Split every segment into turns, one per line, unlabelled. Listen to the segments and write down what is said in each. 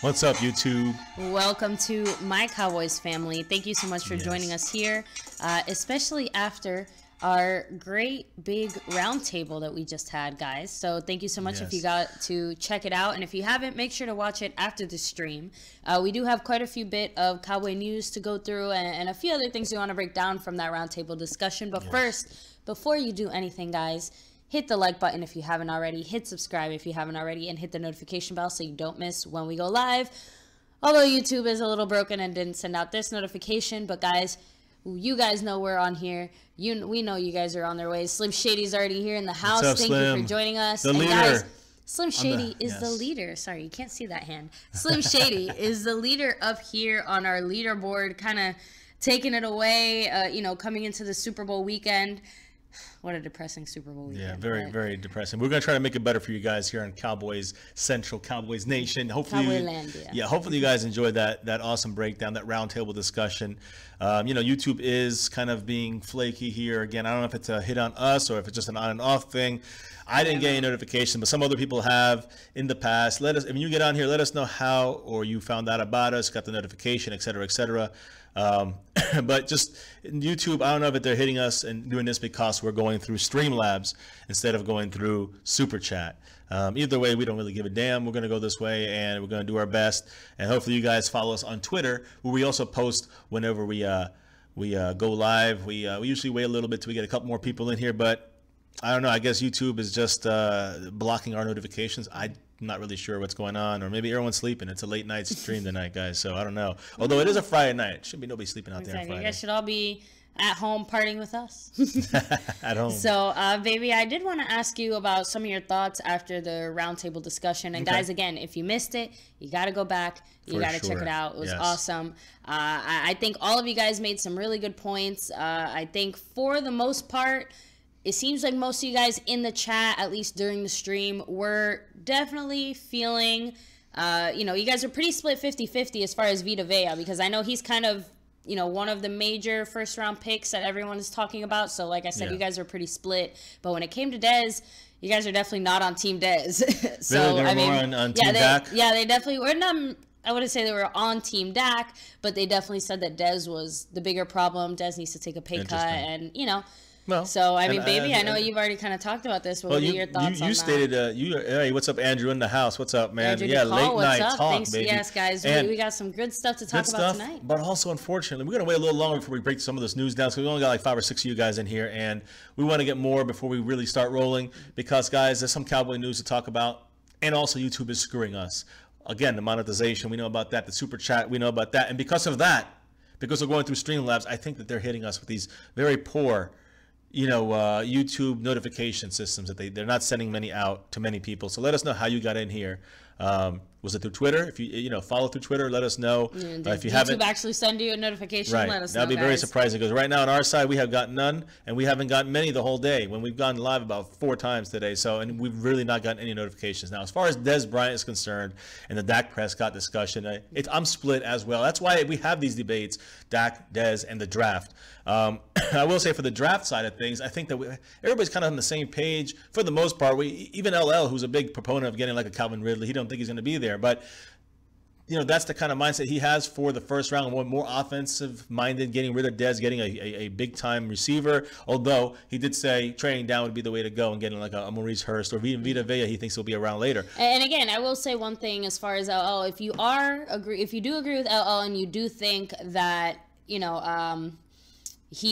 What's up, YouTube?
Welcome to my Cowboys family. Thank you so much for joining us here, especially after our great big roundtable that we just had, guys. So thank you so much if you got to check it out. And if you haven't, make sure to watch it after the stream. We do have quite a few bit of Cowboy news to go through and a few other things we want to break down from that roundtable discussion. But first, before you do anything, guys, hit the like button if you haven't already, hit subscribe if you haven't already, and hit the notification bell so you don't miss when we go live. Although YouTube is a little broken and didn't send out this notification, but guys, you guys know we're on here. We know you guys are on their way. Slim Shady's already here in the house.
What's up,
Thank
Slim?
you for joining us.
The
and
leader.
Guys, Slim Shady is the leader. Sorry, you can't see that hand. Slim Shady is the leader up here on our leaderboard, kind of taking it away, you know, coming into the Super Bowl weekend. What a depressing Super Bowl weekend.
Yeah, very depressing. We're going to try to make it better for you guys here on Cowboys Central, Cowboys Nation. Hopefully, hopefully you guys enjoyed that awesome breakdown, that roundtable discussion. You know, YouTube is kind of being flaky here. Again, I don't know if it's a hit on us or if it's just an on and off thing. I didn't get any notification, but some other people have in the past. Let us, if you get on here, let us know how or you found out about us, got the notification, et cetera, et cetera. But just YouTube, I don't know if they're hitting us and doing this because we're going through Streamlabs instead of going through Super Chat. Either way, we don't really give a damn. We're going to go this way and we're going to do our best. And hopefully you guys follow us on Twitter, where we also post whenever we go live. We usually wait a little bit till we get a couple more people in here, but I don't know. I guess YouTube is just blocking our notifications. I'm not really sure what's going on, or maybe everyone's sleeping. It's a late night stream tonight, guys, so I don't know. Although it is a Friday night. Should be nobody sleeping out there on Friday.
You guys should all be at home partying with us.
At home.
So, baby, I did want to ask you about some of your thoughts after the roundtable discussion. And guys, again, if you missed it, you got to go back. You got to check it out. It was awesome. I think all of you guys made some really good points. I think for the most part, it seems like most of you guys in the chat, at least during the stream, were definitely feeling, you know, you guys are pretty split 50-50 as far as Vita Vea, because I know he's kind of, you know, one of the major first-round picks that everyone is talking about. So, like I said, you guys are pretty split. But when it came to Dez, you guys are definitely not on Team Dez. So,
I mean, on Team Dak?
Yeah, they definitely were not. I wouldn't say they were on Team Dak, but they definitely said that Dez was the bigger problem. Dez needs to take a pay cut, and, you know. Well, so, I mean, baby, I know you've already kind of talked about this. What were your thoughts on that? You stated,
hey, what's up, Andrew, in the house? What's up, man?
Andrew
yeah,
DePaul,
late night
up?
talk,
Thanks,
baby.
Yes, guys, we got some good stuff to talk about tonight.
But also, unfortunately, we're going to wait a little longer before we break some of this news down, because we only got like 5 or 6 of you guys in here, and we want to get more before we really start rolling, because, guys, there's some Cowboy news to talk about, and also YouTube is screwing us. Again, the monetization, we know about that. The Super Chat, we know about that. And because of that, because we're going through Streamlabs, I think that they're hitting us with these very poor, you know, YouTube notification systems that they're not sending many out to many people. So let us know how you got in here. Was it through Twitter? If you follow through Twitter, let us know. If you haven't,
actually send you a notification, let us know.
That'd be very surprising, because right now on our side we have got none, and we haven't gotten many the whole day, when we've gone live about 4 times today. So, and we've really not gotten any notifications. Now, as far as Dez Bryant is concerned and the Dak Prescott discussion, I'm split as well. That's why we have these debates, Dak, Dez, and the draft. I will say, for the draft side of things, I think that everybody's kind of on the same page for the most part. Even LL, who's a big proponent of getting like a Calvin Ridley, he don't think he's going to be there. But, you know, that's the kind of mindset he has for the first round, more offensive-minded, getting rid of Dez, getting a big-time receiver. Although he did say trading down would be the way to go, and getting like a Maurice Hurst or even Vita Vea, he thinks he'll be around later.
And again, I will say one thing as far as LL. If you do agree with LL, and you do think that, you know,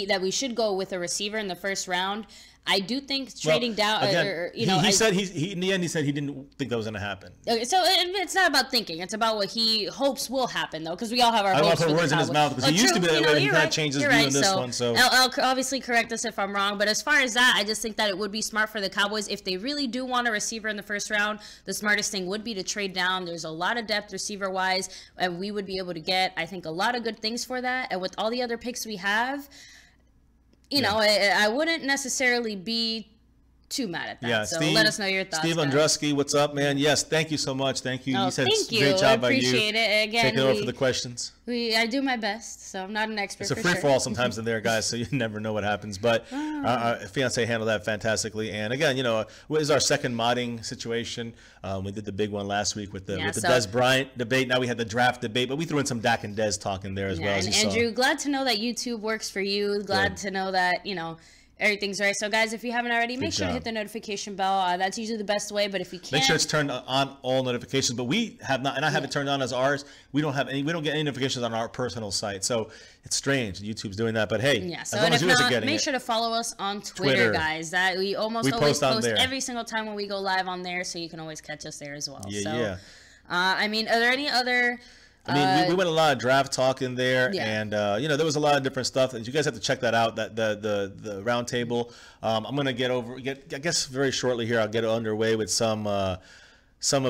that we should go with a receiver in the first round, I do think trading down,
again,
you know,
he said in the end he said he didn't think that was going to happen.
Okay, so it's not about thinking; it's about what he hopes will happen, though, because we all have our hopes.
I don't want to put words in his mouth, because he used to be that way. He kind of changed his view on this one. So
I'll obviously correct us if I'm wrong, but as far as that, I just think that it would be smart for the Cowboys if they really do want a receiver in the first round. The smartest thing would be to trade down. There's a lot of depth receiver-wise, and we would be able to get, I think, a lot of good things for that. And with all the other picks we have, you know, I wouldn't necessarily be too mad at that.
Yeah,
so
Steve,
let us know your thoughts.
Steve Andruski, what's up, man? Yes, thank you so much. Thank you.
Oh,
You said
thank you.
Great job
I appreciate
by you.
it. Again,
taking over for the questions.
I do my best, so I'm not an expert.
It's a free for all sometimes in there, guys, so you never know what happens. But our fiance handled that fantastically. And again, it was our second modding situation. We did the big one last week with the Dez Bryant debate. Now we had the draft debate, but we threw in some Dak and Dez talk in there as well.
And Andrew, glad to know that YouTube works for you. Glad to know that everything's right. So, guys, if you haven't already, make sure to hit the notification bell. That's usually the best way. But if you can't,
make sure it's turned on all notifications. But we have not, and I have it turned on as ours. We don't have any. We don't get any notifications on our personal site. So it's strange. YouTube's doing that. But hey,
so and if not, make sure to follow us on Twitter, guys. That we always post every single time when we go live on there, so you can always catch us there as well. I mean, are there any other?
We went a lot of draft talk in there, and there was a lot of different stuff, and you guys have to check that out. That the round table. I'm gonna I guess very shortly here. I'll get underway with some of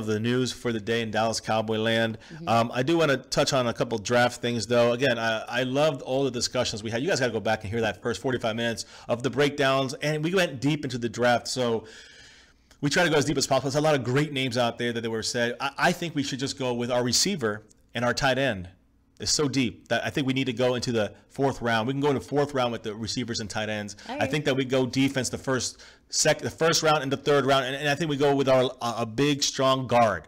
the news for the day in Dallas Cowboy land. I do want to touch on a couple draft things, though. Again, I loved all the discussions we had. You guys got to go back and hear that first 45 minutes of the breakdowns, and we went deep into the draft. So we try to go as deep as possible. There's a lot of great names out there that were said. I think we should just go with our receiver. And our tight end is so deep that I think we need to go into the fourth round. We can go in the fourth round with the receivers and tight ends. I think that we go defense the first round and the third round, and I think we go with a big, strong guard.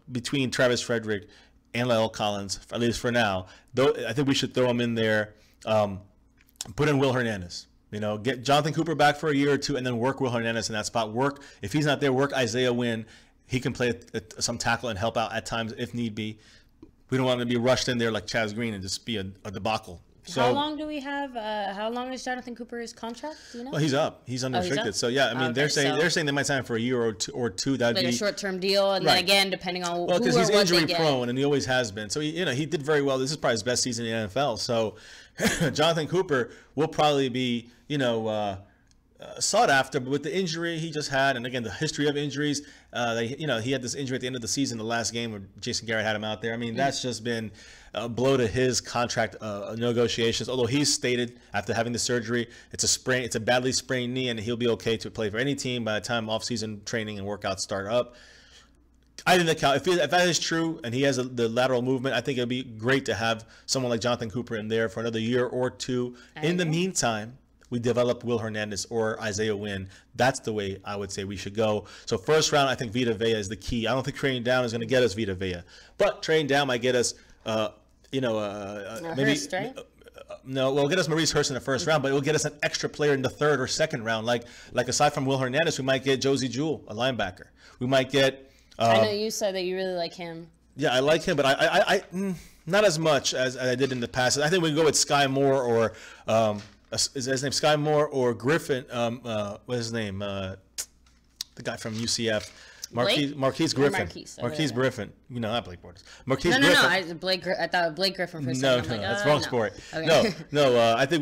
Between Travis Frederick and La'el Collins, at least for now. Though I think we should throw them in there. Put in Will Hernandez. Get Jonathan Cooper back for a year or two, and then work Will Hernandez in that spot. If he's not there, work Isaiah Wynn. He can play some tackle and help out at times if need be. We don't want to be rushed in there like Chaz Green and just be a debacle. So,
how long do we have? How long is Jonathan Cooper's contract? Do you know?
Well, he's up. He's unrestricted. So yeah, they're saying they might sign him for a year or two. That'd
be a short-term deal, and then again, depending on
because he's injury prone and he always has been. So he did very well. This is probably his best season in the NFL. So Jonathan Cooper will probably be sought after, but with the injury he just had, and again the history of injuries, he had this injury at the end of the season, the last game where Jason Garrett had him out there. That's just been a blow to his contract negotiations. Although he's stated after having the surgery, it's a badly sprained knee, and he'll be okay to play for any team by the time off-season training and workouts start up. I think if that is true, and he has the lateral movement, I think it'd be great to have someone like Jonathan Cooper in there for another year or two. In the meantime, we develop Will Hernandez or Isaiah Wynn. That's the way I would say we should go. So first round, I think Vita Vea is the key. I don't think trading down is going to get us Vita Vea, but trading down might get us, maybe
Hurst, right?
No, we'll get us Maurice Hurst in the first round, but it will get us an extra player in the third or second round. Like aside from Will Hernandez, we might get Josie Jewell, a linebacker. We might get.
I know you said that you really like him.
Yeah, I like him, but I not as much as I did in the past. I think we can go with Sky Moore or. Is his name Sky Moore or Griffin? What's his name? The guy from UCF, Marquise Griffin. Marquise Griffin. Not Blake Bortles. Marquise Griffin.
I thought Blake Griffin for a second.
No, that's wrong sport. Okay. No. I think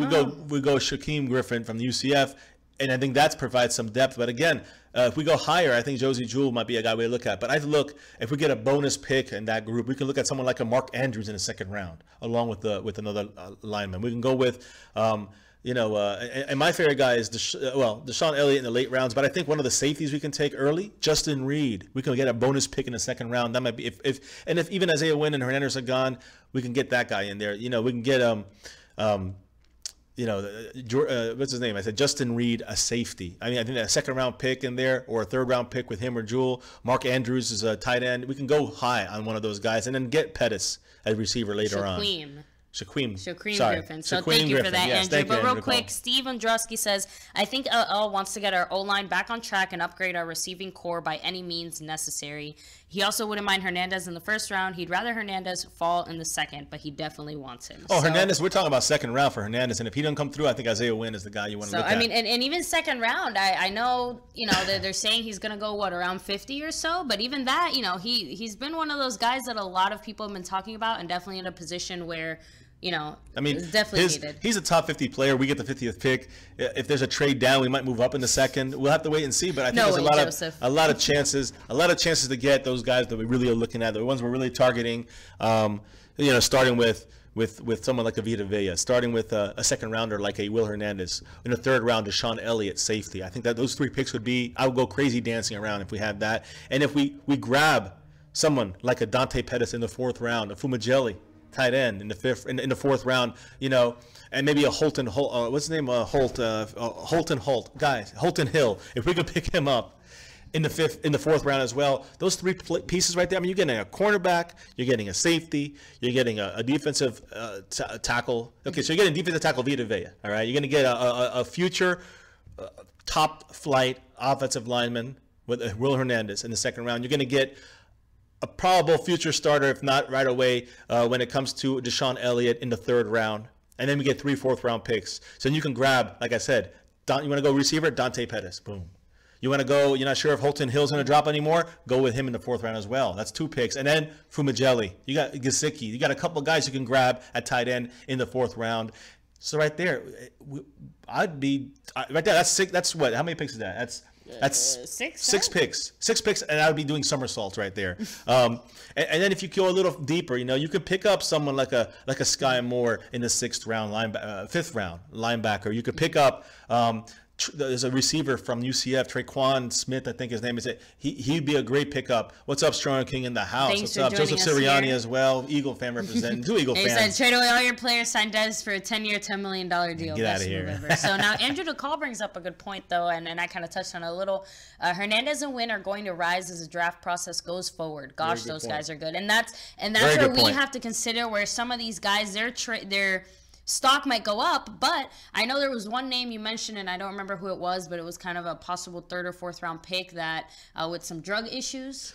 we go Shaquem Griffin from UCF, and I think that provides some depth. But again, if we go higher, I think Josie Jewell might be a guy we look at. But if we get a bonus pick in that group, we can look at someone like a Mark Andrews in the second round, along with another lineman. We can go with. And my favorite guy is Deshaun Elliott in the late rounds. But I think one of the safeties we can take early, Justin Reed. We can get a bonus pick in the second round. That might be if even Isaiah Wynn and Hernandez are gone, we can get that guy in there. We can get what's his name? I said Justin Reed, a safety. I think a second round pick in there or a third round pick with him or Jewell. Mark Andrews is a tight end. We can go high on one of those guys and then get Pettis as receiver later on. Shaquem Griffin. So thank you for that, Andrew. But real quick, Steve Andruski says, I think LL wants to get our O-line back on track and upgrade our receiving core by any means necessary. He also wouldn't mind Hernandez in the first round. He'd rather Hernandez fall in the second, but he definitely wants him. Hernandez, we're talking about second round for Hernandez, and if he doesn't come through, I think Isaiah Wynn is the guy you want to look at.
And even second round, I know, they're saying he's going to go, around 50 or so, but even that, he's been one of those guys that a lot of people have been talking about and definitely in a position where it's definitely needed. He's a top 50 player. We get the 50th pick. If there's a trade down, we might move up in the second. We'll have to wait and see. But I think there's a lot of chances to get those guys that we really are looking at. The ones we're really targeting. Starting with
with someone like a Vita Vea, starting with a second rounder like a Will Hernandez, in the third round Deshaun Elliott safety. I think that those 3 picks would be, I would go crazy dancing around if we had that. And if we grab someone like a Dante Pettis in the 4th round, a Fumajeli tight end in the 4th round, you know, and maybe a Holton what's his name, Holton Hill, if we could pick him up in the 4th round as well. Those 3 pieces right there. I mean, you're getting a cornerback, you're getting a safety, you're getting a defensive tackle. Okay, so you're getting defensive tackle Vita Vea. All right, you're going to get a future top flight offensive lineman with Will Hernandez in the 2nd round. You're going to get a probable future starter, if not right away, when it comes to Deshaun Elliott in the 3rd round. And then we get 3 4th round picks. So you can grab, like I said, you want to go receiver, Dante Pettis, boom. You want to go, you're not sure if Holton Hill's going to drop anymore, go with him in the 4th round as well. That's 2 picks. And then Fumajeli, you got Gesicki, you got a couple of guys you can grab at tight end in the 4th round. So right there, I'd be, right there, that's 6, that's what, how many picks is that? That's 6 picks. 6 picks, and I would be doing somersaults right there. And then if you go a little deeper, you know, you could pick up someone like a Sky Moore in the 6th round, 5th round linebacker. You could pick up. There's a receiver from UCF, Traquan Smith, I think his name is. He'd be a great pickup. What's up, Strong King in the house?
Thanks
What's up, Joseph Sirianni
here
as well. Eagle fan representing. 2 Eagle fans.
He said trade away all your players, sign Dez for a 10-year, $10 million deal.
Get out of here.
So now Andrew DeCall brings up a good point though, and I kind of touched on it a little. Hernandez and Wynn are going to rise as the draft process goes forward. Gosh, those guys are good, and that's where we have to consider where some of these guys their stock might go up, but I know there was one name you mentioned, and I don't remember who it was, but it was kind of a possible 3rd or 4th round pick that with some drug issues.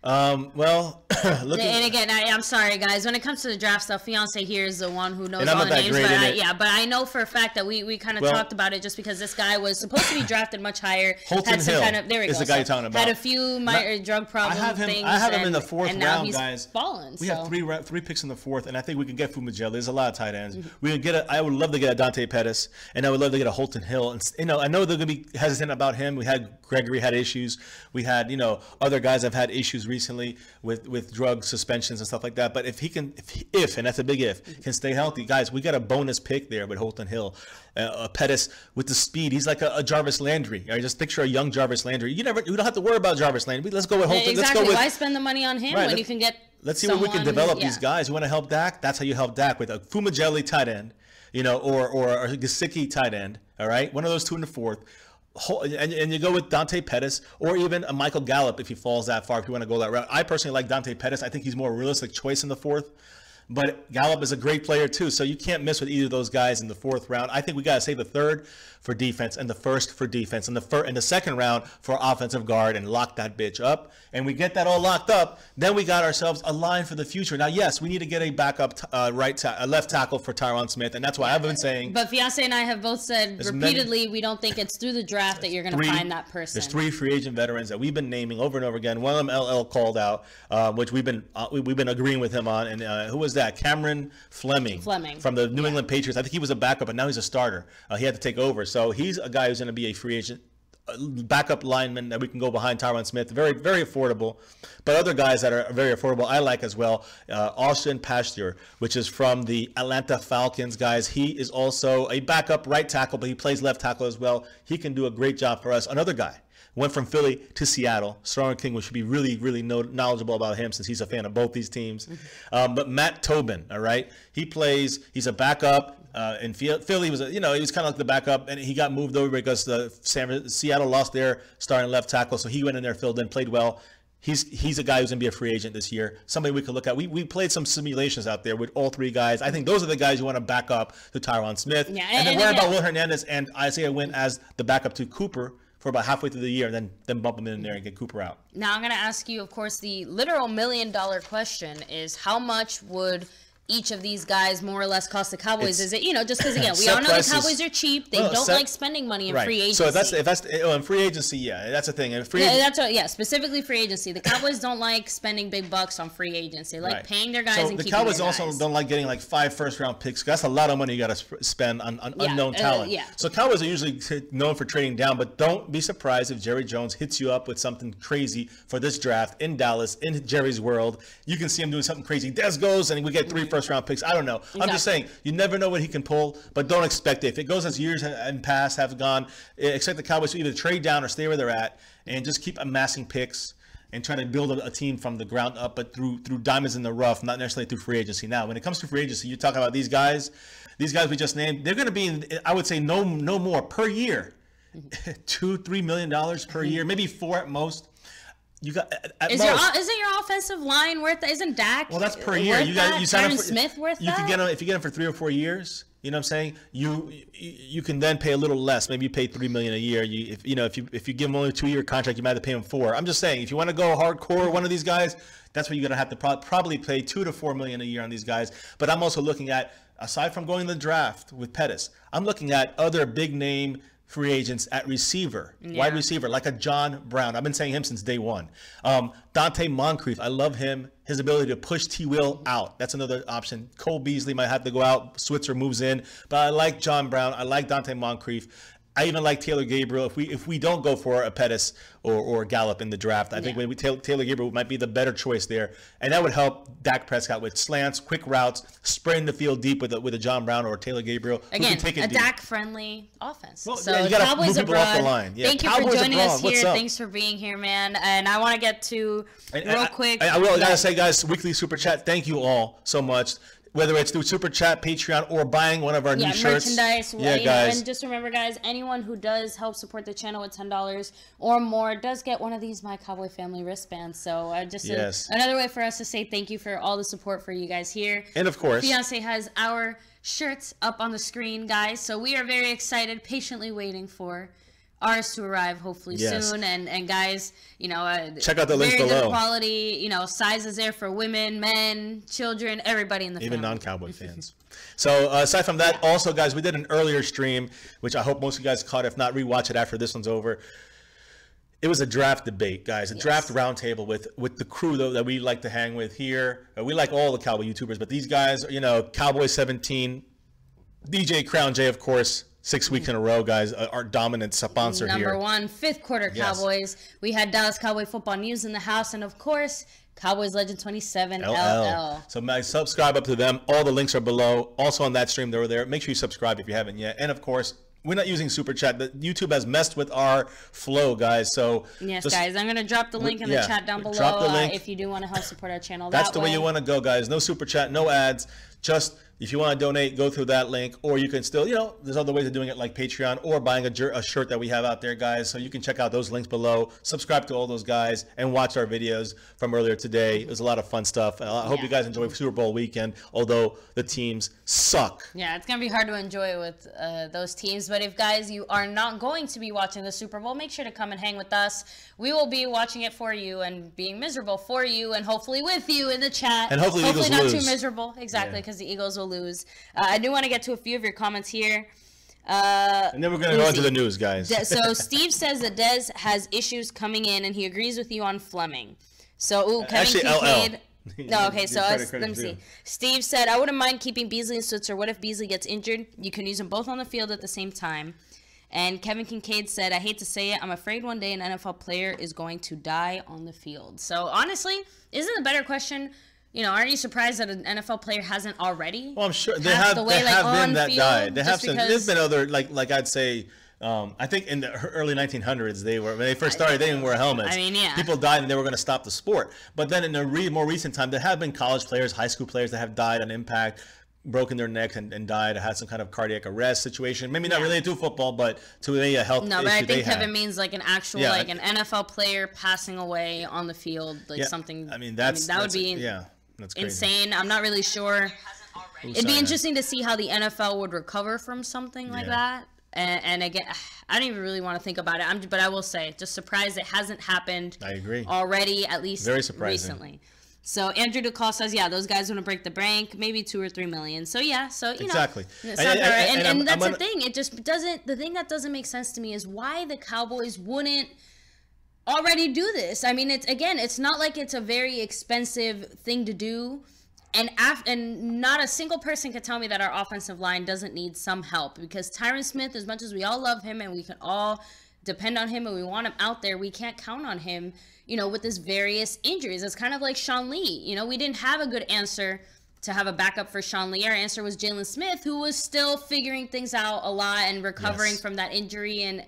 Well,
and again, I'm sorry, guys. When it comes to the draft stuff, fiance here is the one who knows
and
all the names.
But
but I know for a fact that we kind of talked about it just because this guy was supposed to be drafted much higher.
Holton Hill is the guy you're talking about.
Had a few drug problem things.
I have him in the 4th
and now
round,
he's
guys.
Fallen,
we have 3 picks in the 4th, and I think we can get Fumajeli. There's a lot of tight ends. We can get I would love to get a Dante Pettis, and I would love to get a Holton Hill. And you know, I know they're gonna be hesitant about him. We had Gregory had issues. We had other guys have had issues recently with drug suspensions and stuff like that. But if he can, if and that's a big if, can stay healthy, guys, we got a bonus pick there with Holton Hill. Pettis with the speed, he's like a Jarvis Landry. Right? Just picture a young Jarvis Landry. You don't have to worry about Jarvis Landry. Let's go with Holton.
Exactly.
Let's go with,
why spend the money on him when you can get?
Let's see what we can develop these guys. You want to help Dak? That's how you help Dak, with a Fumajeli tight end, or a Gesicki tight end. All right, one of those 2 in the 4th. And you go with Dante Pettis or even a Michael Gallup if he falls that far, if you want to go that route. I personally like Dante Pettis. I think he's more a realistic choice in the 4th. But Gallup is a great player too, so you can't miss with either of those guys in the 4th round. I think we got to save the 3rd for defense and the 1st for defense and the 2nd round for offensive guard and lock that bitch up. And we get that all locked up, then we got ourselves a line for the future. Now, yes, we need to get a backup left tackle for Tyron Smith, and that's why I've been saying.
But fiance and I have both said repeatedly we don't think it's through the draft that you're going to find that person.
There's 3 free agent veterans that we've been naming over and over again. One of them LL called out, which we've been agreeing with him on. And who was that? Cameron Fleming from the New England Patriots. I think he was a backup, but now he's a starter. He had to take over. So he's a guy who's going to be a free agent, backup lineman that we can go behind Tyron Smith. Very, very affordable. But other guys that are very affordable I like as well. Austin Pasteur, which is from the Atlanta Falcons, guys. He is also a backup right tackle, but he plays left tackle as well. He can do a great job for us. Another guy. Went from Philly to Seattle. Strong King, we should be really, really knowledgeable about him since he's a fan of both these teams. But Matt Tobin, all right, he's a backup. In Philly, he was kind of like the backup, and he got moved over because Seattle lost their starting left tackle, so he went in there, filled in, played well. He's a guy who's going to be a free agent this year. Somebody we could look at. We played some simulations out there with all 3 guys. I think those are the guys you want to back up to Tyron Smith.
Yeah,
and then worry about Will Hernandez and Isaiah Wynn as the backup to Cooper for about halfway through the year, and then bump him in there and get Cooper out.
Now I'm going to ask you, of course, the literal $1 million question is how much would each of these guys more or less cost the Cowboys? Is it, just because, again, we all know the Cowboys are cheap. They don't like spending money in free agency.
So if that's in free agency, yeah, that's the thing.
Specifically free agency. The Cowboys don't like spending big bucks on free agency. They like paying their guys and keeping their guys. The Cowboys also
don't like getting like 5 first-round picks. That's a lot of money you got to spend on unknown talent. So Cowboys are usually known for trading down, but don't be surprised if Jerry Jones hits you up with something crazy for this draft in Dallas, in Jerry's world. You can see him doing something crazy. Dez goes, and we get 3 first-round picks. I don't know. Exactly. I'm just saying, you never know what he can pull, but don't expect it. If it goes as years and past have gone, expect the Cowboys to either trade down or stay where they're at and just keep amassing picks and trying to build a team from the ground up, but through diamonds in the rough, not necessarily through free agency. Now, when it comes to free agency, you talk about these guys we just named, they're going to be, I would say, no more per year. $2-3 million per year, maybe 4 at most. You got isn't
your offensive line worth that? Isn't Dak?
Well, that's per year. You sign up for
Smith worth
you
that?
If you get him for 3 or 4 years. You know what I'm saying? You can then pay a little less. Maybe you pay $3 million a year. If you give him only a 2-year contract, you might have to pay him 4. I'm just saying, if you want to go hardcore, one of these guys, that's what you're gonna have to probably pay $2 to $4 million a year on these guys. But I'm also looking at, aside from going to the draft with Pettis, I'm looking at other big name free agents at receiver, wide receiver, like a John Brown. I've been saying him since day one. Dante Moncrief, I love him. His ability to push T. Will out. That's another option. Cole Beasley might have to go out. Switzer moves in. But I like John Brown. I like Dante Moncrief. I even like Taylor Gabriel. If we don't go for a Pettis or Gallup in the draft, I think Taylor Gabriel might be the better choice there, and that would help Dak Prescott with slants, quick routes, spraying the field deep with a John Brown or a Taylor Gabriel.
Again, a Dak-friendly offense.
Well, so you got to move people off the line. Yeah,
thank you for joining us here. Thanks for being here, man. And I want to get to real quick.
I gotta say, guys, weekly super chat. Thank you all so much. Whether it's through Super Chat, Patreon, or buying one of our new shirts.
Merchandise. Yeah, guys. And just remember, guys, anyone who does help support the channel with $10 or more does get one of these My Cowboy Family wristbands. So another way for us to say thank you for all the support for you guys here.
And, of course,
Fiance has our shirts up on the screen, guys. So we are very excited, patiently waiting for ours to arrive hopefully soon, and guys,
check out the links below.
Very good quality, sizes there for women, men, children, everybody in the
even
family.
Non-Cowboy fans. So aside from that, also guys, we did an earlier stream, which I hope most of you guys caught. If not, rewatch it after this one's over. It was a draft debate, guys, a draft roundtable with the crew though that we like to hang with here. We like all the Cowboy YouTubers, but these guys, Cowboy 17, DJ Crown J, of course. 6 weeks in a row, guys. Our dominant sponsor here.
Number one, fifth quarter Cowboys. We had Dallas Cowboy Football News in the house, and of course, Cowboys Legend 27 LL.
So subscribe up to them. All the links are below. Also on that stream, they were there. Make sure you subscribe if you haven't yet. And of course, we're not using Super Chat. YouTube has messed with our flow, guys. So
yes, guys, I'm going to drop the link in the chat down below.
Drop the link.
If you do want to help support our channel.
That's the way you want to go, guys. No Super Chat, no ads. Just if you want to donate, go through that link, or you can still, there's other ways of doing it like Patreon or buying a shirt that we have out there, guys. So you can check out those links below, subscribe to all those guys, and watch our videos from earlier today. It was a lot of fun stuff. I hope you guys enjoy Super Bowl weekend, although the teams suck.
Yeah, it's going to be hard to enjoy with those teams. But if, guys, you are not going to be watching the Super Bowl, make sure to come and hang with us. We will be watching it for you and being miserable for you and hopefully with you in the chat.
And hopefully
not
lose.
Too miserable. Exactly, because the Eagles will lose. I do want to get to a few of your comments here.
And then we're going to go into the news, guys.
So Steve says that Dez has issues coming in, and he agrees with you on Fleming. So, Kevin Kincaid. No, okay, so let me see. Steve said, I wouldn't mind keeping Beasley and Switzer. What if Beasley gets injured? You can use them both on the field at the same time. And Kevin Kincaid said, I hate to say it, I'm afraid one day an NFL player is going to die on the field. So, honestly, isn't the better question, aren't you surprised that an NFL player hasn't already?
Well, I'm sure there have been that died. There's been other, like I'd say, I think in the early 1900s, when they first started, they didn't wear helmets.
I mean, yeah.
People died and they were going to stop the sport. But then in the more recent time, there have been college players, high school players that have died on impact, broken their necks and died, had some kind of cardiac arrest situation. Maybe not related to football, but to a health issue.
No, but I think Kevin means like an actual, like an NFL player passing away on the field, like something.
I mean, that would be that's crazy.
Insane. I'm not really sure. It'd be interesting to see how the NFL would recover from something like that. And again, I don't even really want to think about it. But I will say, just surprised it hasn't happened.
I agree.
Already, at least
very surprising.
Recently. So Andrew DeCall says, those guys want to break the bank, maybe 2 or 3 million. So
exactly.
And that's the thing. It just doesn't. The thing that doesn't make sense to me is why the Cowboys wouldn't already do this. I mean, it's not like it's a very expensive thing to do. And not a single person can tell me that our offensive line doesn't need some help, because Tyron Smith, as much as we all love him and we can all depend on him and we want him out there, we can't count on him, with his various injuries. It's kind of like Sean Lee. We didn't have a good answer to have a backup for Sean Lee? Our answer was Jalen Smith, who was still figuring things out a lot and recovering from that injury and,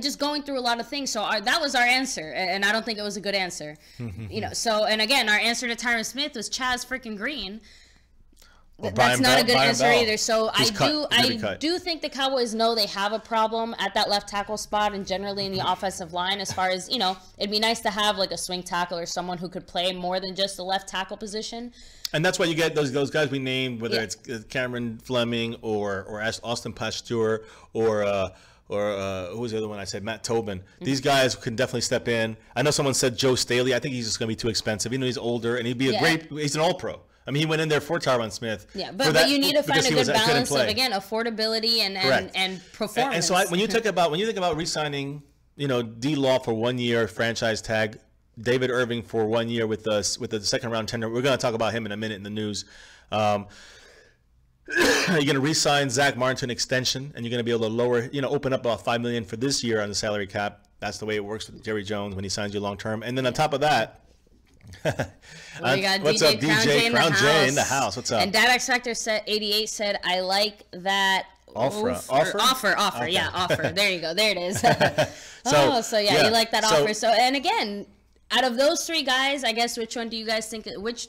just going through a lot of things. So that was our answer, and I don't think it was a good answer. So, and again, our answer to Tyron Smith was Chaz freaking Green. That's not a good answer either. So I do think the Cowboys know they have a problem at that left tackle spot and generally in the offensive line as far as, it'd be nice to have like a swing tackle or someone who could play more than just the left tackle position.
And that's why you get those guys we named, whether it's Cameron Fleming or Austin Pasteur or who was the other one I said? Matt Tobin. These guys can definitely step in. I know someone said Joe Staley. I think he's just going to be too expensive. He's older and he'd be he's an all-pro. I mean, he went in there for Tyron Smith.
Yeah, but you need to find a good balance of, again, affordability and performance.
And so when you think about re-signing, D-Law for 1 year franchise tag, David Irving for 1 year with the second round tender. We're going to talk about him in a minute in the news. You're going to re-sign Zach Martin to an extension, and you're going to be able to lower, open up about $5 million for this year on the salary cap. That's the way it works with Jerry Jones when he signs you long term. And then on top of that,
we got
what's
DJ
up, DJ Crown J in the house? What's up?
And Dad Factor said 88 said, I like that offer.
Okay.
Yeah, offer. There you go. There it is. You like that offer. So, and again, out of those three guys, I guess which do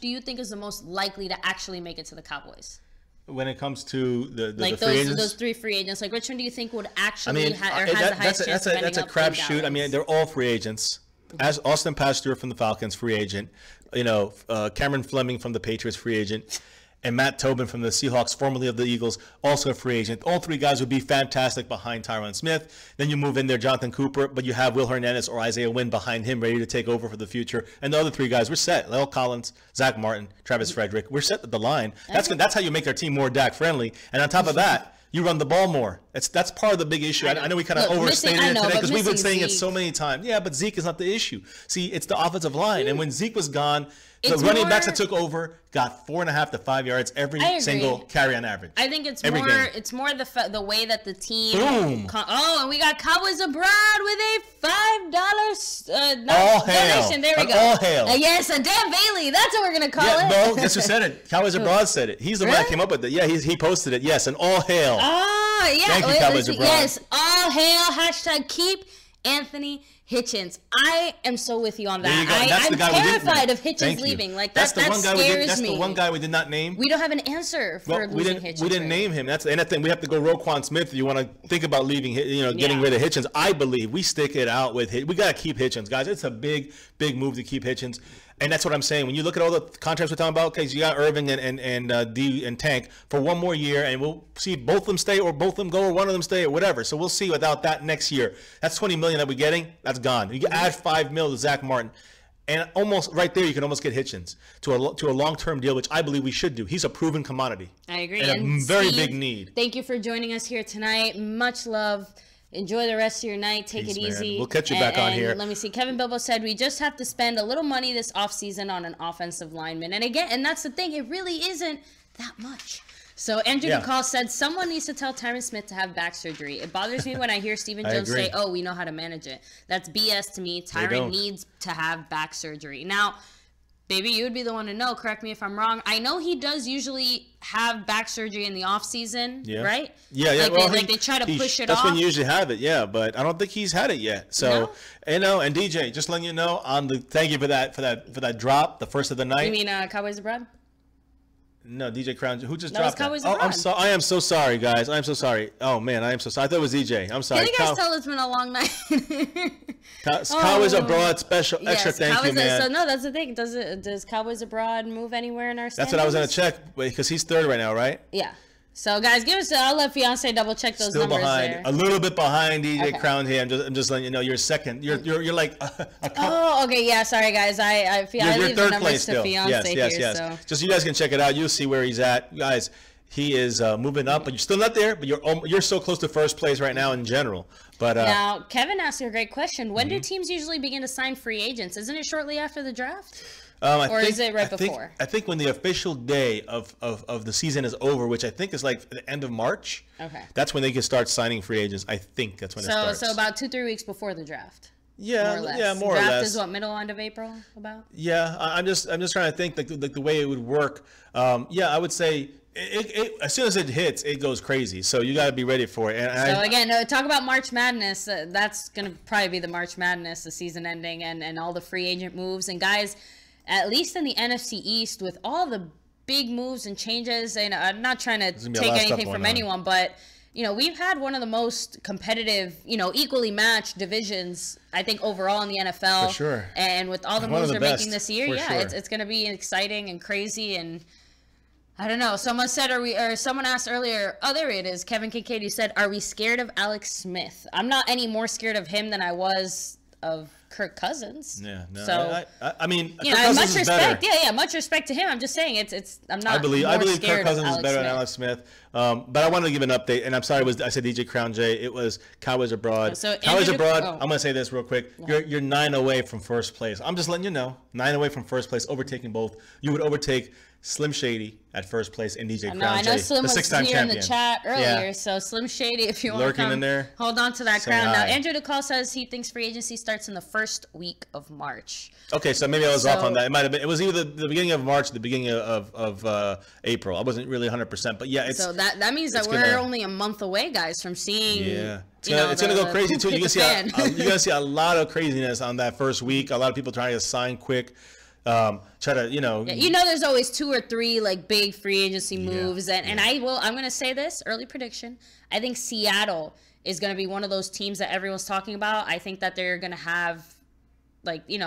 you think is the most likely to actually make it to the Cowboys?
When it comes to the
free
agents?
Those three free agents, like which one do you think would actually has the highest chance of ending up in Dallas?
That's a crapshoot. I mean, they're all free agents. As Austin Pasteur from the Falcons, free agent. Cameron Fleming from the Patriots, free agent. And Matt Tobin from the Seahawks, formerly of the Eagles, also a free agent. All three guys would be fantastic behind Tyron Smith. Then you move in there Jonathan Cooper, but you have Will Hernandez or Isaiah Wynn behind him ready to take over for the future. And the other three guys, we're set. Lyle Collins, Zach Martin, Travis Frederick. We're set at the line. That's how you make our team more Dak friendly. And on top of that, you run the ball more. That's part of the big issue. I know we kind of overstated it today because we've been saying it so many times. Yeah, but Zeke is not the issue. See, it's the offensive line. And when Zeke was gone, the running backs that took over got 4.5 to 5 yards every single carry on average.
I think it's more the way that the team. Boom. And we got Cowboys Abroad with a $5 donation. There we go.
All hail.
Yes, a Dan Bailey. That's what we're gonna call it.
No, guess who said it? Cowboys Abroad said it. He's the one that came up with it. Yeah, he posted it. Yes, and all hail.
Oh yeah.
Thank you, Cowboys Abroad.
Yes, all hail. # keep Anthony Hitchens. I am so with you on that. I'm terrified of Hitchens leaving. Like that scares me.
That's the one guy we did not name.
We don't have an answer for losing Hitchens.
We didn't name him. And I think we have to go Roquan Smith if you want to think about leaving, getting rid of Hitchens. I believe we stick it out with we got to keep Hitchens, guys. It's a big move to keep Hitchens. And that's what I'm saying. When you look at all the contracts we're talking about, okay, so you got Irving and D and Tank for 1 more year, and we'll see both of them stay or both of them go or one of them stay or whatever. So we'll see without that next year. That's $20 million that we're getting. That's gone. You can add $5 million to Zach Martin, and almost right there you can almost get Hitchens to a long-term deal, which I believe we should do. He's a proven commodity.
I agree.
And a very big need.
Thank you for joining us here tonight. Much love. Enjoy the rest of your night. Take it easy.
We'll catch you back on here.
Let me see. Kevin Bilbo said, we just have to spend a little money this offseason on an offensive lineman. And again, and that's the thing. It really isn't that much. So Andrew McCall said, someone needs to tell Tyron Smith to have back surgery. It bothers me when I hear Stephen Jones say, we know how to manage it. That's BS to me. Tyron needs to have back surgery. Now, baby, you would be the one to know. Correct me if I'm wrong. I know he does usually have back surgery in the off season, right?
Yeah.
They try to push it off.
That's when you usually have it, but I don't think he's had it yet. So, and DJ, just letting you know thank you for that drop, the first of the night.
You mean Cowboys Abroad?
No, DJ Crown. Who just dropped that?
Oh,
I'm sorry. I am so sorry, guys. I'm so sorry. Oh man, I am so sorry. I thought it was DJ. I'm sorry.
Can you guys tell it's been a long night?
Cowboys Abroad special extra. Thank you, man.
So no, that's the thing. Does Cowboys Abroad move anywhere in our standings?
That's what I was gonna check because he's third right now, right?
Yeah. So guys, I'll let Fiance double check those numbers
behind,
there.
A little bit behind DJ Crown here. I'm just letting you know you're second. You're like
okay, yeah. Sorry guys, I leave the numbers to Fiance
yes.
So.
Just you guys can check it out. You'll see where he's at, guys. He is moving up, but you're still not there. But you're so close to first place right now in general. But
now Kevin asked a great question. When do teams usually begin to sign free agents? Isn't it shortly after the draft? Is it right before?
I think when the official day of the season is over, which I think is like the end of March.
Okay.
That's when they can start signing free agents. I think that's when it starts.
So about 2-3 weeks before the draft.
Yeah,
more or less.
Yeah, more
Draft
or less.
is what, middle end of April about?
Yeah, I'm just trying to think like the way it would work. Yeah, I would say as soon as it hits, it goes crazy. So you got to be ready for it. And
again, talk about March Madness. That's going to probably be the March Madness, the season ending, and all the free agent moves. And guys, at least in the NFC East, with all the big moves and changes, and I'm not trying to take anything from anyone, but we've had one of the most competitive, equally matched divisions, I think, overall in the NFL.
For sure.
And with all the moves they're making this year,
sure.
it's going to be exciting and crazy. And I don't know. Someone said, someone asked earlier, there it is. Kevin Kincaid, who said, are we scared of Alex Smith? I'm not any more scared of him than I was of Kirk Cousins.
Yeah, no.
So
I mean,
much respect. Yeah, much respect to him. I'm just saying I'm not. I believe
Kirk Cousins is better than Alex Smith. But I wanted to give an update, and I'm sorry, I said DJ Crown J. It was Cowboys Abroad. So Cowboys Abroad. I'm gonna say this real quick. You're 9 away from first place. I'm just letting you know, 9 away from first place, overtaking both. You would overtake Slim Shady at first place and DJ Crown J,
I know Slim was here
champion.
In the chat earlier, so Slim Shady, if you want to come,
in there,
hold on to that crown. Now, Andrew DeCall says he thinks free agency starts in the first week of March.
Okay, so maybe I was off on that. It might have been. It was either the beginning of March or the beginning of April. I wasn't really 100%, but yeah.
So that means that we're only a month away, guys, from seeing.
Yeah. It's gonna go crazy too. You're gonna see a lot of craziness on that first week. A lot of people trying to sign quick. Try to
there's always 2 or 3 like big free agency moves, and I'm gonna say this early prediction. I think Seattle is gonna be one of those teams that everyone's talking about. I think that they're gonna have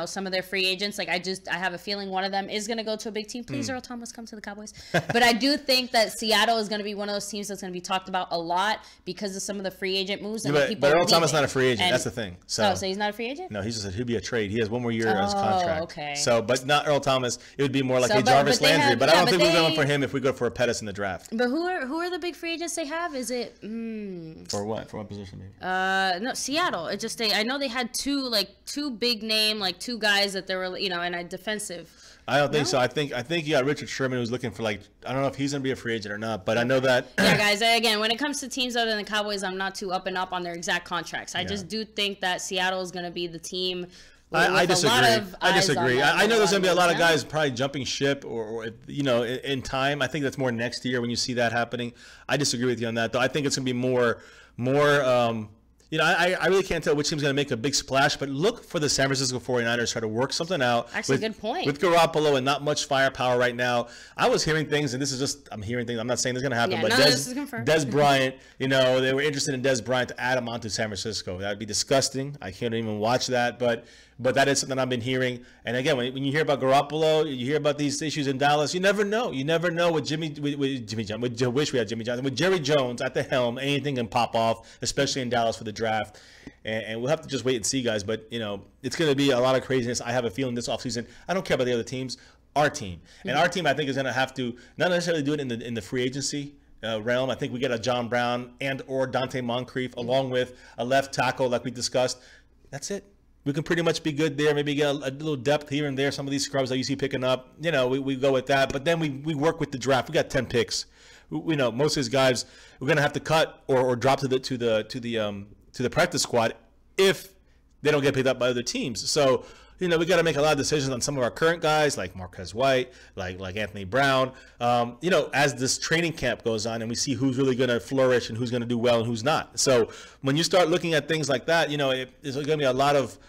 some of their free agents. Like I have a feeling one of them is going to go to a big team. Please, Earl Thomas, come to the Cowboys. But I do think that Seattle is going to be one of those teams that's going to be talked about a lot because of some of the free agent moves. And
but Earl Thomas is not a free agent. That's the thing. So
he's not a free agent?
No, he's just he'd be a trade. He has 1 more year on his contract.
Okay.
So, but not Earl Thomas. It would be more like a Jarvis Landry. But I don't think we're going for him if we go for a Pettis in the draft.
But who are the big free agents they have? Is it
for what? For what position? Maybe?
No, Seattle. It just I know they had two big name, like 2 guys that they were, and a defensive.
I don't think so. I think you got Richard Sherman, who's looking for I don't know if he's going to be a free agent or not, but I know that.
Yeah, guys. Again, when it comes to teams other than the Cowboys, I'm not too up on their exact contracts. I just do think that Seattle is going to be the team.
I disagree. I know there's going to be a lot of guys probably jumping ship or in time. I think that's more next year when you see that happening. I disagree with you on that, though. I think it's going to be more. I really can't tell which team's going to make a big splash, but look for the San Francisco 49ers try to work something out.
Actually, good point.
With Garoppolo and not much firepower right now. I was hearing things, and this is just, I'm hearing things. I'm not saying this is going to happen, but
this is confirmed.
Dez Bryant, they were interested in Dez Bryant to add him onto San Francisco. That would be disgusting. I can't even watch that, but that is something I've been hearing. And again, when you hear about Garoppolo, you hear about these issues in Dallas, you never know. You never know with Jimmy Johnson. Wish we had Jimmy Johnson. With Jerry Jones at the helm, anything can pop off, especially in Dallas for the draft. And we'll have to just wait and see, guys. But, it's going to be a lot of craziness. I have a feeling this offseason. I don't care about the other teams. Our team. And our team, I think, is going to have to not necessarily do it in the free agency realm. I think we get a John Brown and or Dante Moncrief along with a left tackle like we discussed. That's it. We can pretty much be good there. Maybe get a little depth here and there. Some of these scrubs that you see picking up, we go with that. But then we work with the draft. We got 10 picks. We know most of these guys we're gonna have to cut or drop to the practice squad if they don't get picked up by other teams. So we got to make a lot of decisions on some of our current guys like Marquez White, like Anthony Brown. As this training camp goes on and we see who's really going to flourish and who's going to do well and who's not. So when you start looking at things like that, there's going to be a lot of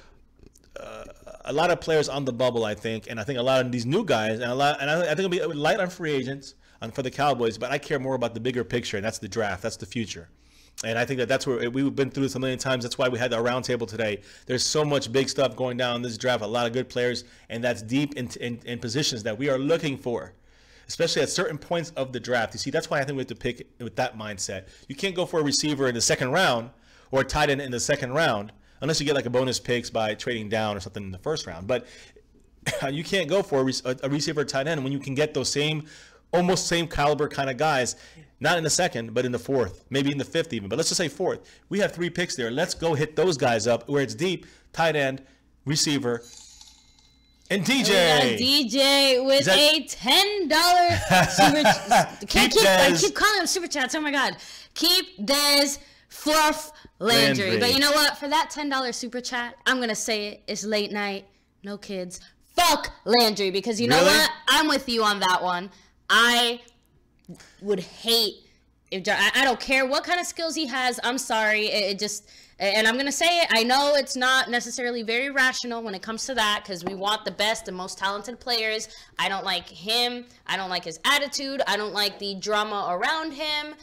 players on the bubble, I think, and I think a lot of these new guys, and I think it'll be light on free agents for the Cowboys, but I care more about the bigger picture, and that's the draft, that's the future. And I think that's where we've been through this a million times. That's why we had our roundtable today. There's so much big stuff going down in this draft, a lot of good players, and that's deep in positions that we are looking for, especially at certain points of the draft. You see, that's why I think we have to pick with that mindset. You can't go for a receiver in the second round or a tight end in the second round unless you get like a bonus picks by trading down or something in the first round. But you can't go for a receiver or tight end when you can get those almost same caliber kind of guys, not in the second, but in the fourth, maybe in the fifth even. But let's just say fourth. We have 3 picks there. Let's go hit those guys up where it's deep, tight end, receiver, and DJ.
DJ with a $10 super. I keep calling him super chats. Oh my God. Keep Dez Fluff Landry. But you know what? For that $10 super chat, I'm going to say it. It's late night. No kids. Fuck Landry. Because you know what? I'm with you on that one. I would hate if I don't care what kind of skills he has. I'm sorry. It just, and I'm going to say it. I know it's not necessarily very rational when it comes to that because we want the best and most talented players. I don't like him. I don't like his attitude. I don't like the drama around him.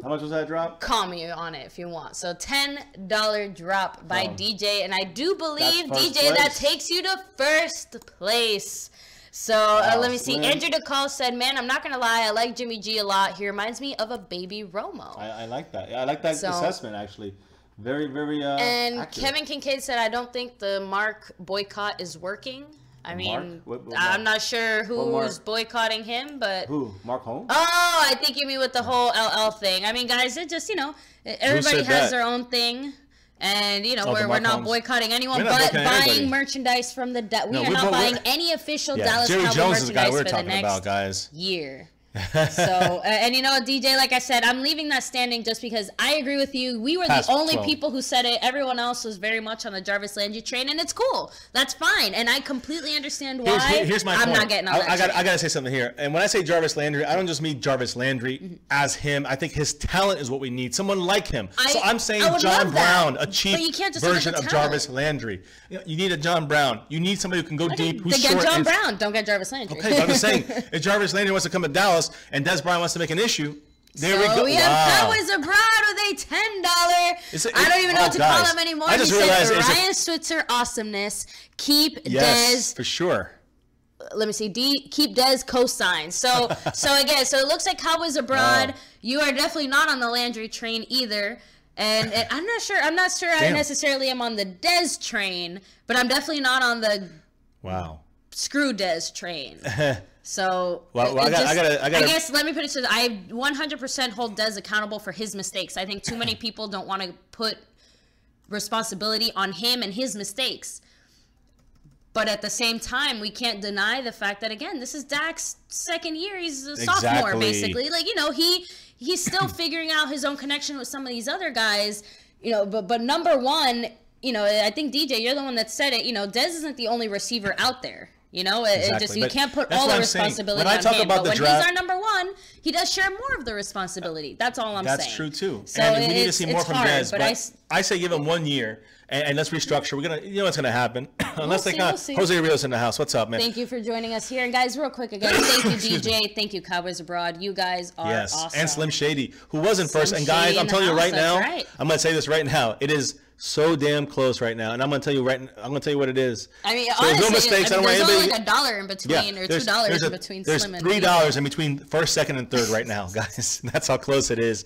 How much was that drop?
Call me on it if you want. So $10 drop by DJ. And I do believe, DJ, that takes you to first place. So let me see. Andrew DeCall said, man, I'm not going to lie. I like Jimmy G a lot. He reminds me of a baby Romo.
I like that. I like that assessment, actually. Very, very
And
accurate.
Kevin Kincaid said, I don't think the Mark boycott is working. I mean, I'm not sure who's boycotting him, but...
Who? Mark Holmes?
Oh, I think you mean with the whole LL thing. I mean, guys, it just, you know, everybody has their own thing. And, you know, we're not boycotting anyone, but buying merchandise from the... We are not buying any official Dallas Cowboys merchandise for the next year. So, and you know, DJ, like I said, I'm leaving that standing just because I agree with you. We were the only people who said it. Everyone else was very much on the Jarvis Landry train, and it's cool. That's fine. And I completely understand why
here's my point.
Not getting on that
I got to say something here. And when I say Jarvis Landry, I don't just mean Jarvis Landry as him. I think his talent is what we need. Someone like him. So I'm saying John Brown, a cheap version of Jarvis Landry. You need a John Brown. You need somebody who can go deep, who's short.
Get John Brown. Don't get Jarvis Landry.
Okay, but I'm just saying, if Jarvis Landry wants to come to Dallas and Dez Bryant wants to make an issue, there we go.
We have Cowboys abroad with a $10. I don't even know what to call him anymore.
I just realized
Ryan Switzer awesomeness. Keep Dez.
For sure.
Let me see. Keep Dez co-signed. So again, so it looks like Cowboys abroad. You are definitely not on the Landry train either. And I'm not sure I necessarily am on the Dez train, but I'm definitely not on the screw Dez train. So
I
guess let me put it to I 100% hold Dez accountable for his mistakes. I think too many people don't want to put responsibility on him and his mistakes. But at the same time, we can't deny the fact that, again, this is Dak's second year. He's a sophomore, basically. Like, you know, he's still figuring out his own connection with some of these other guys. You know, but number one, you know, I think, DJ, you're the one that said it. You know, Dez isn't the only receiver out there. You know, you can't put all the responsibility on him. But when he's our number one, he does share more of the responsibility. That's all I'm saying.
That's true, too. So and we need to see more from Dez. But I say give him 1 year. And let's restructure. We're gonna, you know what's gonna happen. Unless they got Jose Rios in the house. What's up, man?
Thank you for joining us here, and guys, real quick again, thank you, DJ. Thank you, Cowboys Abroad. You guys are awesome. And
Slim Shady, who wasn't first. And guys, I'm telling you right now, I'm gonna say this right now. It is so damn close right now, and I'm gonna tell you what it is.
I mean,
so
honestly,
no mistakes.
there's only like $1 in between, or $2 in between Slim and me.
There's $3 in between first, second, and third right now, guys. That's how close it is.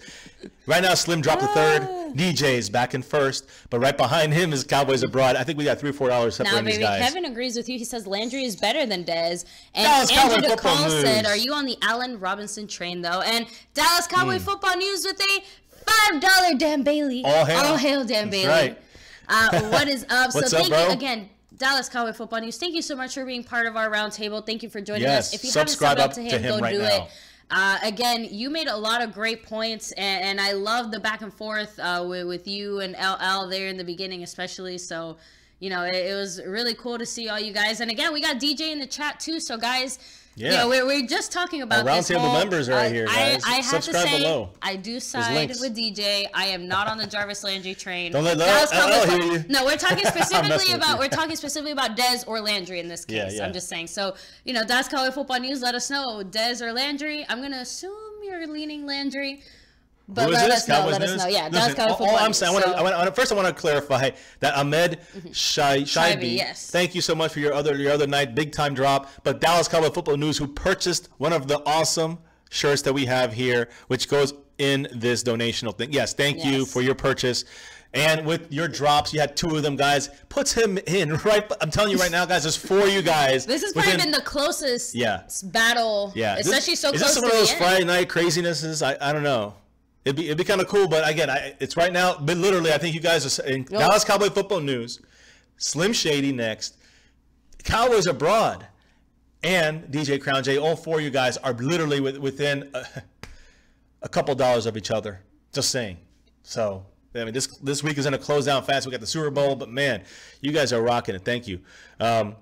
Right now, Slim dropped to third. DJ's back in first, but right behind him is Cowboys Abroad. I think we got $3 or $4 separating these guys.
Kevin agrees with you. He says Landry is better than Dez. And Andrew DeCall said, "Are you on the Allen Robinson train though?" And Dallas Cowboy Football News with a $5 Dan Bailey. All hail Dan Bailey.
Right.
What is up?
What's
so
up,
thank
bro?
you again, Dallas Cowboy Football News. Thank you so much for being part of our roundtable. Thank you for joining us. If you haven't subbed up to him, go do it. Again, you made a lot of great points, and I love the back and forth with you and LL there in the beginning, especially. So, you know, it was really cool to see all you guys. And again, we got DJ in the chat too. So, guys, you know, we're just talking about this
roundtable members are right here, guys.
I have
Subscribe
to say,
below.
I do side with DJ. I am not on the Jarvis Landry train.
Don't let LL hear you.
No, we're talking specifically about Dez or Landry in this case. Yeah. I'm just saying. So, you know, Dallas Cowboy Football News, let us know, Dez or Landry. I'm gonna assume you're leaning Landry. But let us know. Yeah, Dallas Cowboy Football News. I'm saying,
first I want to clarify that Ahmed Shaibi,
yes.
Thank you so much for your other night, big time drop. But Dallas Cowboy Football News, who purchased one of the awesome shirts that we have here, which goes in this donational thing. Yes, thank you for your purchase. And with your drops, you had 2 of them, guys. Puts him in right. I'm telling you right now, guys. There's 4 of you guys.
This has probably been the closest battle. Yeah, especially so close to the end. Is this one of those
Friday night crazinesses? I don't know. It'd be kind of cool, but again, it's right now. But literally, I think you guys are in Dallas Cowboy Football News, Slim Shady next, Cowboys Abroad, and DJ Crown J. All 4 of you guys are literally within a couple dollars of each other. Just saying. So I mean, this week is going to close down fast. We got the Super Bowl, but man, you guys are rocking it. Thank you. And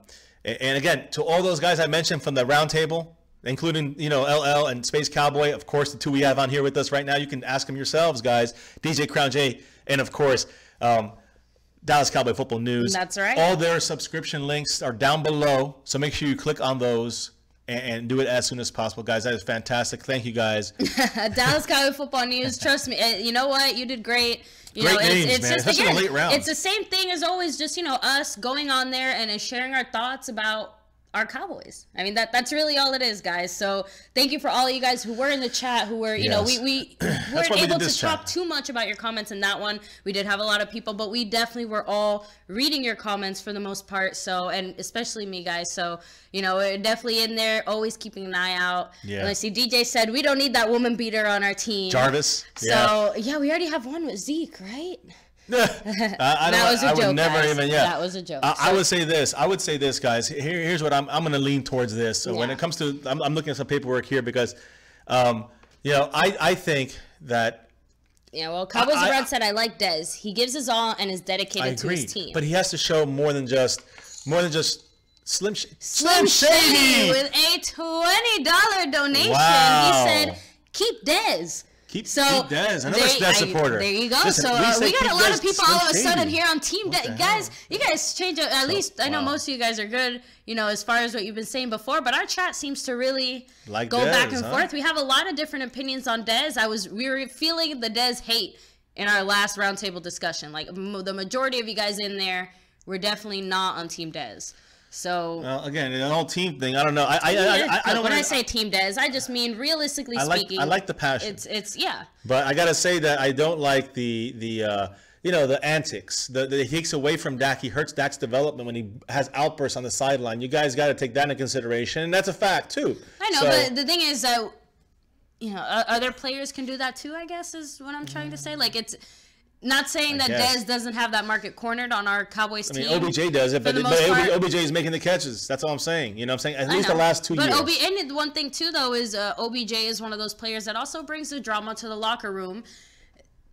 again, to all those guys I mentioned from the Roundtable, including, LL and Space Cowboy, of course, the two we have on here with us right now. You can ask them yourselves, guys. DJ Crown J, and of course, Dallas Cowboy Football News.
That's right.
All their subscription links are down below, so make sure you click on those and do it as soon as possible, guys. That is fantastic. Thank you, guys.
Dallas Cowboy Football News. Trust me. You know what? You did great.
Great names, man.
Just,
again, a late round.
It's the same thing as always. Just us going on there and sharing our thoughts about our Cowboys. I mean, that's really all it is, guys. So thank you for all of you guys who were in the chat, who were, we weren't able to talk too much about your comments in that one. We did have a lot of people, but we definitely were all reading your comments for the most part. So, and especially me, guys. So, we're definitely in there, always keeping an eye out. Yeah. And I see DJ said, we don't need that woman beater on our team.
Jarvis.
So, yeah, we already have one with Zeke, right?
That was a joke, guys.
That was a joke.
I would say this, guys. Here's what I'm going to lean towards this. So when it comes to, I'm looking at some paperwork here because, I think that.
Yeah, well, Cowboys Abroad said, I like Dez. He gives his all and is dedicated to his team.
But he has to show more than just Slim Shady
with a $20 donation.
Wow.
He said, keep Dez.
Keep Dez, another Dez supporter.
There you go. Listen, so we got a lot of people all of a sudden here on Team Dez. Guys, you guys change it. At least I know most of you guys are good, as far as what you've been saying before. But our chat seems to really go back and forth. We have a lot of different opinions on Dez. We were feeling the Dez hate in our last roundtable discussion. Like the majority of you guys in there were definitely not on Team Dez. So
again, an whole team thing. I don't know. I don't.
When I say Team Dez, I just mean realistically speaking.
I like the passion.
It's yeah.
But I gotta say that I don't like the antics. He takes away from Dak. He hurts Dak's development when he has outbursts on the sideline. You guys got to take that into consideration, and that's a fact too.
I know, but the thing is that other players can do that too. I guess is what I'm trying to say. Like it's. Not saying that Dez doesn't have that market cornered on our Cowboys team.
I mean, OBJ does it, but OBJ is making the catches. That's all I'm saying. You know what I'm saying? At least the last 2 years.
But and one thing, too, though, is OBJ is one of those players that also brings the drama to the locker room.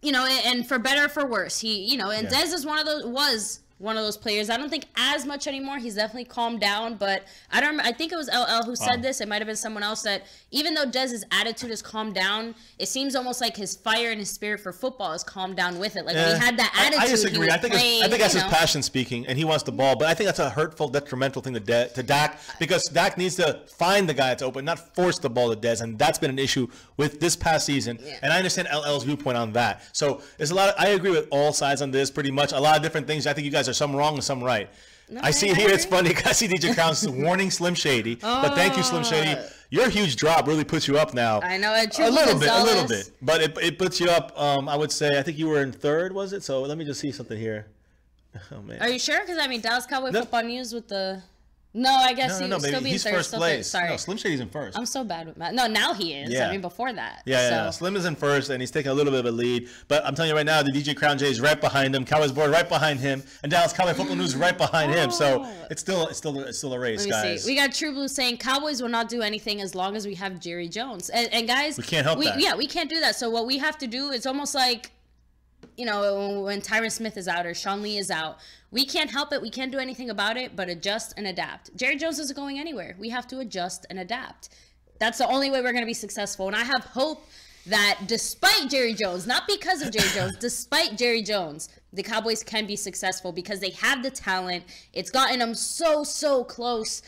And for better or for worse. Dez is was one of those players. I don't think as much anymore. He's definitely calmed down, but I think it was LL who said this. It might have been someone else that even though Dez's attitude has calmed down, it seems almost like his fire and his spirit for football has calmed down with it. Like when he had that attitude,
I disagree. I think that's his passion speaking, and he wants the ball. But I think that's a hurtful, detrimental thing to Dak because Dak needs to find the guy that's open, not force the ball to Dez, and that's been an issue with this past season. Yeah. And I understand LL's viewpoint on that. So there's a lot. I agree with all sides on this, pretty much. A lot of different things. I think you guys are some wrong and some right. No, I see here. It's funny. I see DJ Crown's warning Slim Shady, but thank you, Slim Shady. Your huge drop really puts you up now.
I know
a little bit, but it puts you up. I would say I think you were in third, was it? So let me just see something here. Oh man.
Are you sure? Because Dallas Cowboy Football News with the. No, I guess he would still be in third.
He's first place. Sorry. No, Slim Shady's in first.
I'm so bad with math. No, now he is. Yeah. I mean, before that.
Yeah. Slim is in first, and he's taking a little bit of a lead. But I'm telling you right now, the DJ Crown J is right behind him. Cowboys board right behind him, and Dallas Cowboy Football News is right behind him. So it's still a race, guys.
See. We got True Blue saying Cowboys will not do anything as long as we have Jerry Jones. And guys,
we can't help that.
Yeah, we can't do that. So what we have to do is almost like, when Tyron Smith is out or Sean Lee is out, we can't help it. We can't do anything about it, but adjust and adapt. Jerry Jones isn't going anywhere. We have to adjust and adapt. That's the only way we're going to be successful. And I have hope that despite Jerry Jones, not because of Jerry Jones, despite Jerry Jones, the Cowboys can be successful because they have the talent. It's gotten them so close,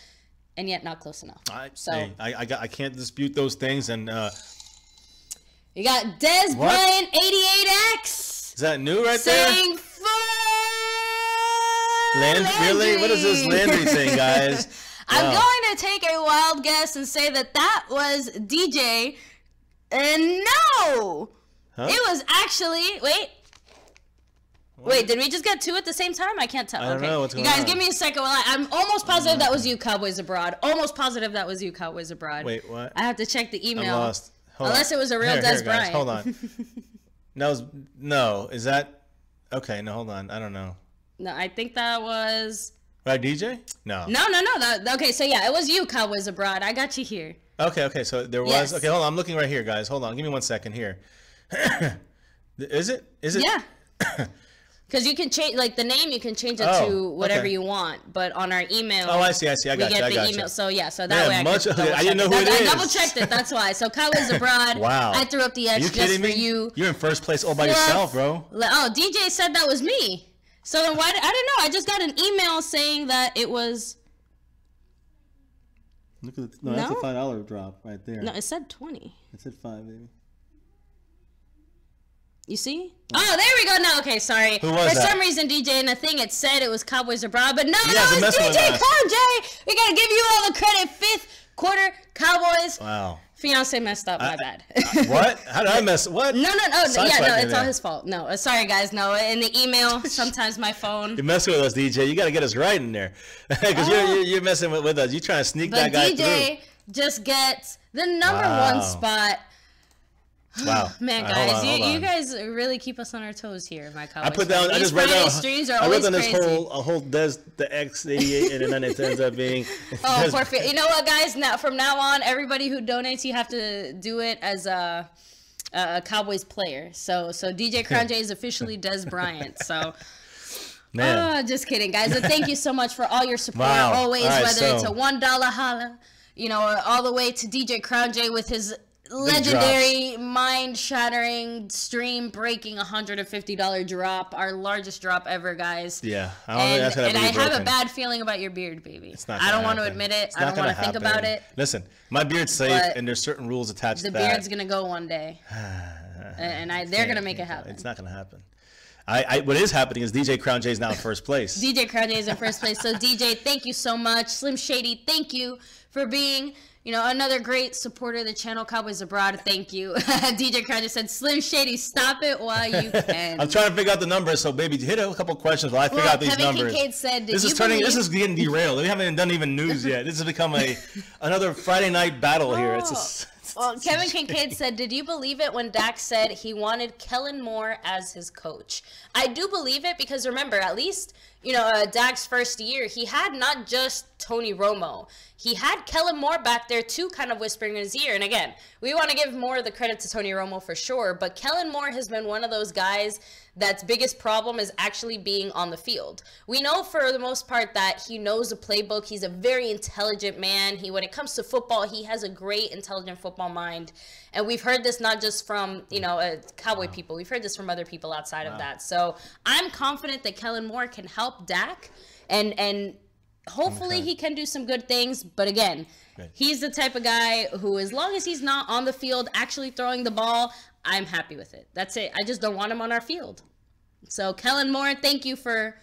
and yet not close enough.
I can't dispute those things. And
you got Dez Bryant 88X.
Is that new right there?
Saying
Landry. Really? What is this Landry thing, guys?
I'm going to take a wild guess and say that was DJ. And no! Huh? It was actually... Wait, did we just get two at the same time? I can't tell.
I don't know what's going
on. You
guys,
give me a second. I'm almost positive that was you, Cowboys Abroad. Almost positive that was you, Cowboys Abroad.
Wait, what?
I have to check the email.
I'm lost.
Unless it was a real Dez Bryant.
Hold on. No, is that... Okay, no, hold on. I don't know.
No, I think that was...
Right, DJ? No.
No. Okay, so yeah, it was you, Cowboys Abroad. I got you here.
Okay, so there was... Yes. Okay, hold on. I'm looking right here, guys. Hold on. Give me 1 second here. Is it?
Yeah. Because you can change, like, the name, you can change it to whatever you want. But on our email,
I see. I got
we get the email. So yeah, so that way I
didn't know who it is.
I double checked it. That's why. So Cowboys Abroad.
Wow.
I threw up the X just for you.
You're in first place all by yourself, bro.
Oh, DJ said that was me. So then why? I don't know. I just got an email saying that it was.
Look at no, that's a $5 drop right there.
No, it said 20.
It said 5, baby.
You see? Oh, there we go. No, okay, sorry.
Who was
For
that?
some reason, DJ in the thing, it said it was Cowboys Abroad, but no,
Yeah,
no, it's DJ Kanye. We got to give you all the credit. 5th quarter, Cowboys.
Wow.
Fiance messed up. My bad.
What? How did I mess? What?
No. Yeah, no, it's all his fault. No, sorry, guys. No, in the email, sometimes my phone.
You're messing with us, DJ. You got to get us right in there. Because you're messing with us. You're trying to sneak that guy through.
But DJ just gets the number 1 spot.
Wow,
man, guys, you guys really keep us on our toes here, my Cowboys.
I put down. I just read down. Streams are always crazy. A whole Dez the X88, and then it ends up being.
Oh, perfect. You know what, guys? Now from now on, everybody who donates, you have to do it as a Cowboys player. So DJ Kranje is officially Dez Bryant. So. Just kidding, guys. But thank you so much for all your support.
Wow.
Always, whether it's a $1 holla, all the way to DJ Kranje with his legendary, mind-shattering, stream-breaking $150 drop, our largest drop ever, guys.
Yeah,
and I have a bad feeling about your beard, baby. I don't want to admit it. I don't want to think about it.
Listen, my beard's safe, and there's certain rules attached to that.
The beard's gonna go one day, and they're gonna make it happen.
It's not gonna happen. What is happening is DJ Crown J is now in first place.
DJ Crown J is in first place. So DJ, thank you so much. Slim Shady, thank you for being, another great supporter of the channel. Cowboys Abroad, thank you. DJ Crown J said, Slim Shady, stop it while you can.
I'm trying to figure out the numbers, so baby, hit a couple questions while I figure out these
Kevin
numbers.
Kincaid said,
this is getting derailed. We haven't done even news yet. This has become another Friday night battle here.
Well, Kevin Kincaid said, did you believe it when Dak said he wanted Kellen Moore as his coach? I do believe it because, remember, at least, Dak's first year, he had not just Tony Romo. He had Kellen Moore back there, too, kind of whispering in his ear. And again, we want to give more of the credit to Tony Romo for sure, but Kellen Moore has been one of those guys that's biggest problem is actually being on the field. We know for the most part that he knows the playbook. He's a very intelligent man. When it comes to football, he has a great intelligent football mind. And we've heard this not just from, Cowboy people. We've heard this from other people outside of that. So I'm confident that Kellen Moore can help Dak and hopefully he can do some good things. But again, he's the type of guy who, as long as he's not on the field actually throwing the ball, I'm happy with it. That's it. I just don't want him on our field. So, Kellen Moore, thank you for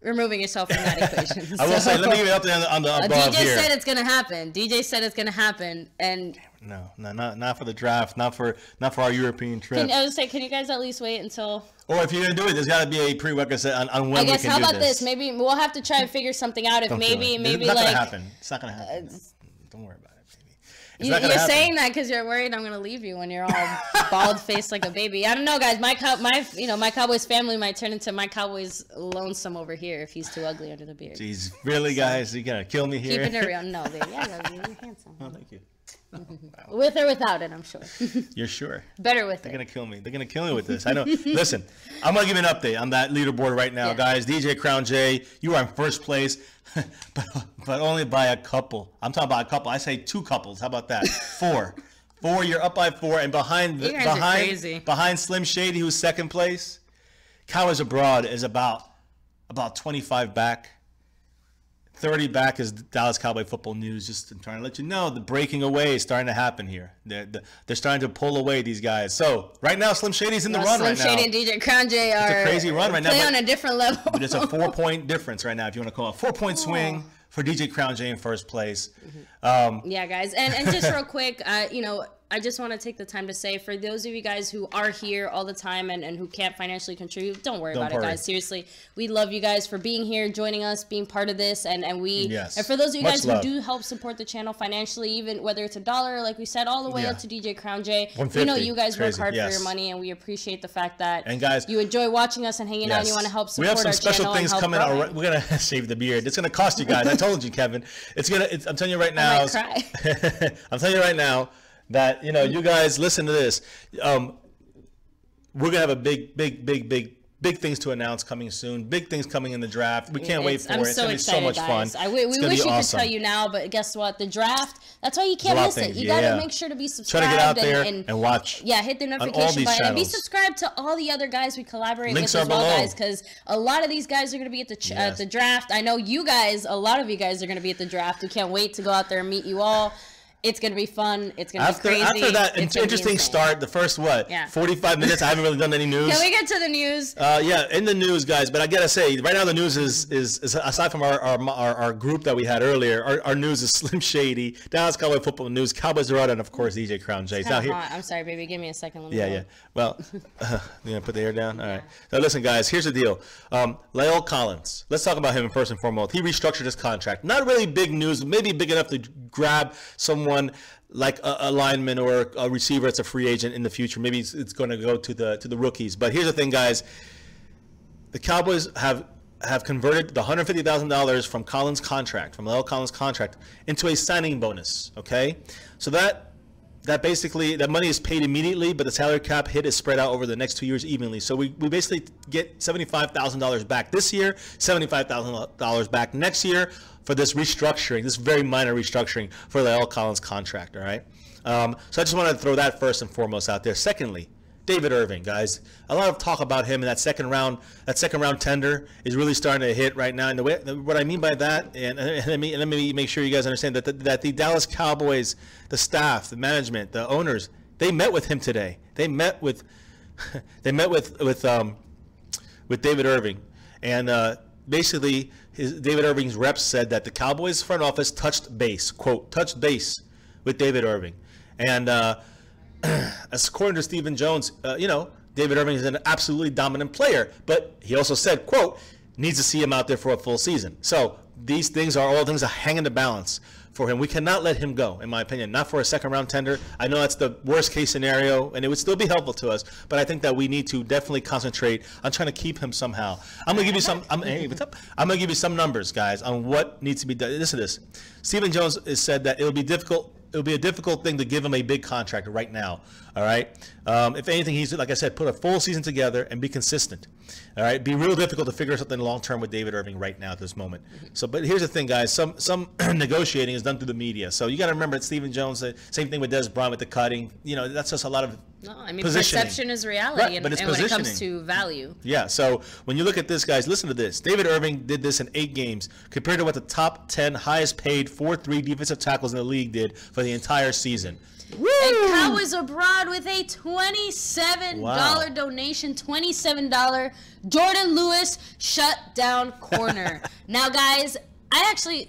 removing yourself from that equation.
I will say, let me give it up there on the above
DJ
here.
said it's going to happen. DJ said it's going to happen. And
No, not for the draft, not for our European trip.
I was saying, can you guys at least wait until...
Or if you're going to do it, there's got to be a prerequisite on when we can do this.
I guess, how about this? Maybe we'll have to try and figure something out. If maybe
it's not going to happen. It's not going to happen. Don't worry about it.
You're saying that because you're worried I'm gonna leave you when you're all bald faced like a baby. I don't know, guys. My Cowboys family might turn into my Cowboys lonesome over here if he's too ugly under the beard.
Jeez, really, guys? You gonna kill me here?
Keeping it real. No, baby. I love you. You're handsome.
Oh, thank you.
Wow. With or without it, I'm sure.
You're sure?
Better with
They're gonna kill me. They're gonna kill me with this. I know. Listen, I'm gonna give you an update on that leaderboard right now, guys. DJ Crown J, you are in first place. but only by a couple. I'm talking about a couple. I say 2 couples. How about that? 4. You're up by 4, and behind Slim Shady, who's second place. Cowboys Abroad is about 25 back. 30 back is Dallas Cowboy Football News. Just trying to let you know the breaking away is starting to happen here. They're starting to pull away, these guys. So right now, Slim Shady's in the run right now.
Slim Shady and DJ Crown J are
it's a crazy run right now.
Play on a different level.
But it's a 4-point difference right now. If you want to call it a 4-point swing for DJ Crown J in first place.
Yeah, guys, and just real quick, I just want to take the time to say, for those of you guys who are here all the time and who can't financially contribute, don't worry about it, guys. Seriously, we love you guys for being here, joining us, being part of this, and for those of you guys who do help support the channel financially, even whether it's $1, like we said, all the way up to DJ Crown J. We know you guys work hard for your money, and we appreciate the fact that you enjoy watching us and hanging out, and you want to help support our channel.
We have some special things coming out. We're gonna shave the beard. It's gonna cost you guys. I told you, Kevin. I'm telling you right now.
I might cry.
I'm telling you right now that you guys listen to this. We're gonna have a big Big things to announce coming soon. Big things coming in the draft. We can't wait for it. It's going to be so much fun.
We wish we could tell you now, but guess what? The draft, that's why you can't miss it. You got to make sure to be subscribed.
Try to get out there and watch.
Yeah, hit the notification button. And be subscribed to all the other guys we collaborate with as well, guys, because a lot of these guys are going to be at the draft. I know you guys, a lot of you guys are going to be at the draft. We can't wait to go out there and meet you all. It's going to be fun. It's going to be crazy.
After that interesting start, the first, 45 minutes, I haven't really done any news.
Can we get to the news?
In the news, guys. But I got to say, right now the news is aside from our group that we had earlier, our news is Slim Shady, Dallas Cowboy football news, Cowboys are out, and, of course, DJ Crown J.
Now here. I'm sorry, baby. Give me a second.
Yeah. Well, you going to put the hair down? All right. So, listen, guys, here's the deal. La'el Collins, let's talk about him first and foremost. He restructured his contract. Not really big news, maybe big enough to grab someone like a lineman or a receiver that's a free agent in the future. Maybe it's going to go to the rookies. But here's the thing, guys. The Cowboys have converted the $150,000 from La'el Collins' contract into a signing bonus, okay? So that basically, that money is paid immediately, but the salary cap hit is spread out over the next 2 years evenly. So we basically get $75,000 back this year, $75,000 back next year, for this restructuring, this very minor restructuring for the La'el Collins contract, all right? So I just wanted to throw that first and foremost out there. Secondly, David Irving, guys. A lot of talk about him in that second round tender is really starting to hit right now. And what I mean by that, and let me make sure you guys understand that the Dallas Cowboys, the staff, the management, the owners, they met with him today. They met with David Irving, and basically, David Irving's reps said that the Cowboys front office touched base with David Irving. And according to Stephen Jones, David Irving is an absolutely dominant player, but he also said, quote, needs to see him out there for a full season. So these things are all things that hang in the balance for him. We cannot let him go, in my opinion, not for a second round tender. I know that's the worst case scenario, and it would still be helpful to us, but I think that we need to definitely concentrate on trying to keep him somehow. I'm going to give you some, hey, what's up? I'm going to give you some numbers, guys, on what needs to be done. Listen to this. Stephen Jones has said that it'll be a difficult thing to give him a big contract right now. All right. If anything, he's, like I said, put a full season together and be consistent. All right. Be real difficult to figure something long term with David Irving right now at this moment. So, but here's the thing, guys. Some negotiating is done through the media. So you got to remember that Stephen Jones, same thing with Dez Bryant with the cutting. That's just a lot of
perception is reality, right, and when it comes to value.
Yeah. So when you look at this, guys, listen to this. David Irving did this in 8 games compared to what the top 10 highest paid 4-3 defensive tackles in the league did for the entire season.
Woo! And Cowboys Abroad with a $27 donation, $27 Jordan Lewis shutdown corner. Now, guys,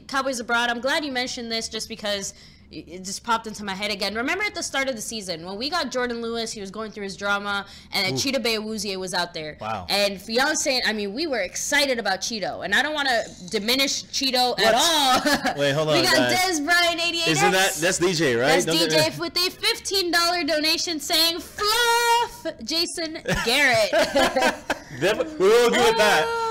Cowboys Abroad, I'm glad you mentioned this just because it just popped into my head again. Remember at the start of the season when we got Jordan Lewis, he was going through his drama, and then Cheeto Bayawuzie was out there.
Wow.
And fiance, we were excited about Cheeto, and I don't want to diminish Cheeto at all.
Wait, hold on.
We got Dez Bryant 88.
Isn't that's DJ, right?
That's DJ with a $15 donation saying fluff Jason Garrett.
We're all good with that.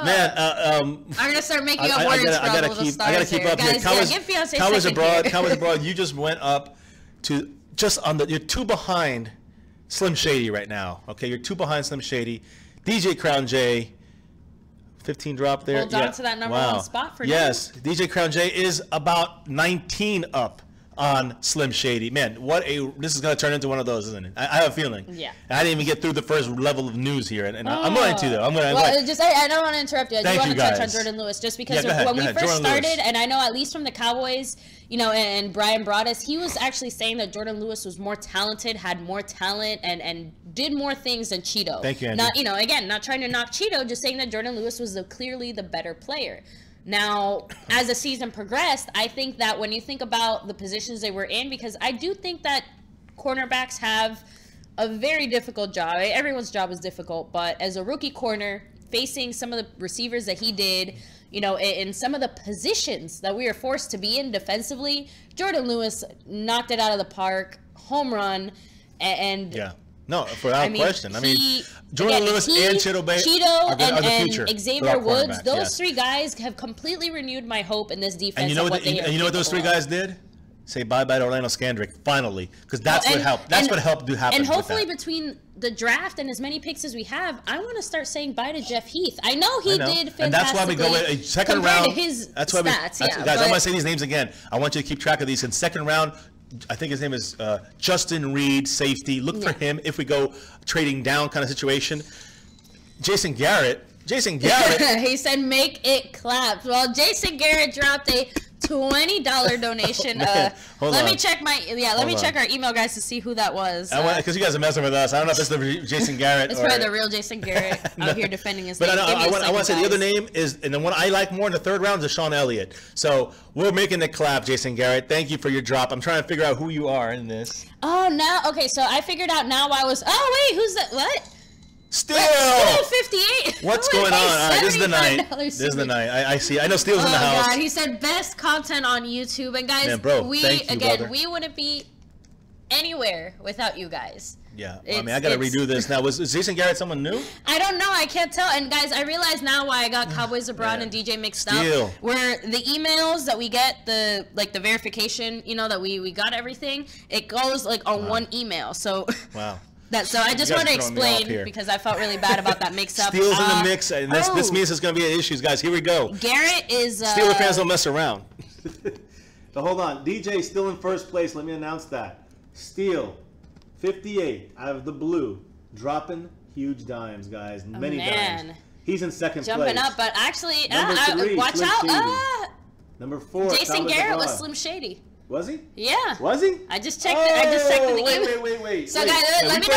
Man,
I'm gonna start making up words for all the little stars.
I gotta keep up
guys,
here. Cowboys Abroad. You just went up to you're 2 behind Slim Shady right now. Okay, you're 2 behind Slim Shady. DJ Crown J, 15 drop there.
Hold on to that number 1 spot for now.
Yes, DJ Crown J is about 19 up on Slim Shady. Man, this is going to turn into one of those, isn't it? I have a feeling.
Yeah.
I didn't even get through the first level of news here, and I'm going to, though.
I don't want to interrupt you. I do want to touch on Jordan Lewis, just because when we first started, and I know at least from the Cowboys, and Brian Broaddus, he was actually saying that Jordan Lewis was more talented, had more talent, and did more things than Cheeto.
Thank you, Andrew.
Not trying to knock Cheeto, just saying that Jordan Lewis was clearly the better player. Now, as the season progressed, I think that when you think about the positions they were in, because I do think that cornerbacks have a very difficult job. Everyone's job is difficult, but as a rookie corner, facing some of the receivers that he did, in some of the positions that we were forced to be in defensively, Jordan Lewis knocked it out of the park, home run, and
yeah. No, without question. Jordan Lewis and Cheeto are the future.
And Xavier Woods, those 3 guys have completely renewed my hope in this defense.
And you know what those 3 guys did? say bye-bye to Orlando Scandrick, finally, because that's what helped. That's what helped happen.
And hopefully between the draft and as many picks as we have, I want to start saying bye to Jeff Heath. I know he did fantastically.
And that's why we go in a second round.
To his
that's why
stats,
guys, I'm going to say these names again. I want you to keep track of these. In second round, I think his name is Justin Reed, safety. Look for him if we go trading down kind of situation. Jason Garrett.
He said, make it clap. Well, Jason Garrett dropped a $20 donation. Let me check check our email, guys, to see who that was.
Because you guys are messing with us. I don't know if it's the Jason Garrett.
It's probably the real Jason Garrett out here defending his name.
But I want to say the other name is, and the one I like more in the third round is Sean Elliott. So we're making the clap, Jason Garrett. Thank you for your drop. I'm trying to figure out who you are in this.
Oh, now, okay, so I figured out now why I was, who's that? What?
Still
58.
What's going on? All right, this is the night. I see. I know Steel's in the house.
God, he said best content on YouTube. And guys, we wouldn't be anywhere without you guys.
Yeah, I mean, I got to redo this now. Was Jason Garrett someone new?
I don't know. I can't tell. And guys, I realize now why I got Cowboys Abroad and DJ mixed up. Where the emails that we get, the verification, that we got everything, it goes like on one email. So
wow.
So I just want to explain because I felt really bad about that mix-up.
Steel's in the mix, and this means it's going to be an issue, guys. Here we go.
Garrett is...
Steeler fans don't mess around. So hold on. DJ still in first place. Let me announce that. Steel, 58 out of the blue. Dropping huge dimes, guys. Many dimes. He's in second place.
Jumping up, but actually...
Number 3,
watch
Slim
out.
Shady. Number 4,
Jason Garrett was Slim Shady.
Was he?
Yeah.
Was he?
I just checked. I just checked the game.
Wait.
So guys, let me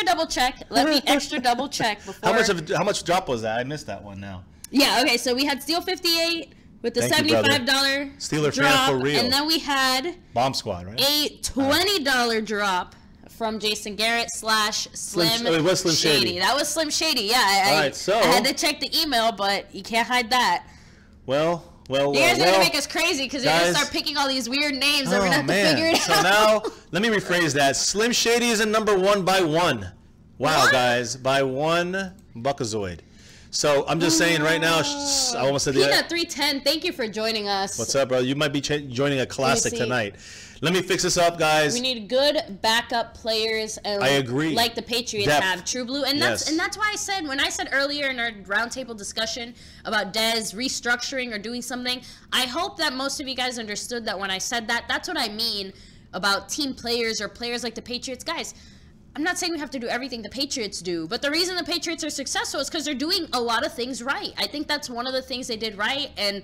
double check. Let me extra double check before.
How much drop was that? I missed that one now.
Yeah. Okay. So we had Steel 58 with the $75
Steeler
drop,
fan for real.
and then we had
Bomb Squad, right?
A $20 drop from Jason Garrett / Slim.
It was Slim Shady.
That was Slim Shady. Yeah. I had to check the email, but you can't hide that.
Well, you
guys are going to make us crazy because you're going to start picking all these weird names that we're going to have to figure it out.
So now, let me rephrase that. Slim Shady is in number 1 by 1. Wow, guys. By 1 Buckazoid. So I'm just saying right now, I almost said
Peanut 310, thank you for joining us.
What's up, bro? You might be joining a classic tonight. Let me fix this up, guys.
We need good backup players.
I agree.
Like the Patriots have, True Blue, and that's why I said when I said earlier in our roundtable discussion about Dez restructuring or doing something. I hope that most of you guys understood that when I said that, that's what I mean about team players or players like the Patriots, guys. I'm not saying we have to do everything the Patriots do, but the reason the Patriots are successful is because they're doing a lot of things right. I think that's one of the things they did right, and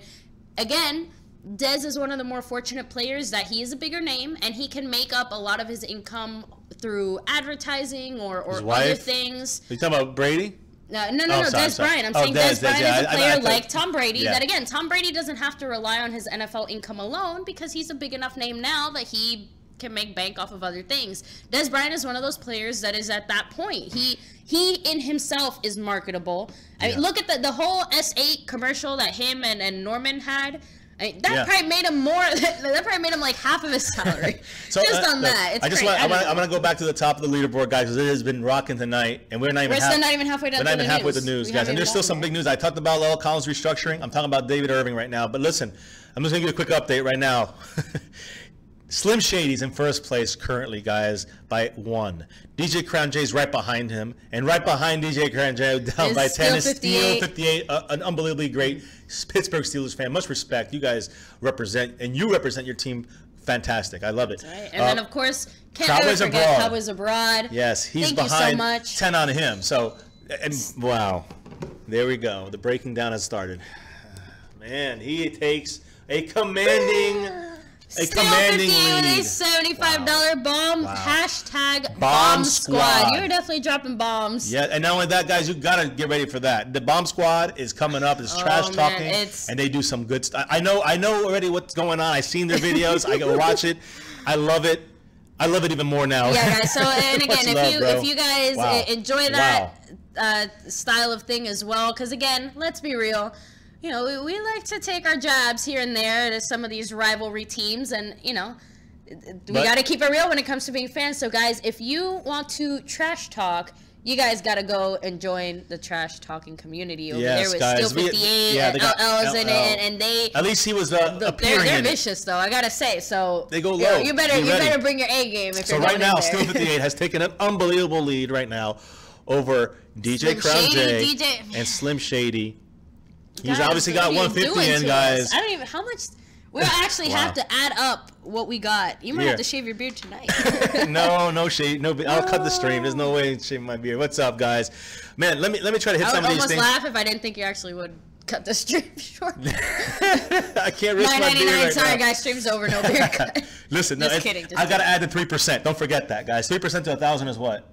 again. Dez is one of the more fortunate players that he is a bigger name and he can make up a lot of his income through advertising or other things.
Are you talking about Brady?
No, Dez Bryant. I'm saying Dez Bryant is a player like Tom Brady that, again, Tom Brady doesn't have to rely on his NFL income alone because he's a big enough name now that he can make bank off of other things. Dez Bryant is one of those players that is at that point. He in himself is marketable. I mean, look at the whole S8 commercial that him and Norman had. I mean, that probably made him more. That probably made him like half of his salary. So, just on that. It's
I'm gonna go back to the top of the leaderboard, guys, because it has been rocking tonight, and we're not even halfway done. We're not even halfway with the news, guys. And there's still some big news. I talked about Lyle Collins restructuring. I'm talking about David Irving right now. But listen, I'm just gonna give you a quick update right now. Slim Shady's in first place currently, guys, by 1. DJ Crown J's right behind him, and right behind DJ Crown J down by 10 is Steel 58, an unbelievably great Pittsburgh Steelers fan. Much respect. You guys represent, and you represent your team fantastic. I love it.
Right. And then, of course, can't ever forget Cowboys Abroad.
Yes, he's behind. Thank you so much. 10 on him. So, wow. There we go. The breaking down has started. Man, he takes a commanding...
Still 58 with a $75 bomb. Wow. Hashtag Bomb Squad. You're definitely dropping bombs.
Yeah, and not only that, guys, you got to get ready for that. The Bomb Squad is coming up. It's trash talking, and they do some good stuff. I know already what's going on. I've seen their videos. I go watch it. I love it. I love it even more now.
Yeah, guys. So, and again, if you guys enjoy that style of thing as well, because again, let's be real. You know, we like to take our jabs here and there to some of these rivalry teams, and, you know, we got to keep it real when it comes to being fans. So, guys, if you want to trash talk you guys got to go and join the trash talking community over
yes,
there with
guys.
Steel 58 and LL's in it, and they
at least he was appearing.
They're vicious though, I gotta say. So
they go low.
You better bring your A game. If
so
you're
right now,
Steel
Steel 58 has taken an unbelievable lead right now over DJ Crown J and Slim Shady. He's obviously got 150 in, guys.
I don't even how much. We'll actually have to add up what we got. You might have to shave your beard tonight.
no shave. No, I'll cut the stream. There's no way shaving my beard. What's up, guys? Man, let me try to hit some of these things. I would almost laugh
if I didn't think you actually would cut the stream short.
I can't risk my beard right
Sorry,
now.
Guys. Stream's over. No beard cut.
Listen,
just kidding.
I got to add the 3%. Don't forget that, guys. 3% to 1,000 is what?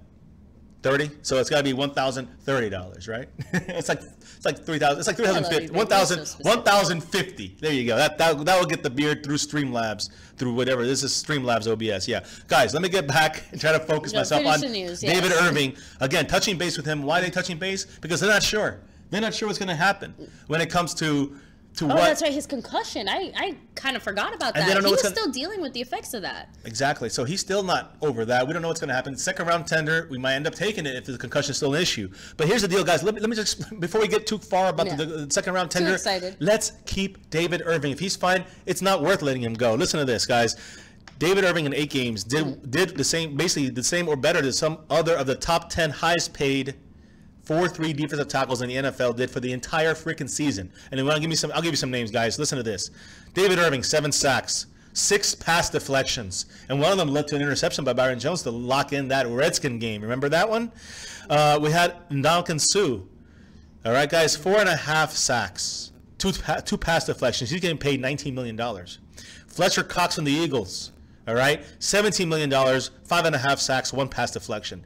30. So it's got to be $1,030, right? it's like 3,000. It's like 3,050. 1,050. There you go. That will get the beard through Streamlabs, through whatever. This is Streamlabs OBS. Yeah, guys. Let me get back and try to focus myself on David Irving again. Touching base with him. Why are they touching base? Because they're not sure. They're not sure what's going to happen when it comes to what.
That's right. His concussion. I kind of forgot about that. He was still dealing with the effects of that.
Exactly. So he's still not over that. We don't know what's going to happen. Second round tender, we might end up taking it if the concussion is still an issue. But here's the deal, guys. Let me just, before we get too far about the second round tender, let's keep David Irving. If he's fine, it's not worth letting him go. Listen to this, guys. David Irving in 8 games did the same, basically the same or better than some other of the top 10 highest paid 4-3 defensive tackles in the NFL did for the entire freaking season. And I'll give you some names, guys. Listen to this. David Irving, 7 sacks, 6 pass deflections, and one of them led to an interception by Byron Jones to lock in that Redskin game. Remember that one? We had Ndamukong Suh. All right, guys, 4.5 sacks, 2 pass deflections. He's getting paid $19 million. Fletcher Cox from the Eagles. All right, $17 million, 5.5 sacks, 1 pass deflection.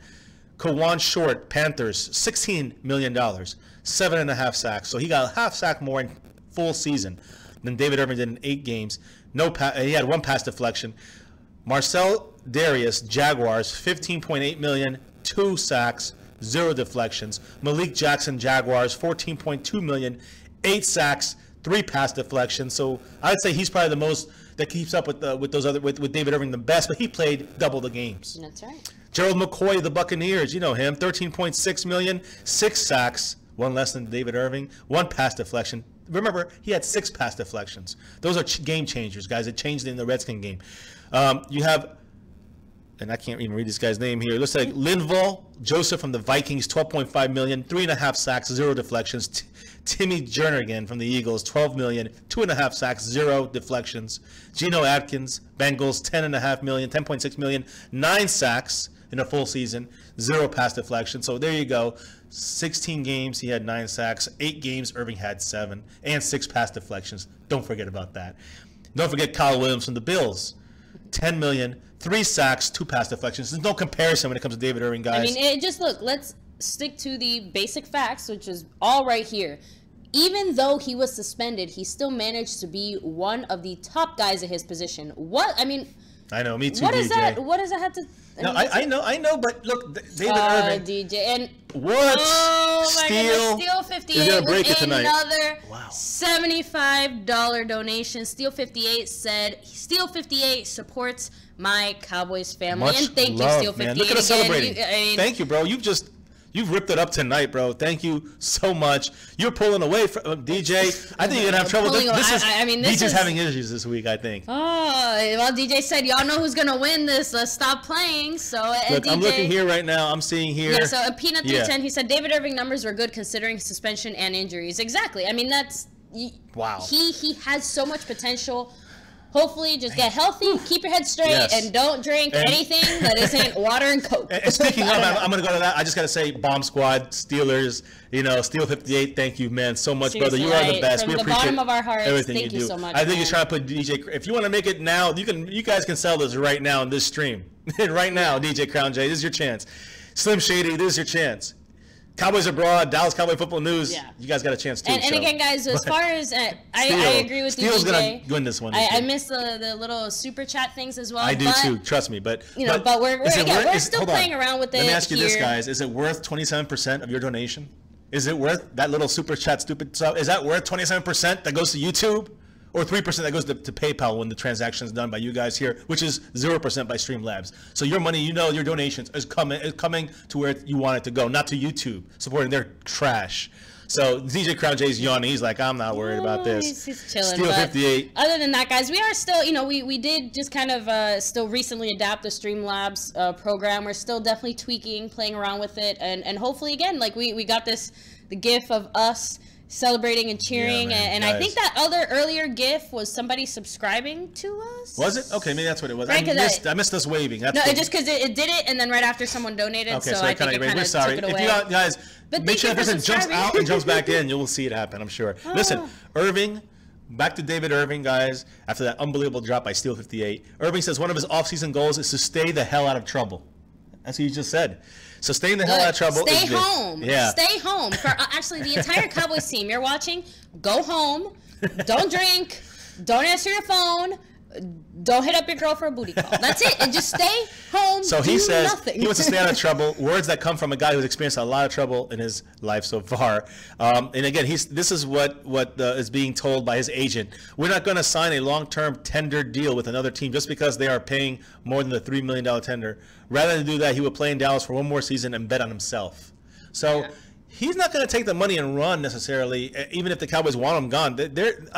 Kawan Short, Panthers, $16 million, 7.5 sacks. So he got a half sack more in full season than David Irving did in 8 games. He had 1 pass deflection. Marcel Darius, Jaguars, $15.8 million, 2 sacks, 0 deflections. Malik Jackson, Jaguars, $14.2 million, 8 sacks, 3 pass deflections. So I'd say he's probably the most that keeps up with David Irving the best, but he played double the games.
That's right.
Gerald McCoy, the Buccaneers, you know him, $13.6 million, 6 sacks, 1 less than David Irving, 1 pass deflection. Remember, he had 6 pass deflections. Those are game changers, guys. It changed in the Redskin game. You have, and I can't even read this guy's name here. It looks like Linval Joseph from the Vikings, $12.5 million, 3.5 sacks, 0 deflections. Timmy Jernigan from the Eagles, $12 million, 2.5 sacks, 0 deflections. Geno Atkins, Bengals, $10.6 million, 9 sacks in a full season, 0 pass deflection. So there you go. 16 games, he had 9 sacks. 8 games, Irving had 7, and 6 pass deflections. Don't forget about that. Don't forget Kyle Williams from the Bills, $10 million, 3 sacks, 2 pass deflections. There's no comparison when it comes to David Irving, guys.
I mean, let's stick to the basic facts, which is all right here. Even though he was suspended, he still managed to be one of the top guys at his position.
I know, me too.
What
DJ.
is that? What does that have to?
I know, but look, David Irving.
DJ and
what?
Oh my goodness, Steel 58 with another $75 donation. Steel 58 said Steel 58 supports my Cowboys family,
Much
and thank
love,
you, Steel 58.
Man. Look at us celebrating. Thank you, bro. You've ripped it up tonight, bro. Thank you so much. You're pulling away from DJ. I think you're gonna have trouble. DJ's having issues this week, I think.
Oh, well, DJ said, y'all know who's gonna win this. Let's stop playing. So,
look,
DJ,
I'm looking here right now. I'm seeing here.
Yeah. So, Peanut 310, he said David Irving numbers were good considering suspension and injuries. Exactly. I mean, that's
wow.
He has so much potential. Hopefully, just get healthy, keep your head straight, and don't drink anything that isn't water and Coke.
And speaking of, I'm going to go to that. I just got to say, Bomb Squad, Steelers, Steel 58, thank you, man, so much, brother. You are the best.
From the bottom of our hearts, thank you so much.
I think you're trying to put DJ. If you want to make it now, you guys can sell this right now in this stream. Right now, DJ Crown J, this is your chance. Slim Shady, this is your chance. Cowboys Abroad, Dallas Cowboy Football News. Yeah. You guys got a chance too.
And again, guys, as far as I agree with you,
Steel's gonna win this one.
I missed the little super chat things as well.
I do too. Trust me, but
we're still playing around with it.
Let me ask you this, guys: is it worth 27% of your donation? Is it worth that little super chat stupid stuff? Is that worth 27% that goes to YouTube? or 3% that goes to PayPal when the transaction is done by you guys here, which is 0% by Streamlabs. So your money, your donations is coming to where you want it to go, not to YouTube supporting their trash. So DJ Crown J's yawning. He's like, I'm not worried about this.
He's chilling.
Steel 58.
Other than that, guys, we are still, we did just kind of still recently adapt the Streamlabs program. We're still definitely tweaking, playing around with it, and hopefully again, like we got the GIF of us celebrating and cheering, and I think that earlier GIF was somebody subscribing to us.
Was it? Okay, maybe that's what it was.
Right,
I missed us waving.
That's just because it did it, and then right after someone donated,
okay,
so I think it kind of took it away.
If you guys, but make sure that person jumps out and jumps back in, you will see it happen, I'm sure. Listen, Irving, back to David Irving, guys, after that unbelievable drop by Steel 58. Irving says one of his off-season goals is to stay the hell out of trouble. That's what you just said. So staying the hell out of trouble.
Stay home.
Yeah.
Stay home. For actually the entire Cowboys team, you're watching, go home. Don't drink. Don't answer your phone. Don't hit up your girl for a booty call. That's it. And just stay home.
So he says
nothing.
He wants to stay out of trouble. Words that come from a guy who's experienced a lot of trouble in his life so far. And again, this is what is being told by his agent. We're not going to sign a long-term tender deal with another team just because they are paying more than the $3 million tender. Rather than do that, he would play in Dallas for one more season and bet on himself. So he's not going to take the money and run necessarily, even if the Cowboys want him gone. I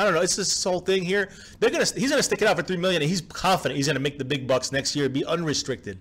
don't know. It's this whole thing here. He's going to stick it out for $3 million, and he's confident he's going to make the big bucks next year, be unrestricted,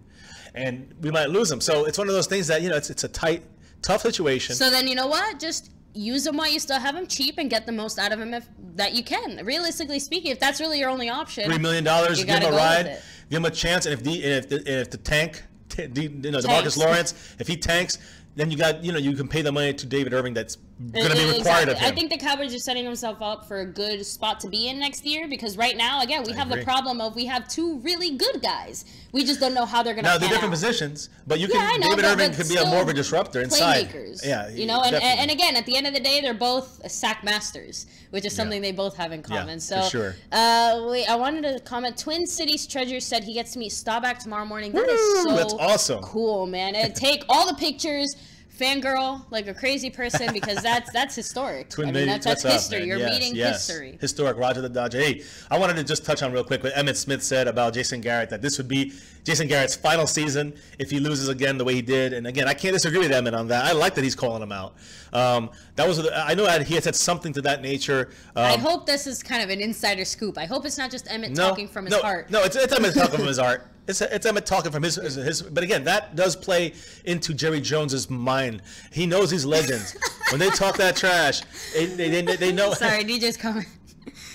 and we might lose him. So it's one of those things that it's a tough situation.
So then you know what? Just use him while you still have him cheap and get the most out of him that you can. Realistically speaking, if that's really your only option,
$3 million, give him a ride, give him a chance, and if the tank, DeMarcus Lawrence, if he tanks, then you can pay the money to David Irving that's going to be required of him.
I think the Cowboys are setting themselves up for a good spot to be in next year, because right now, again, we have the problem of we have two really good guys. We just don't know how they're going to pan out.
Now, they're different positions, but David Irving could be more of a disruptor inside.
Playmakers.
Yeah,
and again, at the end of the day, they're both sack masters, which is something they both have in common.
Yeah,
so,
for sure.
I wanted to comment. Twin Cities Treasure said he gets to meet Staubach tomorrow morning. That is so
that's awesome.
Cool, man. And take all the pictures. Fangirl like a crazy person, because that's historic. That's history. You're meeting history.
Historic. Roger the Dodger. Hey, I wanted to just touch on real quick what Emmett Smith said about Jason Garrett, that this would be Jason Garrett's final season if he loses again the way he did. And again, I can't disagree with Emmett on that. I like that he's calling him out. I know that he had said something to that nature.
I hope this is kind of an insider scoop. I hope it's not just Emmett talking from his heart.
No, it's Emmett talking from his heart. It's Emmett talking from his. But again, that does play into Jerry Jones's mind. He knows these legends. When they talk that trash, they know.
Sorry, DJ's coming.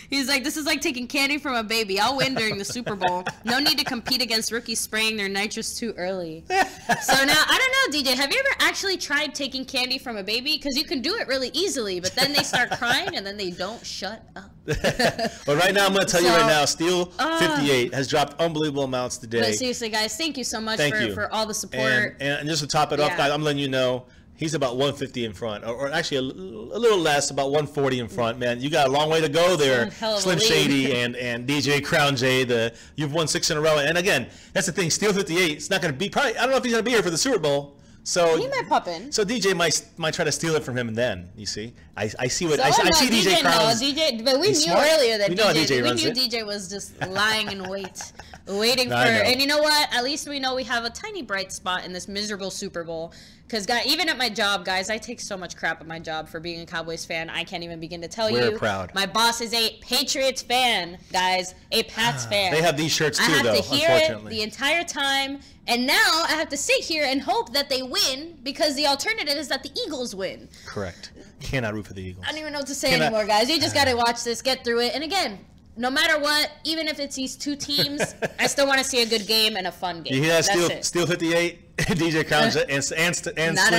He's like, this is like taking candy from a baby. I'll win during the Super Bowl. No need to compete against rookies spraying their nitrous too early. So now, I don't know, DJ, have you ever actually tried taking candy from a baby? Because you can do it really easily, but then they start crying and then they don't shut up.
But right now, I'm going to tell you right now, Steel 58 has dropped unbelievable amounts today.
But seriously, guys, thank you so much for all the support.
And just to top it off, guys, I'm letting you know, he's about 150 in front, or actually a little less, about 140 in front. Man, you got a long way to go there, Slim Shady and DJ Crown J. You've won 6 in a row, and again, that's the thing. Steel 58, it's not going to be I don't know if he's going to be here for the Super Bowl. So
he might pop in.
So DJ might try to steal it from him, and then you see, I see what I see. DJ Crown's.
But we knew earlier that
DJ
was just lying in wait. Waiting for, and you know what? At least we know we have a tiny bright spot in this miserable Super Bowl. Because even at my job, guys, I take so much crap at my job for being a Cowboys fan. I can't even begin to tell you.
We're proud.
My boss is a Patriots fan, guys, a Pats fan.
They have these shirts too, though.
I have to hear it the entire time, and now I have to sit here and hope that they win, because the alternative is that the Eagles win.
Correct. Cannot root for the Eagles.
I don't even know what to say anymore, guys. You just got to watch this, get through it, and again, no matter what, even if it's these two teams, I still want to see a good game and a fun game.
You hear that, Steel 58? DJ Crown and Slim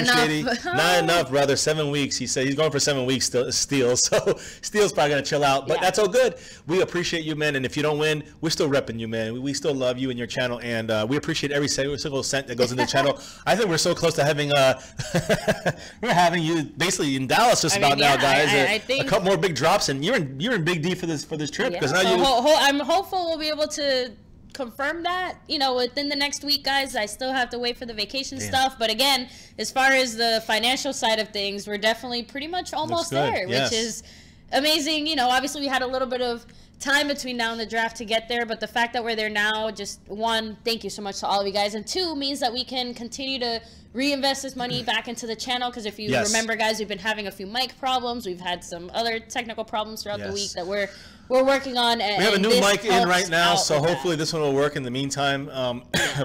Shady. Not enough, brother. 7 weeks. He said he's going for 7 weeks still. So Steel's probably going to chill out. But that's all good. We appreciate you, man. And if you don't win, we're still repping you, man. We still love you and your channel. And we appreciate every single cent that goes into the channel. I think we're so close to having we're having you basically in Dallas just now, guys. I think a couple more big drops, and you're in Big D for this trip. Because now
I'm hopeful we'll be able to confirm that within the next week, guys. I still have to wait for the vacation stuff, but again, as far as the financial side of things, we're definitely pretty much almost there, which is amazing. Obviously we had a little bit of time between now and the draft to get there, but the fact that we're there now, just one, thank you so much to all of you guys, and two, means that we can continue to reinvest this money back into the channel, because if you remember, guys, we've been having a few mic problems, we've had some other technical problems throughout the week that we're working on. And
we have a new mic in right now, so hopefully this one will work in the meantime.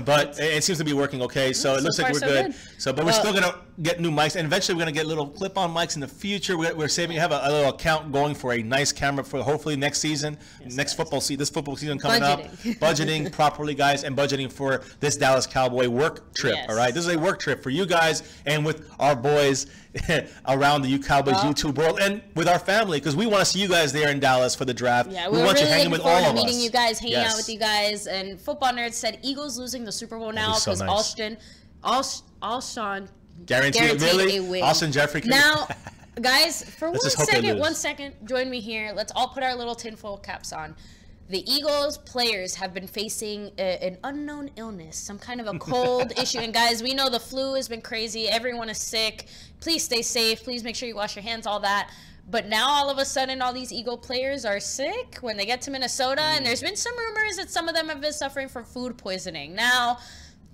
But it seems to be working okay, so it looks like we're good. So, but we're still gonna get new mics, and eventually we're gonna get little clip-on mics in the future. We're saving, have a little account going for a nice camera for hopefully next season, next football season, this football season coming up. Budgeting properly, guys, and budgeting for this Dallas Cowboy work trip. All right, this is a work trip for you guys and with our boys around the You Cowboys YouTube world, and with our family, because we want to see you guys there in Dallas for the draft.
Yeah,
we want
really
you hanging with all of us.
Meeting you guys, hanging out with you guys. And Football Nerds said Eagles losing the Super Bowl now because Alshon
guaranteed really? A win. Alshon Jeffrey.
Now, guys, for one second, join me here. Let's all put our little tinfoil caps on. The Eagles players have been facing an unknown illness, some kind of a cold issue. And guys, we know the flu has been crazy. Everyone is sick. Please stay safe. Please make sure you wash your hands, all that. But now all of a sudden, all these Eagle players are sick when they get to Minnesota. And there's been some rumors that some of them have been suffering from food poisoning. Now,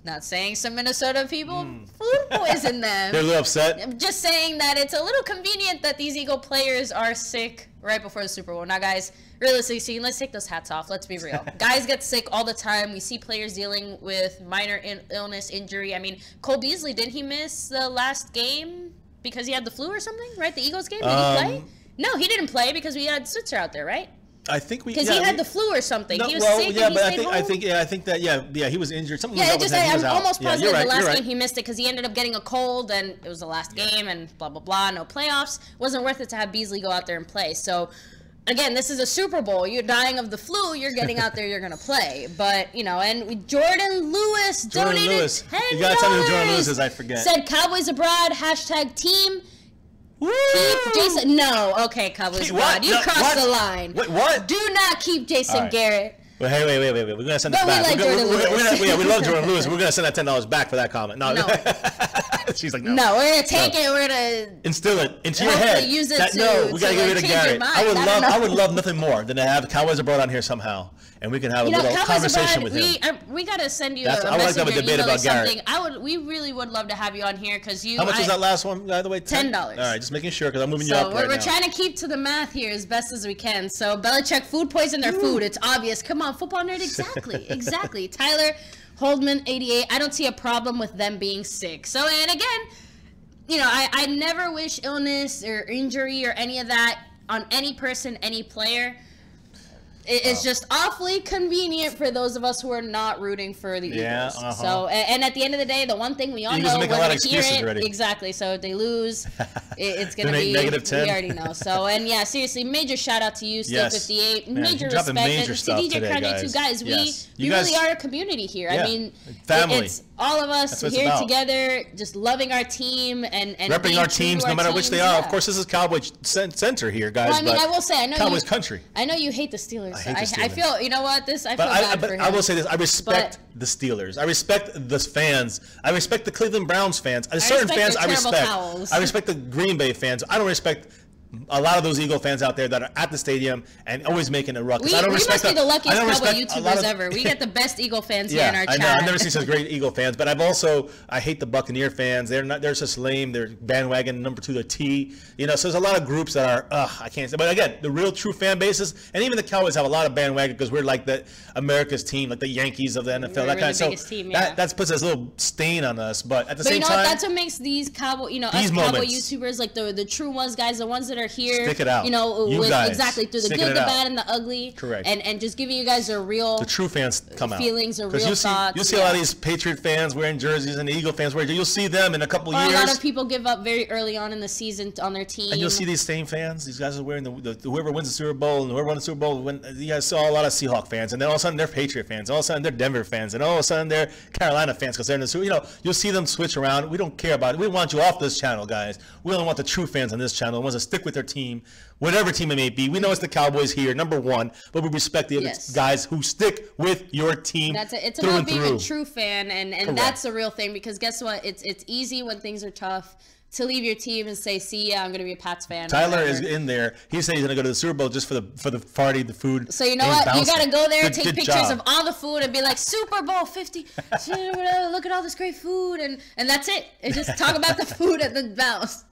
not saying some Minnesota people food poison them.
They're a little upset.
I'm just saying that it's a little convenient that these Eagle players are sick right before the Super Bowl. Now, guys, realistically, let's take those hats off. Let's be real. Guys get sick all the time. We see players dealing with minor illness, injury. I mean, Cole Beasley, didn't he miss the last game because he had the flu or something, right? The Eagles game? Did he play? No, he didn't play because we had Switzer out there, right?
I think we
because he had the flu or something.
No,
he was sick.
Yeah,
and
but
I
think that he was injured. Something
yeah,
was
I'm almost positive the last game he missed it because he ended up getting a cold and it was the last game and blah blah blah. No playoffs. Wasn't worth it to have Beasley go out there and play. So again, this is a Super Bowl. You're dying of the flu. You're getting out there. You're gonna play. But you know, and Jordan Lewis donated $10.
You gotta tell me who Jordan Lewis is. I forget.
Said Cowboys abroad #team. Keep Jason. No, okay, Cowboys abroad. You crossed the line.
Wait, what?
Do not keep Jason Garrett.
Well, hey, wait. We're gonna send that back. We love Jordan Lewis. We're gonna send that $10 back for that comment. No. She's like, no.
No, we're gonna take it. We're gonna
instill it into your head.
Use it
we gotta get rid of Garrett. I would love nothing more than to have Cowboys abroad on here somehow, and we can have a little conversation with him.
We gotta send you a message.
I would like to have a debate about Garrett.
We really would love to have you on here because you.
How much was that last one, by the way?
$10.
All right, just making sure because I'm moving you up right now.
We're trying to keep to the math here as best as we can. So Belichick food poisoned their food. It's obvious. Come on, Football Nerd. Exactly. Tyler Holdman 88. I don't see a problem with them being sick. So and again, you know, I never wish illness or injury or any of that on any person, any player. It's just awfully convenient for those of us who are not rooting for the Eagles. So, and at the end of the day, the one thing we all know,
make a lot of excuses already.
Exactly. So if they lose, it's going to be
-10.
We already know. So, and yeah, seriously, major shout out to you, Still 58. Major respect.
Major
and to DJ Kanye too, guys. We really are a community here. I mean,
family.
It's all of us here together, just loving our team and
repping our teams, no matter which they are. Of course, this is Cowboy Center here, guys.
Well, I mean, I will say, I know
Cowboys country.
I know you hate the Steelers.
I
feel, you know what, I feel bad for him.
I will say this, I respect the Steelers. I respect the fans. I respect the Cleveland Browns fans. Certain fans I respect. I respect the Green Bay fans. I don't respect a lot of those Eagle fans out there that are at the stadium and always making a ruckus.
We must be the luckiest Cowboy YouTubers ever. We get the best Eagle fans here in our chat.
I know. I've never seen such great Eagle fans, but I hate the Buccaneer fans. They're just lame. They're bandwagon number 2, the T. You know, so there's a lot of groups that are, I can't say. But again, the real true fan bases, and even the Cowboys have a lot of bandwagon because we're like the America's team, like the Yankees of the NFL. That kind of stuff. That puts a little stain on us. But at the same time,
that's what makes these Cowboy, us Cowboy YouTubers, like the true ones, guys, the ones that are here.
Stick it out.
You know, exactly through the good, the bad, and the ugly.
Correct.
And just giving you guys
the true fans come out.
Feelings or real thoughts.
You'll see a lot of these Patriot fans wearing jerseys and the Eagle fans wearing jerseys. You'll see them in a couple years.
A lot of people give up very early on in the season on their team.
And you'll see these same fans. These guys are wearing whoever wins the Super Bowl and whoever won the Super Bowl. You guys saw a lot of Seahawk fans, and then all of a sudden they're Patriot fans. All of a sudden they're Denver fans, and all of a sudden they're Carolina fans because they're in the Super. You know, you'll see them switch around. We don't care about it. We want you off this channel, guys. We only want the true fans on this channel, the ones that stick with their team, whatever team it may be. We know it's the Cowboys here, number one, but we respect the other guys who stick with your team.
It's about being a true fan, and that's the real thing, because guess what? It's easy when things are tough to leave your team and say, see ya, I'm going to be a Pats fan.
Tyler is in there. He said he's going to go to the Super Bowl just for the party, the food.
So you know what? You got to go there, take pictures of all the food and be like, Super Bowl 50. Look at all this great food. And that's it. And just talk about the food at the bounce.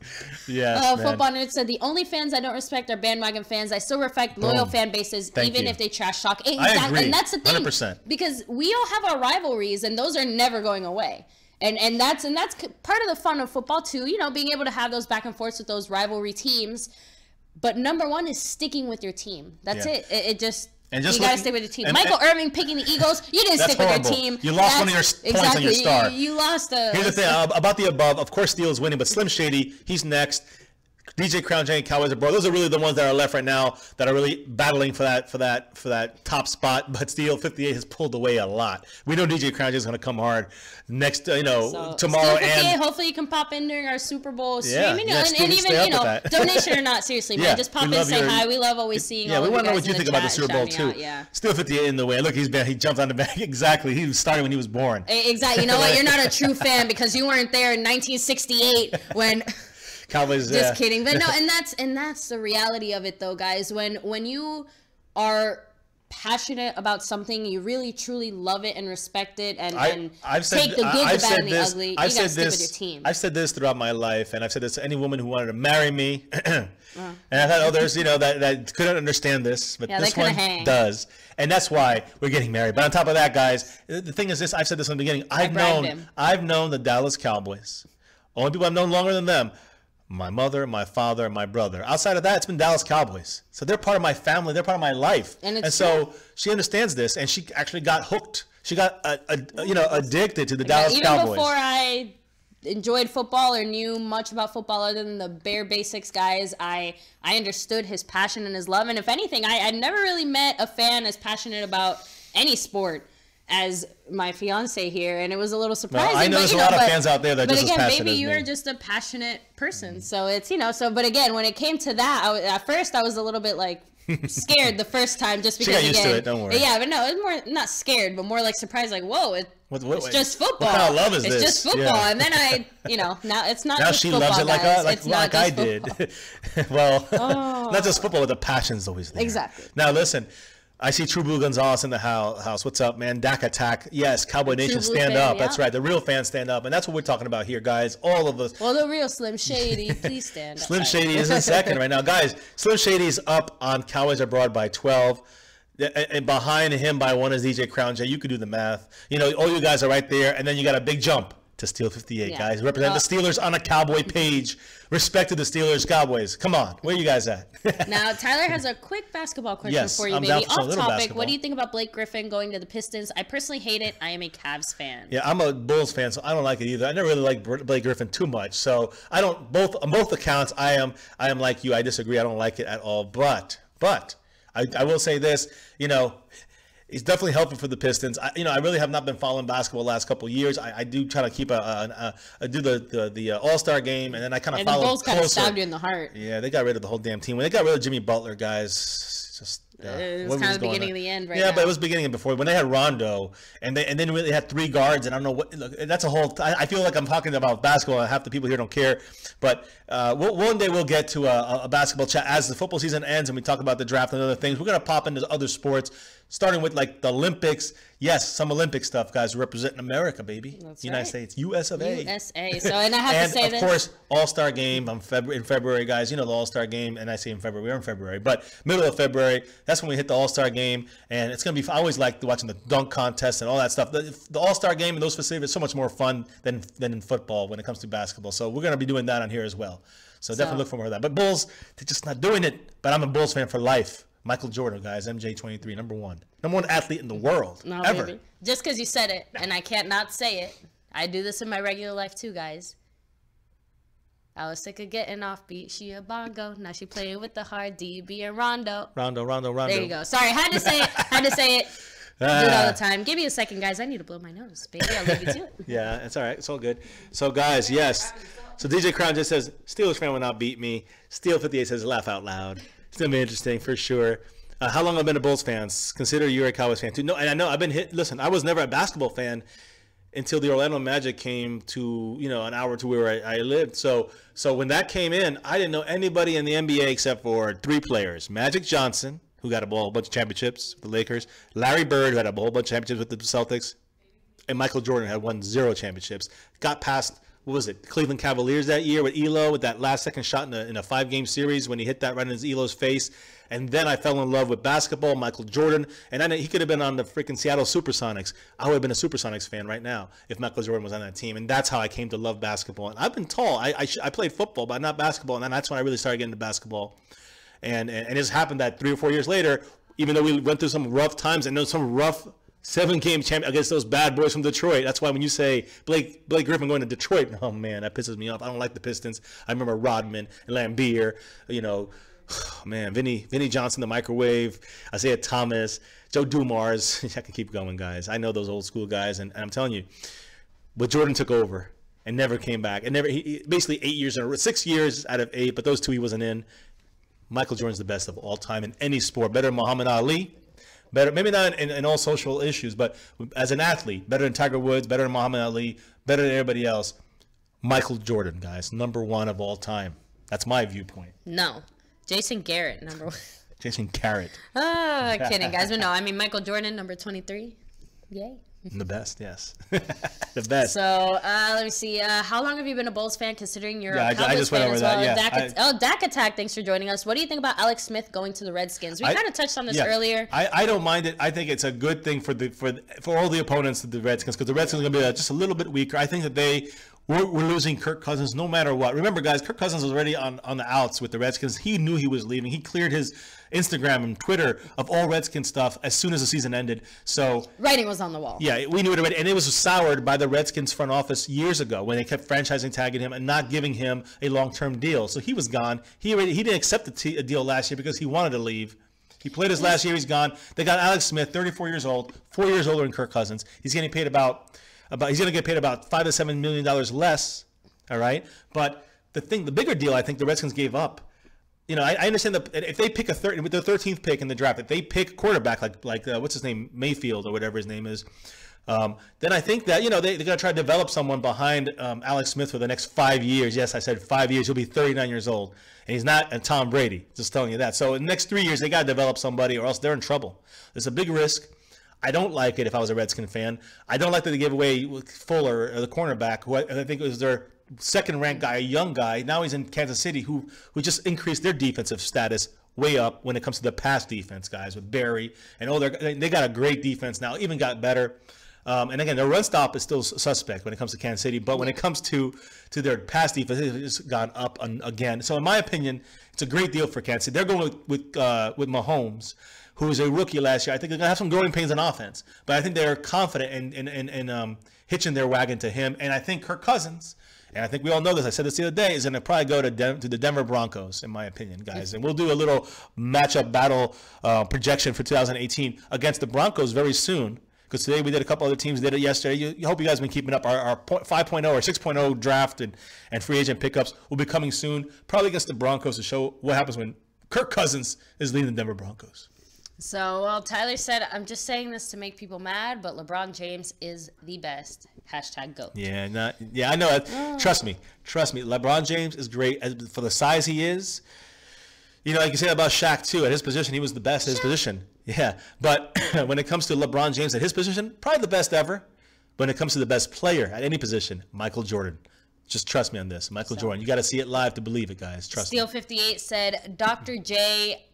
Yes,
Football Nerd said, the only fans I don't respect are bandwagon fans. I still respect loyal fan bases, even if they trash talk. Exactly.
I agree.
And that's the thing.
100%.
Because we all have our rivalries, and those are never going away. And that's part of the fun of football too, you know, being able to have those back and forths with those rivalry teams. But number one is sticking with your team. That's it. It just you got to stick with your team. Michael Irving picking the Eagles, you didn't stick with your team.
You lost one of your points on your star.
You lost
Here's the thing about the above. Of course, Steele's winning, but Slim Shady, he's next. DJ Crown J and Cowboys abroad. Those are really the ones that are left right now that are really battling for that top spot. But Steel 58 has pulled away a lot. We know DJ Crown J is going to come hard next, tomorrow.
Steel 58, hopefully you can pop in during our Super Bowl stream. And even donation or not, seriously, man, just pop in, say hi. We love always seeing.
Yeah, we want to know what you think about the Super Bowl too. Steel 58 in the way. Look, he jumped on the back. Exactly, he started when he was born.
Exactly. You know what? You're not a true fan because you weren't there in 1968 when.
Cowboys,
just kidding, but no, and that's the reality of it, though, guys. When you are passionate about something, you really truly love it and respect it, and take the good, the bad, and the ugly. You gotta stick with your team.
I've said this throughout my life, and I've said this to any woman who wanted to marry me, and I've had others, that couldn't understand this, but this one does, and that's why we're getting married. But on top of that, guys, the thing is this: I've said this in the beginning. I've known the Dallas Cowboys. Only people I've known longer than them. My mother, my father, and my brother. Outside of that, it's been Dallas Cowboys. So they're part of my family. They're part of my life. And so she understands this, and she actually got hooked. She got, addicted to the Dallas Cowboys.
Even before I enjoyed football or knew much about football other than the bare basics, guys, I understood his passion and his love. And if anything, I never really met a fan as passionate about any sport as my fiance here, and it was a little surprising.
I know there's a lot of fans out there that just as passionate as me.
But again, baby, you are just a passionate person. So it's, but again, when it came to that, at first I was a little bit like scared the first time just because,
she got used to it, don't worry.
Yeah, but no, it was more, not scared, but more like surprised, like, whoa, it's just football.
What kind of love is this?
It's just football. Yeah. And then now it's not just football,
now she loves it
like
I did. Well, not just football, but the passion's always there.
Exactly.
Now listen, I see True Blue Gonzalez in the house. What's up, man? Dak Attack. Yes, Cowboy Nation, stand up. Yeah. That's right. The real fans stand up. And that's what we're talking about here, guys. All of us.
Well, the real Slim Shady, please stand up.
Slim Shady is in second right now. Guys, Slim Shady is up on Cowboys Abroad by 12. And behind him by one is DJ Crown J. You could do the math. All you guys are right there. And then you got a big jump to Steel 58, guys. Represent the Steelers on a Cowboy page. Respect to the Steelers, Cowboys. Come on. Where you guys at?
Now, Tyler has a quick basketball question for you, baby. Off topic, what do you think about Blake Griffin going to the Pistons? I personally hate it. I am a Cavs fan.
Yeah, I'm a Bulls fan, so I don't like it either. I never really liked Blake Griffin too much. So I don't, on both accounts, I am like you. I disagree. I don't like it at all. But I will say this, he's definitely helpful for the Pistons. I really have not been following basketball the last couple of years. I do try to keep do the All-Star game, and then I kind of follow
closer. The Bulls kind of stabbed you in the heart.
Yeah, they got rid of the whole damn team. When they got rid of Jimmy Butler, guys,
it was kind of the beginning of the end, right?
Yeah, but it was beginning and before when they had Rondo, and then really had three guards, and I don't know what. Look, that's a whole. I feel like I'm talking about basketball, and half the people here don't care. But one day we'll get to a basketball chat as the football season ends, and we talk about the draft and other things. We're gonna pop into other sports, starting with like the Olympics. Yes, some Olympic stuff, guys. Representing America, baby. That's United States, US of A.
USA. So, and I have to say
this. And of course, All-Star game in February, guys. The All-Star game, and I say in February. We're in February, but middle of February. That's when we hit the All-Star game, and it's gonna be. I always like watching the dunk contest and all that stuff. The All-Star game and those facilities are so much more fun than in football when it comes to basketball. So we're gonna be doing that on here as well. So definitely look for more of that. But Bulls, they're just not doing it. But I'm a Bulls fan for life. Michael Jordan, guys, MJ23, number one athlete in the world ever.
Baby. Just because you said it, and I can't not say it, I do this in my regular life too, guys. I was sick of getting off beat. She a bongo. Now she playing with the hard DB and Rondo.
Rondo.
There you go. Sorry, had to say it. Do it all the time. Give me a second, guys. I need to blow my nose, baby. I'll leave you to it.
Yeah, it's all right. It's all good. So, guys, yes. So DJ Crown just says, Steelers fan will not beat me. Steel 58 says, laugh out loud. It's going to be interesting for sure. How long have I been a Bulls fan? Consider you're a Cowboys fan too. No, and I know I've been hit. Listen, I was never a basketball fan until the Orlando Magic came to, an hour to where I lived. So when that came in, I didn't know anybody in the NBA except for 3 players. Magic Johnson, who got a whole bunch of championships with the Lakers. Larry Bird, who had a whole bunch of championships with the Celtics. And Michael Jordan had won 0 championships. Got past, what was it, Cleveland Cavaliers that year with Elo, with that last second shot in a 5-game series when he hit that right in Elo's face. And then I fell in love with basketball, Michael Jordan. And I know he could have been on the freaking Seattle Supersonics. I would have been a Supersonics fan right now if Michael Jordan was on that team. And that's how I came to love basketball. And I've been tall. I played football, but not basketball. And then that's when I really started getting into basketball. And it just happened that 3 or 4 years later, even though we went through some rough times and some rough 7-game champ against those bad boys from Detroit. That's why when you say Blake Griffin going to Detroit, oh man, that pisses me off. I don't like the Pistons. I remember Rodman and Lambeer, man, Vinny Johnson, the microwave, Isaiah Thomas, Joe Dumars. I can keep going, guys. I know those old school guys, and I'm telling you, but Jordan took over and never came back, and he basically 8 years in a row, 6 years out of 8, but those 2 he wasn't in. Michael Jordan's the best of all time in any sport, better than Muhammad Ali. Better, maybe not in all social issues, but as an athlete, better than Tiger Woods, better than Muhammad Ali, better than everybody else. Michael Jordan, guys, #1 of all time. That's my viewpoint.
No, Jason Garrett, #1.
Jason Garrett.
Kidding, guys. But no, I mean Michael Jordan, number 23. Yay.
The best, yes. The best.
So, let me see. How long have you been a Bulls fan, considering you're a Cowboys
I just went over
fan as
that.
well? Dak Attack, thanks for joining us. What do you think about Alex Smith going to the Redskins? We kind of touched on this earlier.
I don't mind it. I think it's a good thing for all the opponents of the Redskins, because the Redskins are going to be just a little bit weaker. I think that we're losing Kirk Cousins no matter what. Remember, guys, Kirk Cousins was already on the outs with the Redskins. He knew he was leaving. He cleared his Instagram and Twitter of all Redskins stuff as soon as the season ended. So
writing was on the wall.
Yeah, we knew it already, and it was soured by the Redskins front office years ago when they kept franchising tagging him and not giving him a long-term deal. So he was gone. He didn't accept a deal last year because he wanted to leave. He played his last year. He's gone. They got Alex Smith, 34 years old, 4 years older than Kirk Cousins. He's getting paid about he's going to get paid about $5 to $7 million less. All right, but the bigger deal, I think the Redskins gave up. I understand that if they pick with their 13th pick in the draft, if they pick a quarterback like what's his name, Mayfield or whatever his name is, then I think that they're going to try to develop someone behind Alex Smith for the next 5 years. Yes, I said 5 years. He'll be 39 years old, and he's not a Tom Brady. Just telling you that. So in the next 3 years, they got to develop somebody, or else they're in trouble. It's a big risk. I don't like it if I was a Redskin fan. I don't like that they gave away Fuller, or the cornerback, who I think was their second-ranked guy, a young guy. Now he's in Kansas City, who just increased their defensive status way up when it comes to the pass defense, guys, with Barry. And they got a great defense now, even got better. And again, their run stop is still suspect when it comes to Kansas City. But when it comes to their pass defense, it's gone up again. So in my opinion, it's a great deal for Kansas City. They're going with Mahomes, who was a rookie last year. I think they're going to have some growing pains on offense. But I think they're confident in hitching their wagon to him. And I think Kirk Cousins, and I think we all know this, I said this the other day, is going to probably go to the Denver Broncos, in my opinion, guys. And we'll do a little matchup battle projection for 2018 against the Broncos very soon, because today we did a couple other teams did it yesterday. I hope you guys have been keeping up. Our 5.0 or 6.0 draft and free agent pickups will be coming soon, probably against the Broncos, to show what happens when Kirk Cousins is leading the Denver Broncos.
So, well, Tyler said, I'm just saying this to make people mad, but LeBron James is the best. #GOAT.
Yeah, I know it. Trust me. LeBron James is great for the size he is. Like you say about Shaq too. At his position, he was the best at his position. Yeah, but when it comes to LeBron James at his position, probably the best ever. When it comes to the best player at any position, Michael Jordan. Just trust me on this, Michael Jordan. You got to see it live to believe it, guys. Trust me.
Steel58 said, Dr. J.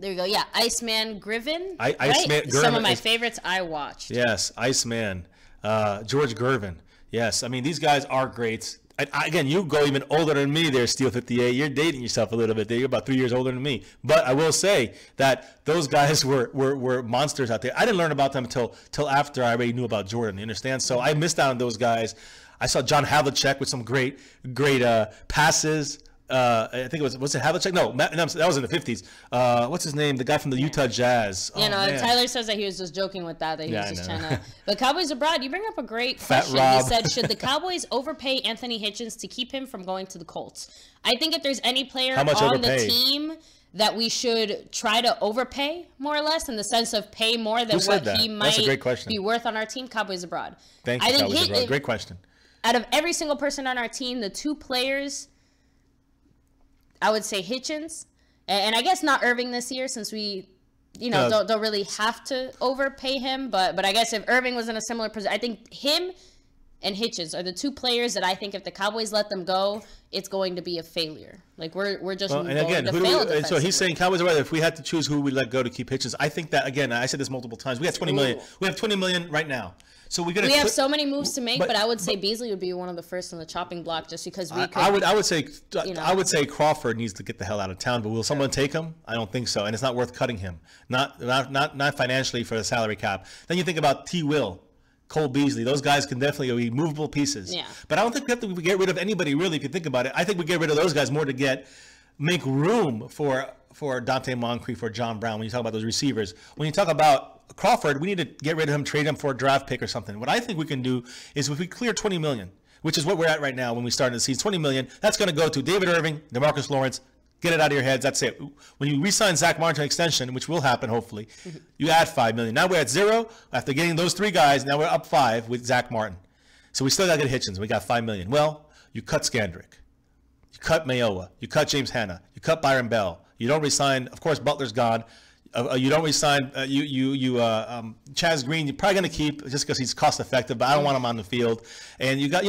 There you go. Yeah, Iceman Griffin.
Iceman Griffin.
Some of my favorites I watched.
Yes, Iceman. George Gervin. Yes, I mean, these guys are great. Again, you go even older than me there, Steel58. You're dating yourself a little bit there. You're about 3 years older than me. But I will say that those guys were monsters out there. I didn't learn about them till after I already knew about Jordan. You understand? So I missed out on those guys. I saw John Havlicek with some great passes. I think it was it Havlicek? No, that was in the 50s. What's his name? The guy from the Utah Jazz.
Tyler says that he was just joking with that he was just trying to. But Cowboys abroad, you bring up a great question.
Rob.
He said, should the Cowboys overpay Anthony Hitchens to keep him from going to the Colts? I think if there's any player on the team that we should try to overpay more or less, in the sense of pay more than what he might be worth on our team? Cowboys Abroad.
Thank you, Cowboys Abroad. Great question.
Out of every single person on our team, the 2 players, I would say Hitchens, and I guess not Irving this year, since we, you know, don't really have to overpay him. But I guess if Irving was in a similar position, I think him and Hitchens are the 2 players that I think if the Cowboys let them go, it's going to be a failure. Like we're just going to fail.
So he's saying Cowboys Abroad, if we had to choose who we let go to keep Hitchens, I think that, again, I said this multiple times. We have 20 million. We have 20 million right now. So we have
so many moves to make, but I would say Beasley would be one of the first on the chopping block, just because we could.
I would say Crawford needs to get the hell out of town. But will someone take him? I don't think so, and it's not worth cutting him. Not financially for the salary cap. Then you think about T. Will, Cole Beasley. Those guys can definitely be movable pieces.
Yeah.
But I don't think we have to get rid of anybody really. If you think about it, I think we get rid of those guys more to make room for Dante Moncrief or John Brown. When you talk about those receivers, when you talk about Crawford, we need to get rid of him, trade him for a draft pick or something. What I think we can do is, if we clear 20 million, which is what we're at right now when we started the season, 20 million, that's going to go to David Irving, DeMarcus Lawrence. Get it out of your heads. That's it. When you re-sign Zach Martin to an extension, which will happen hopefully, you add 5 million. Now we're at 0 after getting those 3 guys. Now we're up 5 with Zach Martin. So we still got to get Hitchens. We got 5 million. Well, you cut Skandrick, you cut Mayowa, you cut James Hanna, you cut Byron Bell. You don't re-sign. Of course, Butler's gone. You don't resign Chaz Green. You're probably going to keep just because he's cost effective, but I don't want him on the field. And you got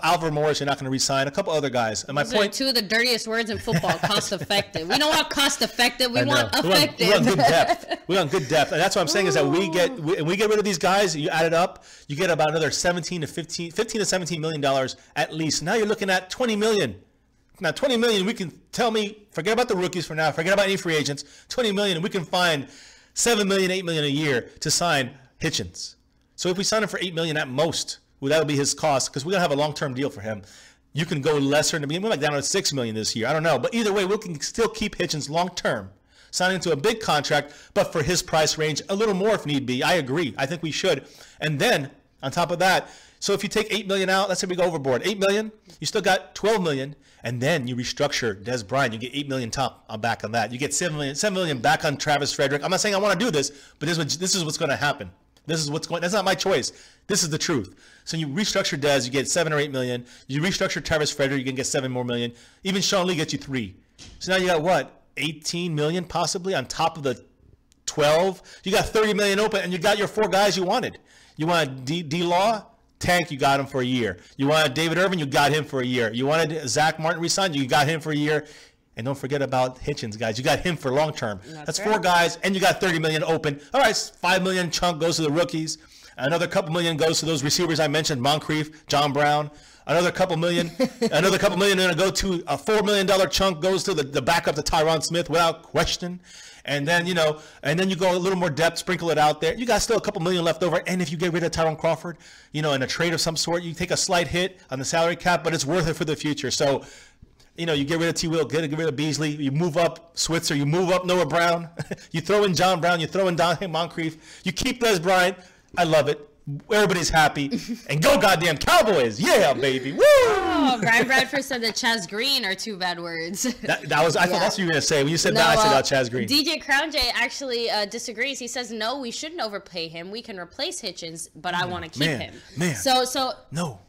Alvaro Morris. You're not going to resign. A couple other guys. And
Those are 2 of the dirtiest words in football. Cost effective. We don't want cost effective. We want effective.
We want good depth. We want good depth, and that's what I'm saying is that we get rid of these guys. You add it up, you get about another 15 to 17 million dollars at least. Now you're looking at 20 million. Now, 20 million, we can forget about the rookies for now, forget about any free agents. 20 million, we can find 7 million, 8 million a year to sign Hitchens. So if we sign him for 8 million at most, well, that'll be his cost, because we're going to have a long-term deal for him. You can go lesser in the beginning. We're like down to 6 million this year. I don't know. But either way, we can still keep Hitchens long-term, signing into a big contract, but for his price range, a little more if need be. I agree. I think we should. And then, on top of that, so if you take 8 million out, let's say we go overboard. 8 million, you still got 12 million. And then you restructure Dez Bryant. You get 8 million back on that. You get 7 million back on Travis Frederick. I'm not saying I want to do this, but this is what's going to happen. That's not my choice. This is the truth. So you restructure Dez, you get 7 or 8 million. You restructure Travis Frederick, you can get 7 more million. Even Sean Lee gets you 3. So now you got what? 18 million possibly on top of the 12. You got 30 million open, and you got your 4 guys you wanted. You wanted D-Law? Tank, you got him for a year. You wanted David Irving, you got him for a year. You wanted Zach Martin re-signed, you got him for a year. And don't forget about Hitchens, guys. You got him for long term. That's 4 guys, and you got 30 million open. All right, 5 million chunk goes to the rookies. Another couple million goes to those receivers I mentioned, Moncrief, John Brown. Another couple million going to go to a $4 million chunk goes to the backup to Tyron Smith without question. And then, you go a little more depth, sprinkle it out there. You got still a couple million left over. And if you get rid of Tyrone Crawford, in a trade of some sort, you take a slight hit on the salary cap, but it's worth it for the future. So, you get rid of T. Will, get rid of Beasley. You move up Switzer. You move up Noah Brown. You throw in John Brown. You throw in Dante Moncrief. You keep Dez Bryant. I love it. Everybody's happy. And go goddamn Cowboys. Yeah, baby. Woo!
Oh, Brian Bradford said that Chaz Green are 2 bad words.
I thought that's what you were going to say. When you said that, I said Chaz Green.
DJ Crown J actually disagrees. He says, no, we shouldn't overpay him. We can replace Hitchens, but I want to keep him. So no.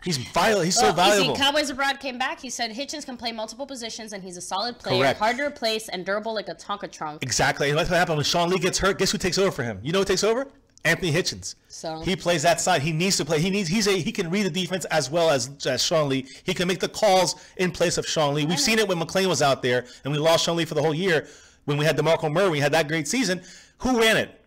He's so valuable.
You see, Cowboys Abroad came back. He said Hitchens can play multiple positions, and he's a solid player, hard to replace, and durable like a Tonka trunk.
Exactly. And that's what happened when Sean Lee gets hurt. Guess who takes over for him? You know who takes over? Anthony Hitchens.
So
he plays that side. He needs to play. He can read the defense as well as Sean Lee. He can make the calls in place of Sean Lee. We've seen it when McClain was out there, and we lost Sean Lee for the whole year. When we had DeMarco Murray, we had that great season. Who ran it?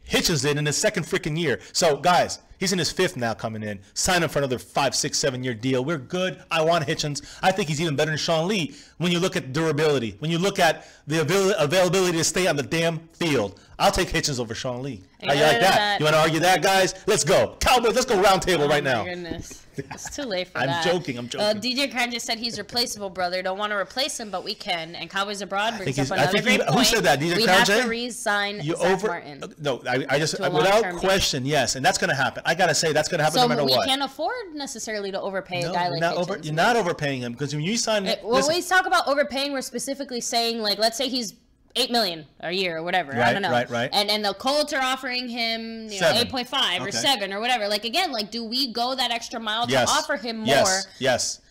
Hitchens did in his 2nd freaking year. So, guys, he's in his 5th now coming in. Sign him for another 5, 6, 7 year deal. We're good. I want Hitchens. I think he's even better than Sean Lee when you look at durability, when you look at the availability to stay on the damn field. I'll take Hitchens over Sean Lee. How you like that? You want to argue that, guys? Let's go. Cowboys, let's go Roundtable right now.
Oh, my goodness. It's too late for
I'm
that.
joking.
DJ Kran just said he's replaceable, brother. Don't want to replace him, but we can. And Cowboys Abroad brings up another great point.
Who said that? DJ Kran?
We have to re-sign Zach Martin.
No, I just, without question, yes. And that's going to happen. I got to say, that's going to happen no matter what.
So we can't afford necessarily to overpay a guy like Hitchens.
You're not overpaying him because when you sign...
When we talk about overpaying, we're specifically saying, like, let's say he's $8 million a year or whatever.
Right,
I don't know.
Right.
And the Colts are offering him 8.5 or 7 or whatever. Like, again, like, do we go that extra mile to offer him more?
Yes.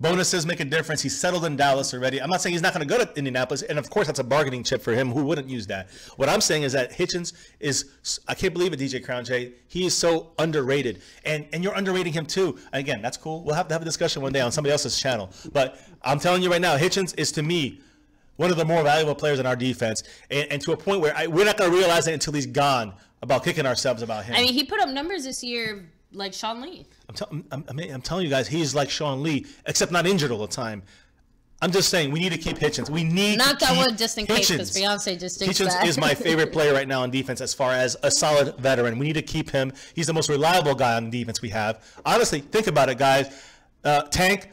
Bonuses make a difference. He's settled in Dallas already. I'm not saying he's not going to go to Indianapolis, and of course that's a bargaining chip for him. Who wouldn't use that? What I'm saying is that Hitchens is, I can't believe it, DJ Crown J. He is so underrated, and you're underrating him too. And again, that's cool. We'll have to have a discussion one day on somebody else's channel. But I'm telling you right now, Hitchens is, to me, one of the more valuable players in our defense, and to a point where we're not going to realize it until he's gone about kicking ourselves about him.
I mean, he put up numbers this year like Sean Lee.
I'm telling you guys, he's like Sean Lee, except not injured all the time. I'm just saying, we need to keep Hitchens. We need
Knock
to
that
keep
wood just in case, because Beyonce just thinks that.
Hitchens is my favorite player right now on defense as far as a solid veteran. We need to keep him. He's the most reliable guy on defense we have. Honestly, think about it, guys. Tank,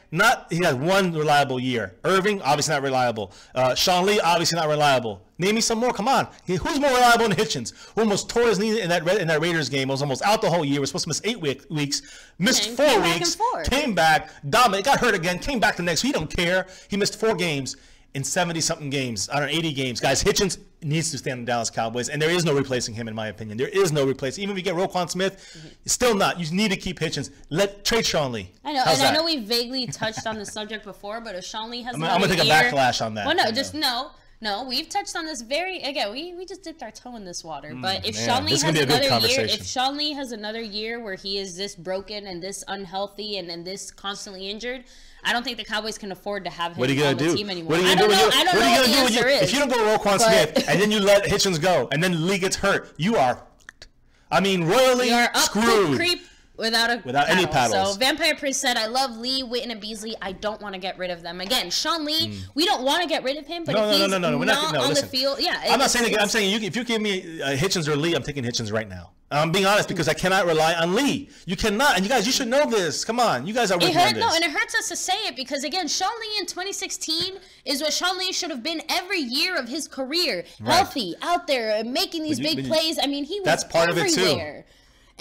he had one reliable year. Irving, obviously not reliable. Sean Lee, obviously not reliable. Name me some more. Come on. Who's more reliable than Hitchens? Who almost tore his knee in that Raiders game. Was almost out the whole year. Was supposed to miss 8 weeks. Missed 4 weeks. Came back. Dominated. Got hurt again. Came back the next week. He don't care. He missed 4 games in 70-something games. I don't know, 80 games. Guys, Hitchens needs to stand in Dallas Cowboys, and there is no replacing him, in my opinion. There is no replacing. Even if you get Roquan Smith, still not. You need to keep Hitchens. Trade Sean Lee.
I know, I know we vaguely touched on the subject before, but if Sean Lee has
I'm going to take a backlash on that.
Well, no, no, we've touched on this we just dipped our toe in this water. But if Sean Lee has another year where he is this broken and this unhealthy and this constantly injured, I don't think the Cowboys can afford to have him on the team anymore. I don't know what the answer is.
If you don't go Roquan Smith and then you let Hitchens go and then Lee gets hurt, you are, royally screwed.
Creep without any paddles. So Vampire Prince said, I love Lee, Witten, and Beasley. I don't want to get rid of them. Again, Sean Lee, we don't want to get rid of him, but if he's not on the field, I'm
not saying I'm saying if you give me Hitchens or Lee, I'm taking Hitchens right now. I'm being honest, because I cannot rely on Lee. You cannot, and you guys, you should know this. Come on, you guys are with me on this.
No, and it hurts us to say it, because again, Sean Lee in 2016 is what Sean Lee should have been every year of his career, healthy, out there, making these big plays. I mean, he was
that's part
everywhere.
Of it too.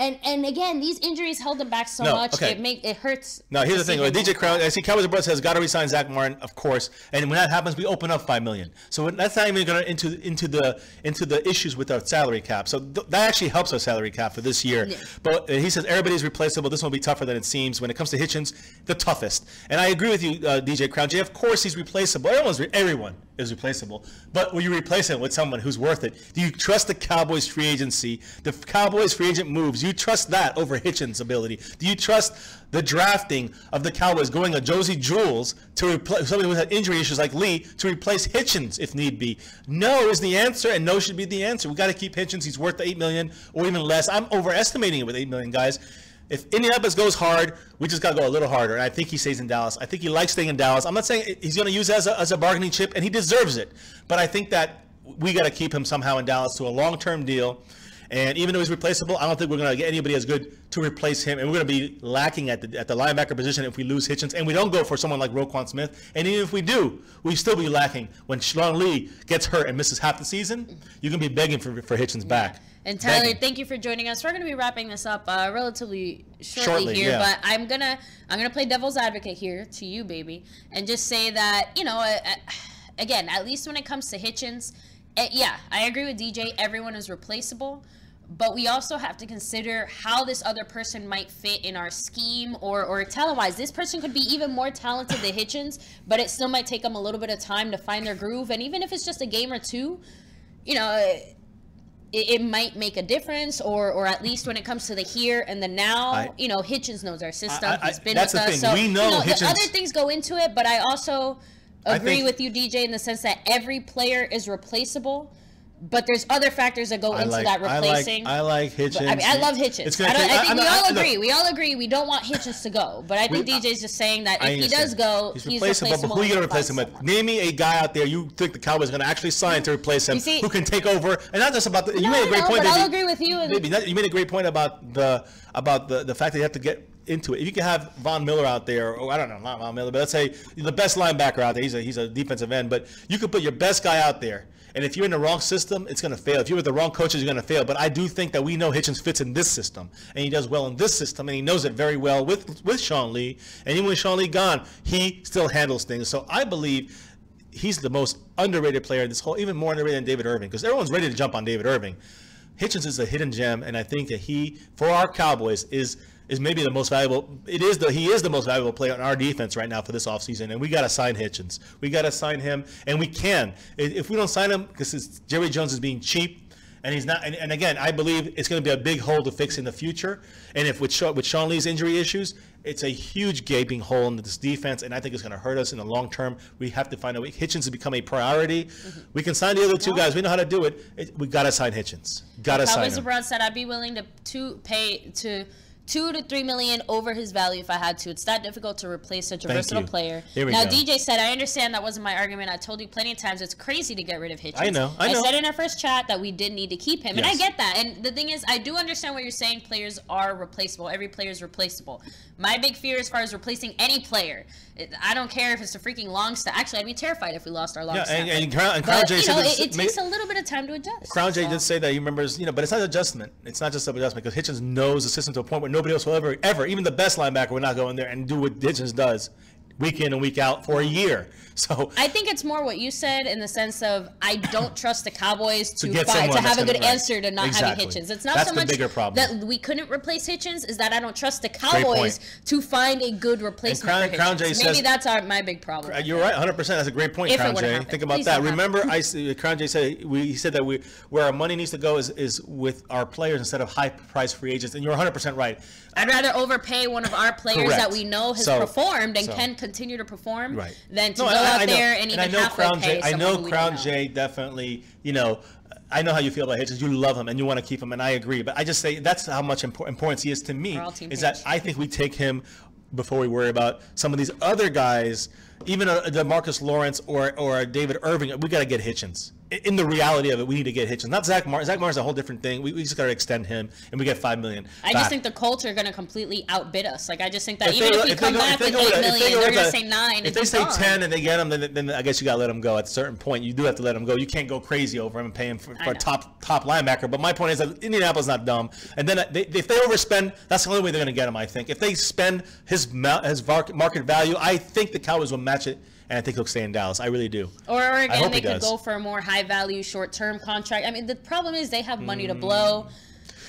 And again, these injuries held him back so much. Okay. It hurts.
No, here's the thing. DJ Crown, I see Cowboys Report says got to resign Zach Martin, of course. And when that happens, we open up $5 million. So that's not even going into the issues with our salary cap. So that actually helps our salary cap for this year. Yeah. But he says everybody's replaceable. This one will be tougher than it seems. When it comes to Hitchens, the toughest. And I agree with you, DJ Crown. Of course he's replaceable. Everyone is replaceable. But when you replace him with someone who's worth it, do you trust the Cowboys free agency, the Cowboys free agent moves? Do you trust that over Hitchens' ability? Do you trust the drafting of the Cowboys going a Josie Jules to replace somebody with injury issues like Lee to replace Hitchens if need be? No is the answer, and no should be the answer. We got to keep Hitchens. He's worth the $8 million or even less. I'm overestimating it with $8 million, guys. If Indianapolis goes hard, we just got to go a little harder. And I think he stays in Dallas. I think he likes staying in Dallas. I'm not saying he's going to use it as a bargaining chip, and he deserves it. But I think that we got to keep him somehow in Dallas to a long-term deal. And even though he's replaceable, I don't think we're going to get anybody as good to replace him. And we're going to be lacking at the linebacker position if we lose Hitchens. And we don't go for someone like Roquan Smith. And even if we do, we still be lacking. When Sean Lee gets hurt and misses half the season, you're going to be begging for Hitchens back.
And Tyler, thank you for joining us. We're going to be wrapping this up relatively shortly here, but I'm gonna play devil's advocate here to you, baby, and just say that, again, at least when it comes to Hitchens, I agree with DJ. Everyone is replaceable, but we also have to consider how this other person might fit in our scheme or talent-wise. This person could be even more talented than Hitchens, but it still might take them a little bit of time to find their groove. And even if it's just a game or two, it might make a difference, or at least when it comes to the here and the now, Hitchens knows our system. He's been with us. So,
we know Hitchens,
the other things go into it, but I also agree with you, DJ, in the sense that every player is replaceable. But there's other factors that go into that replacing.
I like Hitchens.
I love Hitchens. I think we all agree. We all agree we don't want Hitchens to go. But I think DJ's just saying that if he does go, he's replaceable.
But who are you going to replace him with? Name me a guy out there you think the Cowboys are going to actually sign to replace him, who can take over. And not just about the. You made a great point.
But I'll agree with you.
You made a great point about the fact that you have to get into it. If you can have Von Miller out there, or I don't know, not Von Miller, but let's say the best linebacker out there. He's a defensive end, but you could put your best guy out there. And if you're in the wrong system, it's going to fail. If you're with the wrong coaches, you're going to fail. But I do think that we know Hitchens fits in this system, and he does well in this system, and he knows it very well with Sean Lee. And even with Sean Lee gone, he still handles things. So I believe he's the most underrated player in this whole, even more underrated than David Irving, because everyone's ready to jump on David Irving. Hitchens is a hidden gem, and I think that he, for our Cowboys, is maybe the most valuable. He is the most valuable player on our defense right now for this offseason, and we got to sign Hitchens. We got to sign him, and we can. If we don't sign him, because Jerry Jones is being cheap, and he's not. And again, I believe it's going to be a big hole to fix in the future. And if with Sean Lee's injury issues, it's a huge gaping hole in this defense, and I think it's going to hurt us in the long term. We have to find a way. Hitchens has become a priority. Mm-hmm. We can sign the other two guys. We know how to do it. We got to sign Hitchens. Got to sign him.
Cowboys abroad said I'd be willing to pay $2 to $3 million over his value if I had to. It's that difficult to replace such a versatile player. Now, DJ said, I understand that wasn't my argument. I told you plenty of times it's crazy to get rid of Hitchens.
I know.
I said in our first chat that we did need to keep him, and I get that. And the thing is, I do understand what you're saying. Players are replaceable. Every player is replaceable. My big fear as far as replacing any player, I don't care if it's a freaking long snap. Actually, I'd be terrified if we lost our long snap.
And Crown J said
it takes a little bit of time to adjust.
Crown J did say that he remembers, but it's not adjustment. It's not just an adjustment, because Hitchens knows the system to a point where nobody else will ever, even the best linebacker will not go in there and do what Hitchens does week in and week out for a year. So
I think it's more what you said in the sense of I don't trust the Cowboys to have a good answer to not having Hitchens. It's not so much that we couldn't replace Hitchens, is that I don't trust the Cowboys to find a good replacement for Hitchens. Maybe that's my big problem.
You're right, 100%. That's a great point, Crown J. Think about that. Remember, Crown J said he said that where our money needs to go is with our players instead of high-priced free agents, and you're 100% right.
I'd rather overpay one of our players that we know has performed and can continue to perform than to go out there and even halfway pay someone we don't know. I know Crown
J definitely, I know how you feel about Hitchens. You love him and you want to keep him, and I agree. But I just say that's how much importance he is to me, is that I think we take him before we worry about some of these other guys, even a DeMarcus Lawrence or a David Irving. We got to get Hitchens. In the reality of it, we need to get Hitchens. Not Zach Martin. Zach Martin's a whole different thing. We just got to extend him, and we get $5 million.
I just think the Colts are going to completely outbid us. Like, I just think that even if we come back with $8 million, they're going to say 9.
If they say 10 and they get him, then I guess you got to let him go. At a certain point, you do have to let him go. You can't go crazy over him and pay him for a top linebacker. But my point is that Indianapolis is not dumb. And then if they overspend, that's the only way they're going to get him, I think. If they spend his market value, I think the Cowboys will match it. And I think he'll stay in Dallas. I really do.
Or again, they could go for a more high-value, short-term contract. I mean, the problem is they have money to blow.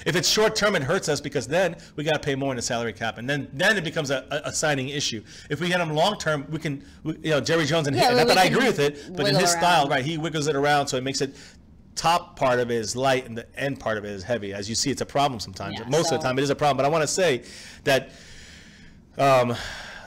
If it's short-term, it hurts us because then we got to pay more in the salary cap, and then it becomes a signing issue. If we get him long-term, we can, Jerry Jones and not that I agree with it, but in his style, right? He wiggles it around, so it makes it top part of it is light and the end part of it is heavy. As you see, it's a problem sometimes. Yeah, most of the time, it is a problem. But I want to say that.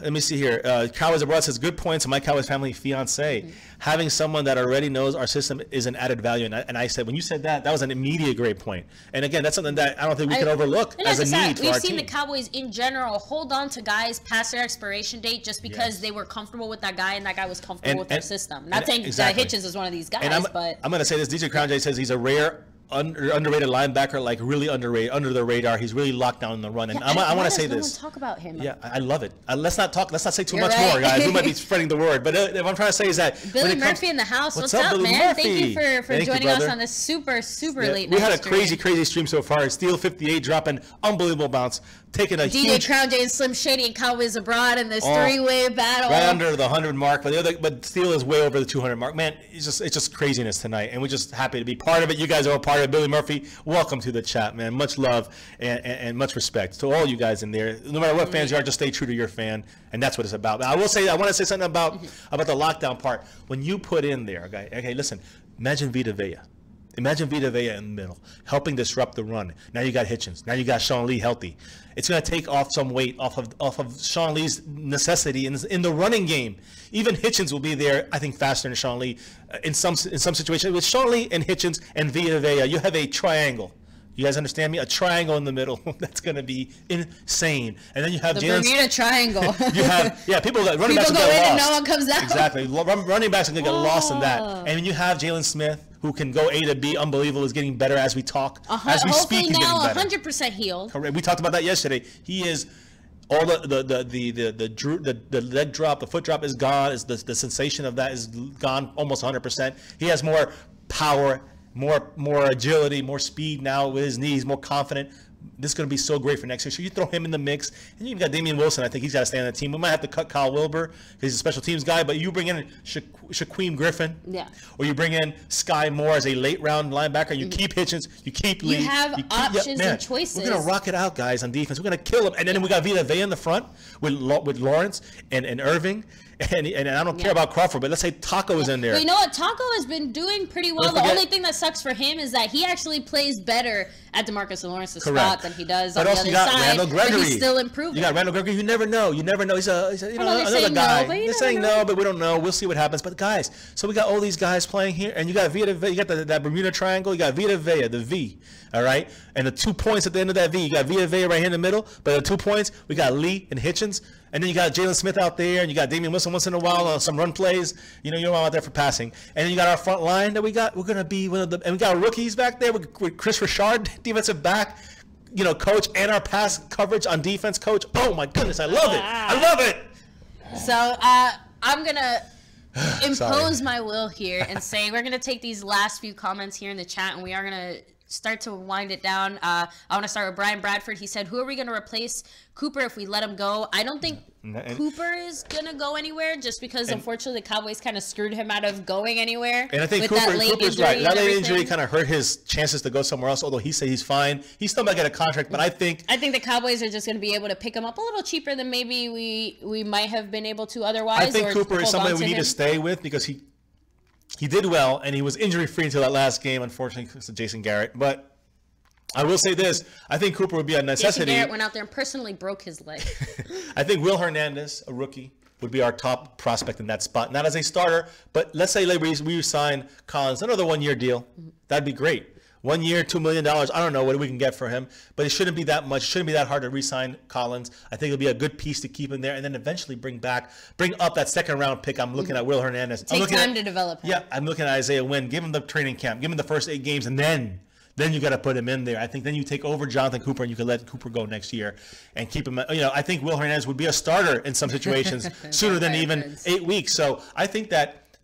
Let me see here. Cowboys abroad says, good points. My Cowboys family fiance. Having someone that already knows our system is an added value. And I said, when you said that was an immediate great point. And again, that's something that I don't think we can overlook as a need for our team.
We've seen the Cowboys in general hold on to guys past their expiration date just because they were comfortable with that guy and that guy was comfortable with their system. Not saying that Hitchens is one of these guys, but
I'm going to say this. DJ Crown J says he's a rare underrated linebacker, like really underrated, under the radar. He's really locked down in the run. And I want to say this.
Talk about him.
Yeah, I love it. Let's not say too much more, guys. We might be spreading the word. But what I'm trying to say is that
Billy Murphy in the house. What's up, Billy man? Murphy? Thank you for joining us on this super late night.
We had a crazy stream so far. Steel 58 dropping unbelievable bounce. Taking a
DJ Crown J and Slim Shady and Cowboys abroad in this three-way battle.
Right under the 100 mark, but Steel is way over the 200 mark. Man, it's just craziness tonight, and we're just happy to be part of it. You guys are a part of it. Billy Murphy, welcome to the chat, man. Much love and much respect to all you guys in there. No matter what fans you are, just stay true to your fan, and that's what it's about. I want to say something about the lockdown part. When you put in there, okay, listen, imagine Vita Vea. Imagine Vita Vea in the middle, helping disrupt the run. Now you got Hitchens. Now you got Sean Lee healthy. It's going to take off some weight off of Sean Lee's necessity in the running game. Even Hitchens will be there, I think, faster than Sean Lee in some situations. With Sean Lee and Hitchens and Vita Vea, you have a triangle. You guys understand me? A triangle in the middle. That's going to be insane. And then you have
the Bermuda Triangle.
You have running backs will get lost.
And no one comes out.
Exactly. Running backs are going to get lost in that. And then you have Jalen Smith, who can go A to B, unbelievable, is getting better as we talk. As we speak, he's
now
getting better.
100% healed.
Correct. We talked about that yesterday. He is all the leg drop, the foot drop is gone. The sensation of that is gone almost 100%. He has more power, more agility, more speed now with his knees, more confident. This is going to be so great for next year. So you throw him in the mix, and you've got Damian Wilson. I think he's got to stay on the team. We might have to cut Kyle Wilbur because he's a special teams guy, but you bring in Shaquem Griffin.
Yeah.
Or you bring in Sky Moore as a late round linebacker. You keep Hitchens. You keep Lee.
You have options and choices.
We're going to rock it out, guys, on defense. We're going to kill them. And then we got Vita Vea in the front with Lawrence and Irving. And I don't care about Crawford, but let's say Taco is in there.
But you know what? Taco has been doing pretty well. The only thing that sucks for him is that he actually plays better at DeMarcus Lawrence's spot than he does on the other side.
Randall Gregory.
But he's still improving.
You got Randall Gregory. You never know. He's another guy. They're saying no, but we don't know. We'll see what happens. But guys, so we got all these guys playing here, and you got Vita Vea. You got that Bermuda Triangle. You got Vita Vea, the V. All right, and the 2 points at the end of that V. You got Vita Vea right here in the middle, but the 2 points we got Lee and Hitchens, and then you got Jalen Smith out there, and you got Damian Wilson once in a while on some run plays. You don't want out there for passing, and then you got our front line that we got. We're gonna be one of the, and we got rookies back there with Chris Richard, defensive back, coach, and our pass coverage on defense coach. Oh my goodness, I love it. I love it.
So I'm gonna impose my will here and say we're gonna take these last few comments here in the chat, and we are gonna start to wind it down. I want to start with Brian Bradford. He said, who are we going to replace Cooper if we let him go? I don't think Cooper is going to go anywhere just because, unfortunately, the Cowboys kind of screwed him out of going anywhere.
And I think Cooper's right. That late injury kind of hurt his chances to go somewhere else, although he said he's fine. He still might get a contract, but I think
the Cowboys are just going to be able to pick him up a little cheaper than maybe we might have been able to otherwise.
I think Cooper is somebody we need to stay with because he did well, and he was injury-free until that last game, unfortunately, because of Jason Garrett. But I will say this. I think Cooper would be a necessity.
Jason Garrett went out there and personally broke his leg.
I think Will Hernandez, a rookie, would be our top prospect in that spot. Not as a starter, but let's say we sign Collins, another one-year deal. That'd be great. 1 year, $2 million. I don't know what we can get for him, but it shouldn't be that much. It shouldn't be that hard to re-sign Collins. I think it'll be a good piece to keep him there, and then eventually bring up that second-round pick. I'm looking at Will Hernandez.
Take time to develop him.
Yeah, I'm looking at Isaiah Wynn. Give him the training camp. Give him the first 8 games, and then you got to put him in there. I think then you take over Jonathan Cooper, and you can let Cooper go next year and keep him. I think Will Hernandez would be a starter in some situations sooner than even 8 weeks. So I think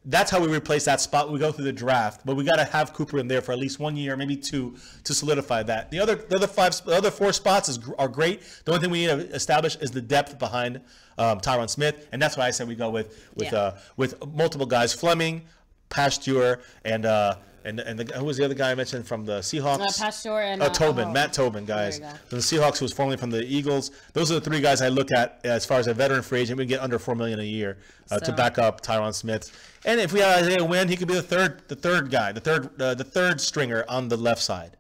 that's how we replace that spot. We go through the draft, but we got to have Cooper in there for at least 1 year, maybe 2, to solidify that. The other 4 spots are great. The only thing we need to establish is the depth behind Tyron Smith, and that's why I said we go with multiple guys: Fleming, Pasteur, and who was the other guy I mentioned from the Seahawks?
Pasteur and
Tobin, Matt Tobin, guys. The Seahawks, who was formerly from the Eagles. Those are the 3 guys I look at as far as a veteran free agent. We can get under $4 million a year to back up Tyron Smith. And if we have Isaiah Wynn, he could be the third guy, the third stringer on the left side.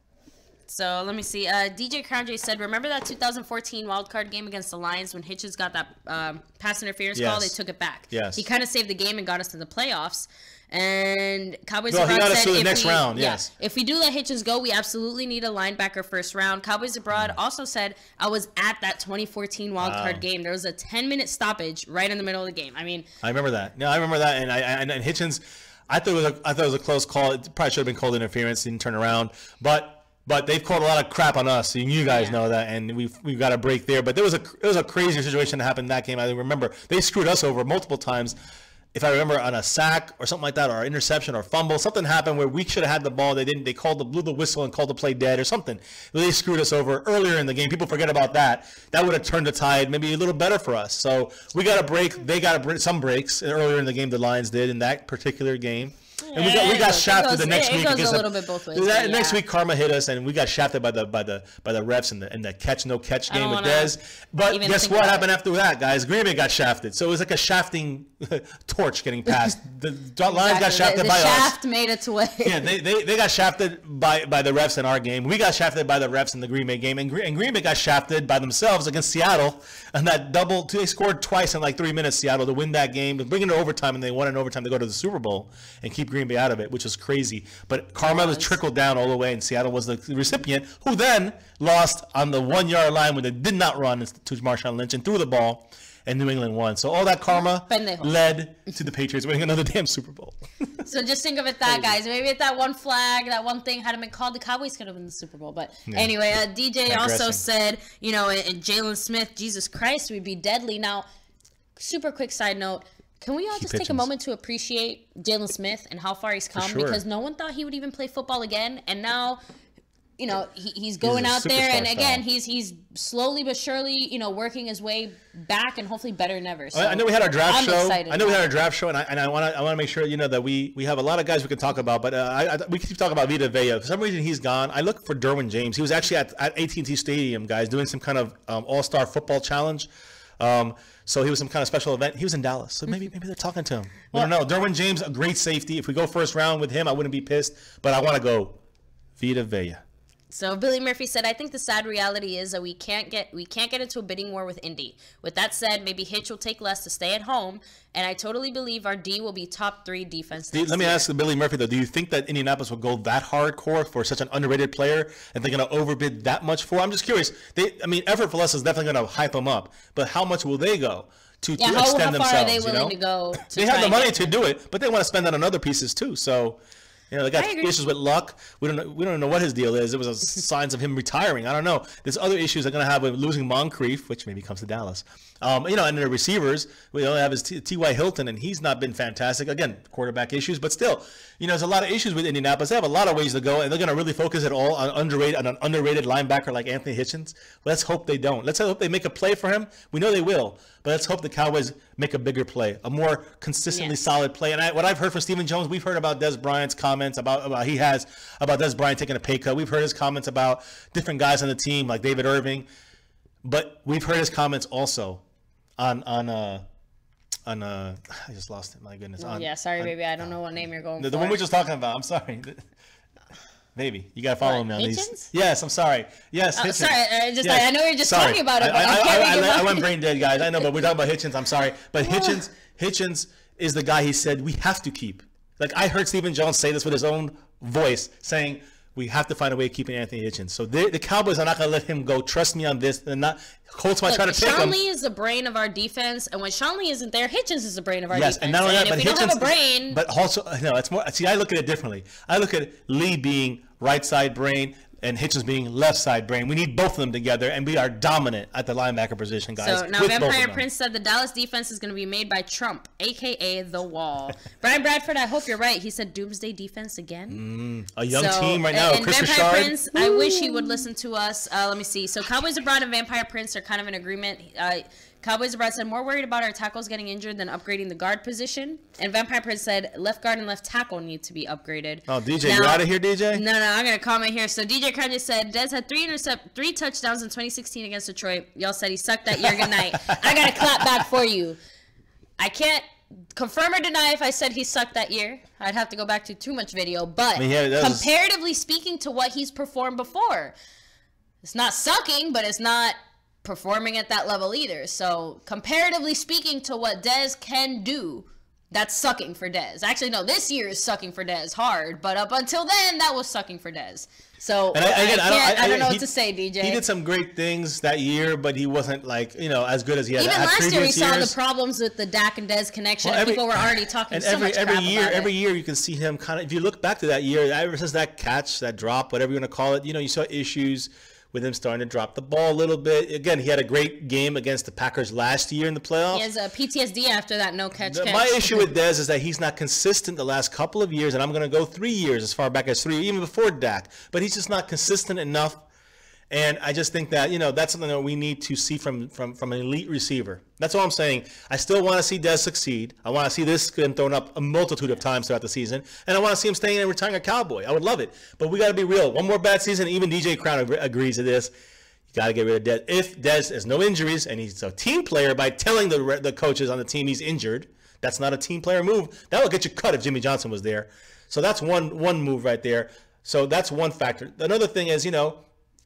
So let me see. DJ Crown J said, remember that 2014 wildcard game against the Lions when Hitchens got that pass interference call? They took it back.
Yes.
He kind of saved the game and got us to the playoffs. And Cowboys
Abroad
said,
us to the next round. Yes.
If we do let Hitchens go, we absolutely need a linebacker first round. Cowboys Abroad also said, I was at that 2014 wildcard game. There was a 10-minute stoppage right in the middle of the game. I
remember that. No, I remember that. And Hitchens, I thought it was a close call. It probably should have been called interference. Didn't turn around, but they've called a lot of crap on us, and you guys know that, and we've got a break there. But it was a crazy situation that happened in that game. I remember they screwed us over multiple times. If I remember, on a sack or something like that, or an interception or fumble, something happened where we should have had the ball. They didn't. They blew the whistle and called the play dead or something. They screwed us over earlier in the game. People forget about that. That would have turned the tide maybe a little better for us. So we got a break. They got some breaks earlier in the game. The Lions did in that particular game. And we got shafted the next week.
It goes a little bit both ways.
Next week, Karma hit us, and we got shafted by the refs in the catch no catch game with Dez. But guess what happened after that, guys? Green Bay got shafted. So it was like a shafting torch getting passed. The Lions got shafted by us.
The shaft made its way.
Yeah, they got shafted by the refs in our game. We got shafted by the refs in the Green Bay game, and Green Bay got shafted by themselves against Seattle. And that double, they scored twice in like 3 minutes. Seattle to win that game, to bring it to overtime, and they won in overtime to go to the Super Bowl and keep Green Bay out of it, which was crazy. But karma was trickled down all the way, and Seattle was the recipient, who then lost on the 1 yard line when they did not run to Marshawn Lynch and threw the ball, and New England won. So all that karma led to the Patriots winning another damn Super Bowl.
So just think of it that, guys. Maybe if that one flag, that one thing hadn't been called, the Cowboys could have won the Super Bowl. But anyway, DJ also said, and Jalen Smith, Jesus Christ, we'd be deadly. Now, super quick side note. Can we all just take a moment to appreciate Jalen Smith and how far he's come? Because no one thought he would even play football again. And now you know, he's going out there, and again, he's slowly but surely, you know, working his way back, and hopefully better than ever. So
I know we had our draft show. I know we had our draft show, and I want to make sure, you know, that we have a lot of guys we can talk about, but we keep talking about Vita Vea. For some reason, he's gone. I looked for Derwin James. He was actually at AT&T Stadium, guys, doing some kind of all-star football challenge. So he was some kind of special event. He was in Dallas, so maybe they're talking to him. I don't know. Derwin James, a great safety. If we go first round with him, I wouldn't be pissed, but I want to go Vita Vea.
So Billy Murphy said, I think the sad reality is that we can't get into a bidding war with Indy. With that said, maybe Hitch will take less to stay at home, and I totally believe our D will be top 3 defense.
Let me ask Billy Murphy, though. Do you think that Indianapolis will go that hardcore for such an underrated player, and they're going to overbid that much for? I'm just curious. Effort for Less is definitely going to hype them up, but how much will they go to extend themselves?
How far are they willing to go?
They have the money to do it, but they want to spend that on other pieces too. So. You know, they got issues with Luck. We don't know what his deal is. It was signs of him retiring. I don't know. There's other issues they're going to have with losing Moncrief, which maybe comes to Dallas. You know, and the receivers, we only have his T.Y. Hilton, and he's not been fantastic. Again, quarterback issues, but still, you know, there's a lot of issues with Indianapolis. They have a lot of ways to go, and they're going to really focus it all on an underrated linebacker like Anthony Hitchens. Let's hope they don't. Let's hope they make a play for him. We know they will, but let's hope the Cowboys make a bigger play, a more consistently solid play. And what I've heard from Stephen Jones, we've heard about Dez Bryant's comments about Dez Bryant taking a pay cut. We've heard his comments about different guys on the team like David Irving, but we've heard his comments also on I just lost it. My goodness.
Sorry, baby. I don't know what name you're going for.
The one we were just talking about. I'm sorry. Baby, you gotta follow me on these. Yes, I'm sorry. Yes,
sorry. I know you're just talking about it, but
I went brain dead, guys. I know, but we're talking about Hitchens. I'm sorry, but Hitchens is the guy he said we have to keep. Like, I heard Stephen Jones say this with his own voice, saying we have to find a way of keeping Anthony Hitchens. So the Cowboys are not going to let him go. Trust me on this. They're not. Colts might try to take him.
Sean Lee is the brain of our defense, and when Sean Lee isn't there, Hitchens is the brain of our defense.
Yes, and not only that, but
if we don't have a brain.
But also, no, it's more. See, I look at it differently. I look at Lee being right side brain and Hitchens being left side brain. We need both of them together, and we are dominant at the linebacker position, guys.
So now Vampire Prince said the Dallas defense is going to be made by Trump, a.k.a. The Wall. Brian Bradford, I hope you're right. He said doomsday defense again.
A young team right now.
And Chris Vampire Prince, I wish he would listen to us. Let me see. So Cowboys Abroad and Vampire Prince are kind of in agreement. Cowboys Abroad said, more worried about our tackles getting injured than upgrading the guard position. And Vampire Prince said, left guard and left tackle need to be upgraded.
Oh, DJ, you out of here, DJ?
No, I'm going to comment here. So DJ Kanye said, Dez had 3 touchdowns in 2016 against Detroit. Y'all said he sucked that year. Good night. I got to clap back for you. I can't confirm or deny if I said he sucked that year. I'd have to go back to too much video. But comparatively speaking to what he's performed before, it's not sucking, but it's not performing at that level either. So comparatively speaking to what Dez can do, that's sucking for Dez. Actually, no, this year is sucking for Dez hard, but up until then, that was sucking for Dez. So I don't know what to say, DJ.
He did some great things that year, but he wasn't as good as he had.
Even last year, we saw the problems with the Dak and Dez connection, and people were already talking so much crap about it.
Every year, you can see him kind of. If you look back to that year, ever since that catch, that drop, whatever you want to call it, you saw issues with him starting to drop the ball a little bit. Again, he had a great game against the Packers last year in the playoffs.
He has a PTSD after that no-catch catch.
My issue with Dez is that he's not consistent the last couple of years, and I'm going to go 3 years, as far back as 3, even before Dak. But he's just not consistent enough. And I just think that, that's something that we need to see from an elite receiver. That's all I'm saying. I still want to see Dez succeed. I want to see this thrown up a multitude of times throughout the season. And I want to see him staying and retiring a Cowboy. I would love it. But we got to be real. One more bad season, even DJ Crown agrees to this. You got to get rid of Dez. If Dez has no injuries and he's a team player by telling the coaches on the team he's injured, that's not a team player move. That will get you cut if Jimmy Johnson was there. So that's one move right there. So that's one factor. Another thing is,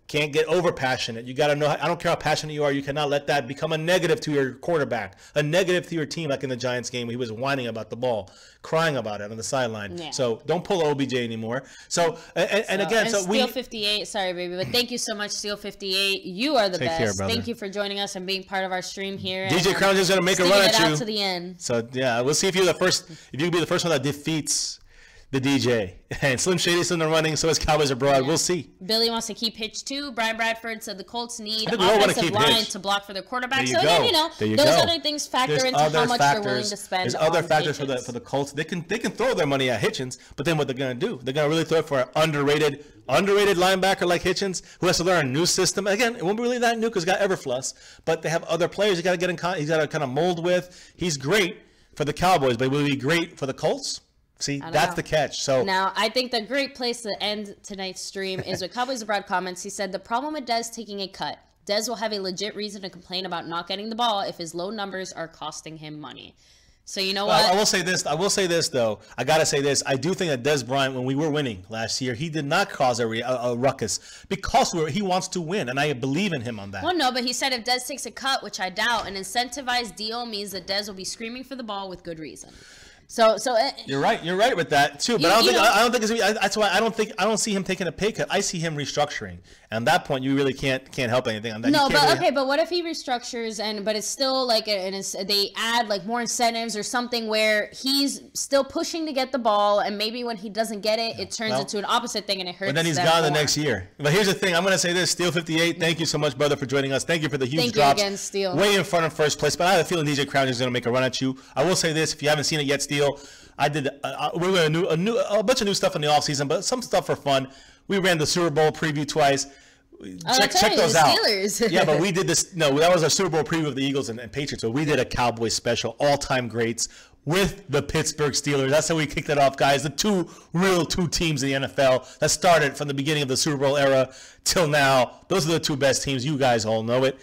can't get over passionate. You got to know, I don't care how passionate you are, you cannot let that become a negative to your quarterback, a negative to your team, like in the Giants game where he was whining about the ball, crying about it on the sideline. Yeah. So don't pull OBJ anymore. So
Steel 58, sorry baby, but thank you so much, Steel 58. You are the best.
Care, brother.
Thank you for joining us and being part of our stream here.
DJ Crown is going to make a run at you
to the end.
So yeah, we'll see if you're the first. If you can be the first one that defeats the DJ. And Slim Shady's in the running, so is Cowboys Abroad. Yeah. We'll see.
Billy wants to keep Hitch too. Brian Bradford said the Colts need offensive line to block for their quarterback. So again, those other things factor into how much they're willing to spend.
There's other factors for the Colts. They can throw their money at Hitchens, but then what they're gonna do? They're gonna really throw it for an underrated linebacker like Hitchens, who has to learn a new system. Again, it won't be really that new because he's got Everfluss, but they have other players you got to get in. He's got to kind of mold with. He's great for the Cowboys, but will he be great for the Colts? See, that's the catch. So
now, I think the great place to end tonight's stream is with Cowboys Abroad comments. He said, the problem with Dez taking a cut, Dez will have a legit reason to complain about not getting the ball if his low numbers are costing him money. So you know what?
I will say this, though. I got to say this. I do think that Dez Bryant, when we were winning last year, he did not cause a ruckus because he wants to win, and I believe in him on that.
Well, no, but he said if Dez takes a cut, which I doubt, an incentivized deal means that Dez will be screaming for the ball with good reason. So
you're right with that too. But I don't think that's why I don't see him taking a pay cut. I see him restructuring. And at that point, you really can't help anything on that.
No, but okay, but what if he restructures but it's still like they add like more incentives or something where he's still pushing to get the ball, and maybe when he doesn't get it, it turns into an opposite thing and it hurts.
But then he's gone the next year. But here's the thing: I'm going to say this: Steel 58. Thank you so much, brother, for joining us. Thank you for the huge drops.
Thank you again, Steel.
Way in front of first place. But I have a feeling DJ Crown is going to make a run at you. I will say this: if you haven't seen it yet, Steel. I did. We were a bunch of new stuff in the off season, but some stuff for fun. We ran the Super Bowl preview twice. Check those out. Yeah, but we did this. No, that was our Super Bowl preview of the Eagles and Patriots. So we did a Cowboys special, all-time greats with the Pittsburgh Steelers. That's how we kicked it off, guys. The two teams in the NFL that started from the beginning of the Super Bowl era till now. Those are the two best teams. You guys all know it.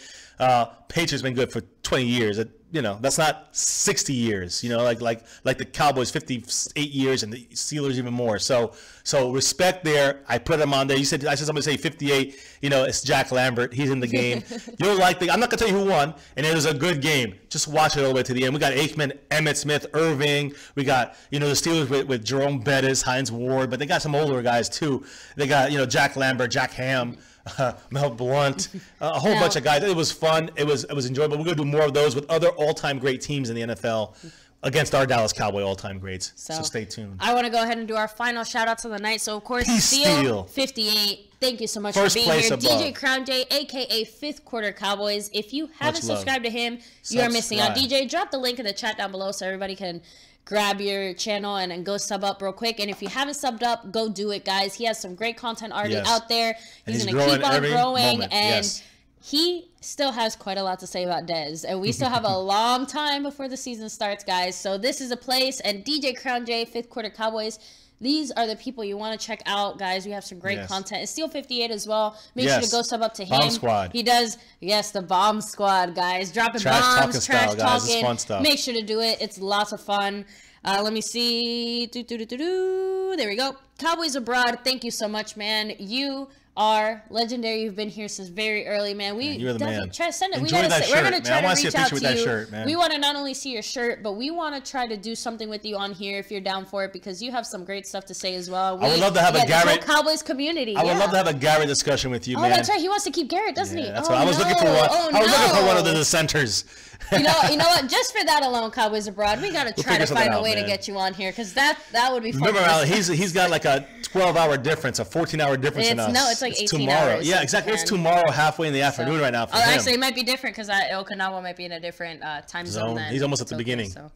Patriots been good for 20 years. That's not 60 years, like the Cowboys 58 years and the Steelers even more. So respect there. I put him on there. I said somebody say 58, it's Jack Lambert. He's in the game. You'll like I'm not going to tell you who won, and it was a good game. Just watch it all the way to the end. We got Aikman, Emmitt Smith, Irving. We got, the Steelers with Jerome Bettis, Hines Ward, but they got some older guys too. They got, Jack Lambert, Jack Ham. Mel Blunt, a whole bunch of guys. It was fun. It was enjoyable. We're going to do more of those with other all-time great teams in the NFL against our Dallas Cowboy all-time greats. So stay tuned.
I want to go ahead and do our final shout-outs of the night. So, of course, Steel 58. Thank you so much for being here.
Above.
DJ Crown J, a.k.a. Fifth Quarter Cowboys. If you haven't subscribed to him, you are missing out. DJ, drop the link in the chat down below so everybody can grab your channel and go sub up real quick. And if you haven't subbed up, go do it, guys. He has some great content already out there. He's going to keep on growing. And he still has quite a lot to say about Dez. And we still have a long time before the season starts, guys. So this is a place. And DJ Crown J, Fifth Quarter Cowboys, these are the people you want to check out, guys. We have some great content. And Steel 58 as well. Make sure to go sub up to him.
Bomb Squad.
He does, the Bomb Squad, guys. Dropping bombs, trash talking.
It's fun stuff.
Make sure to do it. It's lots of fun. Let me see. There we go. Cowboys Abroad, thank you so much, man. You are legendary. You've been here since very early, man.
You're the man.
Try to send it.
We're going to try to reach out to you. Shirt,
we want to not only see your shirt, but we want to try to do something with you on here if you're down for it, because you have some great stuff to say as well.
I would love to have a Garrett
Cowboys community.
I would love to have a Garrett discussion with you, man.
Oh, that's right. He wants to keep Garrett, doesn't he?
That's what I was looking for. I was looking for one of the dissenters.
You know what? Just for that alone, Cowboys Abroad, we got to try to find a way to get you on here, because that would be fun.
Remember, Alan, he's got like a 12-hour difference, a 14-hour difference in us.
No, it's like 18
tomorrow.
hours.
Yeah, exactly. It's tomorrow, halfway in the afternoon right now for him.
Actually, it might be different because Okinawa might be in a different time zone.
He's almost at the beginning.
So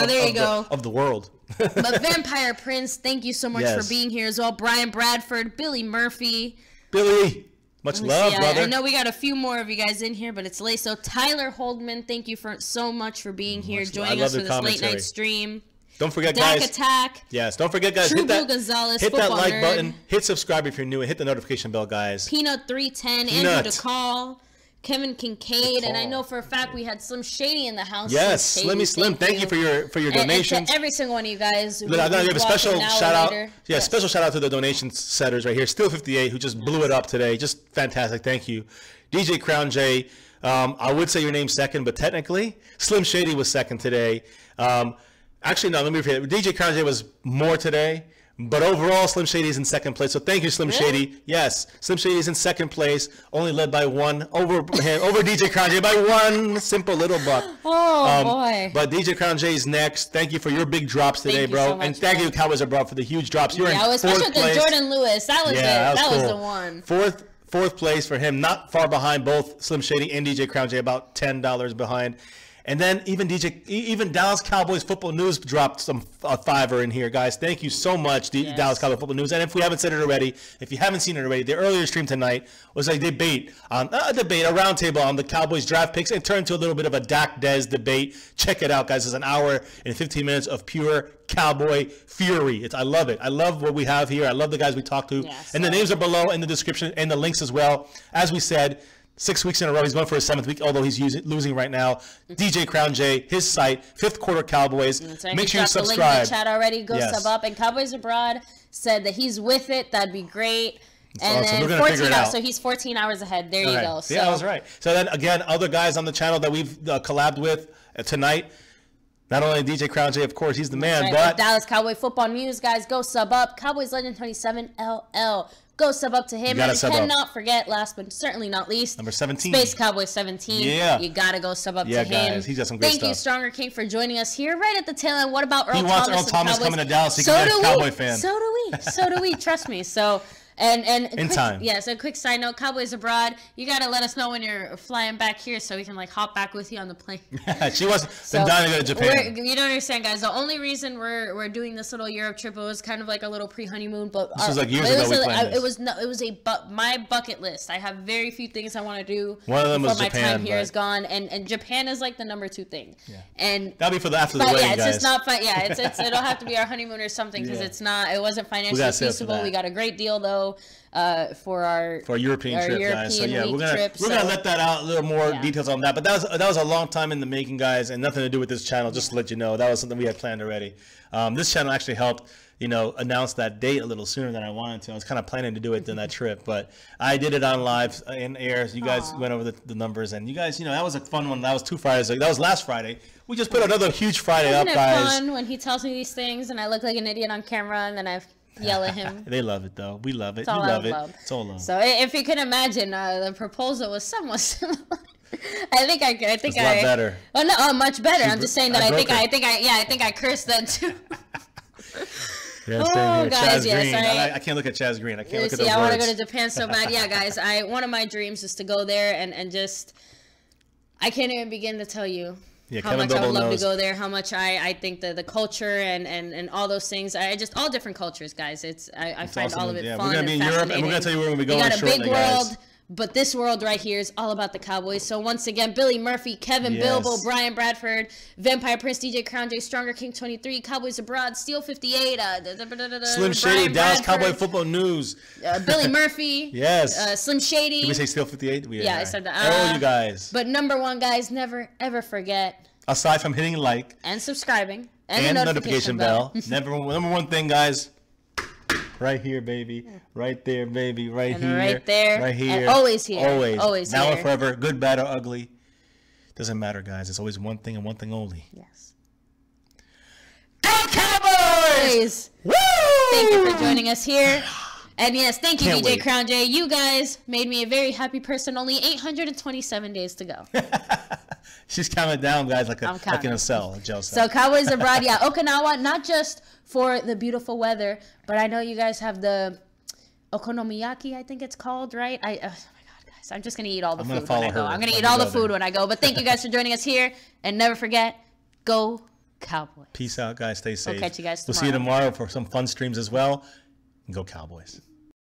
there you go.
Of the world.
But Vampire Prince, thank you so much for being here as well. Brian Bradford, Billy Murphy.
Billy. Much love, brother.
I know we got a few more of you guys in here, but it's late. So Tyler Holdman, thank you so much for being here, joining us for this late night stream.
Don't forget,
Dak
guys.
Attack.
Yes, don't forget, guys.
True Blue Gonzalez,
hit that like button. Hit subscribe if you're new, and hit the notification bell, guys.
Peanut 310, Andrew DeCall, Kevin Kincaid, and I know for a fact we had Slim Shady in the house.
Yes, Slimmy Slim. Thank you for your donations.
And to every single one of you guys.
Look, I'm gonna give a special shout out. Yeah, special shout out to the donation setters right here. Steel 58, who just blew it up today. Just fantastic. Thank you, DJ Crown J. I would say your name second, but technically Slim Shady was second today. Actually, no. Let me repeat it. DJ Crown J was more today. But overall, Slim Shady's in second place. So thank you, Slim Shady. Yes, Slim Shady's in second place, only led by one over DJ Crown J by one simple little buck.
Oh boy!
But DJ Crown J is next. Thank you for your big drops today, bro. So much, and thank you, Cowboys Abroad, for the huge drops. You're in fourth place. Especially
the Jordan Lewis. That was that was the one.
Fourth place for him, not far behind both Slim Shady and DJ Crown J, about $10 behind. And then even Dallas Cowboys Football News dropped some $5 in here, guys. Thank you so much, Dallas Cowboys Football News. And if we haven't said it already, if you haven't seen it already, the earlier stream tonight was a debate, a roundtable on the Cowboys draft picks. It turned to a little bit of a Dak Dez debate. Check it out, guys. It's an hour and 15 minutes of pure Cowboy fury. I love it. I love what we have here. I love the guys we talked to. And the names are below in the description and the links as well. As we said, 6 weeks in a row. He's going for his 7th week, although he's losing right now. DJ Crown J, his site, 5th Quarter Cowboys.
Right.
Make sure you subscribe.
The link in the chat already. Go sub up. And Cowboys Abroad said that he's with it. That'd be great. And
awesome.
then 14 hours. So he's 14 hours ahead. There you go. So.
Yeah, I was right. So then again, other guys on the channel that we've collabed with tonight. Not only DJ Crown J, of course, he's the man, but
Dallas Cowboy Football News, guys, go sub up. Cowboys Legend 27 LL. Go sub up to him. And cannot forget, last but certainly not least,
number 17.
Space Cowboy 17.
Yeah.
You got to go sub up to him.
Yeah, guys. He's got some great stuff.
Thank you, Stronger King, for joining us here right at the tail end. What about Earl Thomas?
He wants Earl Thomas coming to Dallas. He can be a Cowboy fan.
So do we. So do we. Trust me. So... And
in time.
Yeah, so a quick side note, Cowboys Abroad, you got to let us know when you're flying back here so we can like hop back with you on the plane.
She wasn't dying to go to Japan.
You don't understand, guys. The only reason we're doing this little Europe trip, it was kind of like a little pre-honeymoon, but
this was like years ago we planned this.
It was my bucket list. I have very few things I want to do.
One of them was
my
Japan,
time here is gone, and Japan is like the number 2 thing.
Yeah.
And
that'll be for after the wedding,
yeah, it's
guys.
just not fun. Yeah, it'll have to be our honeymoon or something because it wasn't financially feasible. We got a great deal though. For our
European trip, guys. So yeah, we're gonna let that out, a little more details on that. But that was a long time in the making, guys, and nothing to do with this channel. Just to let you know, that was something we had planned already. This channel actually helped, announce that date a little sooner than I wanted to. I was kind of planning to do it in that trip, but I did it on live in air. You guys went over the numbers, and you guys, that was a fun one. That was 2 Fridays ago. That was last Friday. We just put another huge Friday up, guys.
Isn't it fun when he tells me these things and I look like an idiot on camera, and then I yell at him.
They love it though. We love it.
You love it.
It's all love.
So if you can imagine, the proposal was somewhat similar. I think
it's a lot better.
Oh no, much better. I'm just saying that I think I cursed then too.
Yeah, oh, guys, Green. I can't look at Chaz Green. I can't look at those words.
I want to go to Japan so bad. Yeah, guys, one of my dreams is to go there and just, I can't even begin to tell you.
Yeah,
how much I would love to go there, how much I think the culture and all those things. All different cultures, guys. I find
awesome.
All of it fun.
We're going to be in Europe, and we're going to tell you where we're going to be going shortly, guys.
We got a big world. But this world right here is all about the Cowboys. So once again, Billy Murphy, Kevin Bilbo, Brian Bradford, Vampire Prince, DJ Crown J, Stronger King 23, Cowboys Abroad, Steel 58,
Slim Shady, Dallas Cowboy Football News,
Billy Murphy,
yes,
Slim Shady.
Did we say Steel 58?
I said that.
Oh, you guys.
But number 1, guys, never ever forget.
Aside from hitting like
and subscribing
and the notification bell, number one thing, guys. Right here, baby. Right there, baby. Right here.
Right there.
Right here.
And always here.
Always. Now
here.
and forever. Good, bad, or ugly. Doesn't matter, guys. It's always one thing and one thing only.
Yes.
Go Cowboys!
Woo! Thank you for joining us here. And yes, thank you, DJ Crown J. You guys made me a very happy person. Only 827 days to go.
She's counting down, guys, like in a cell, a jail cell.
So Cowboys Abroad, Okinawa, not just for the beautiful weather, but I know you guys have the okonomiyaki, I think it's called, right? Oh my God, guys, I'm just gonna eat all the food when I go. I'm gonna eat all the food when I go. But thank you guys for joining us here, and never forget, go Cowboys.
Peace out, guys. Stay safe.
We'll catch you guys tomorrow.
We'll see you tomorrow for some fun streams as well. And go Cowboys.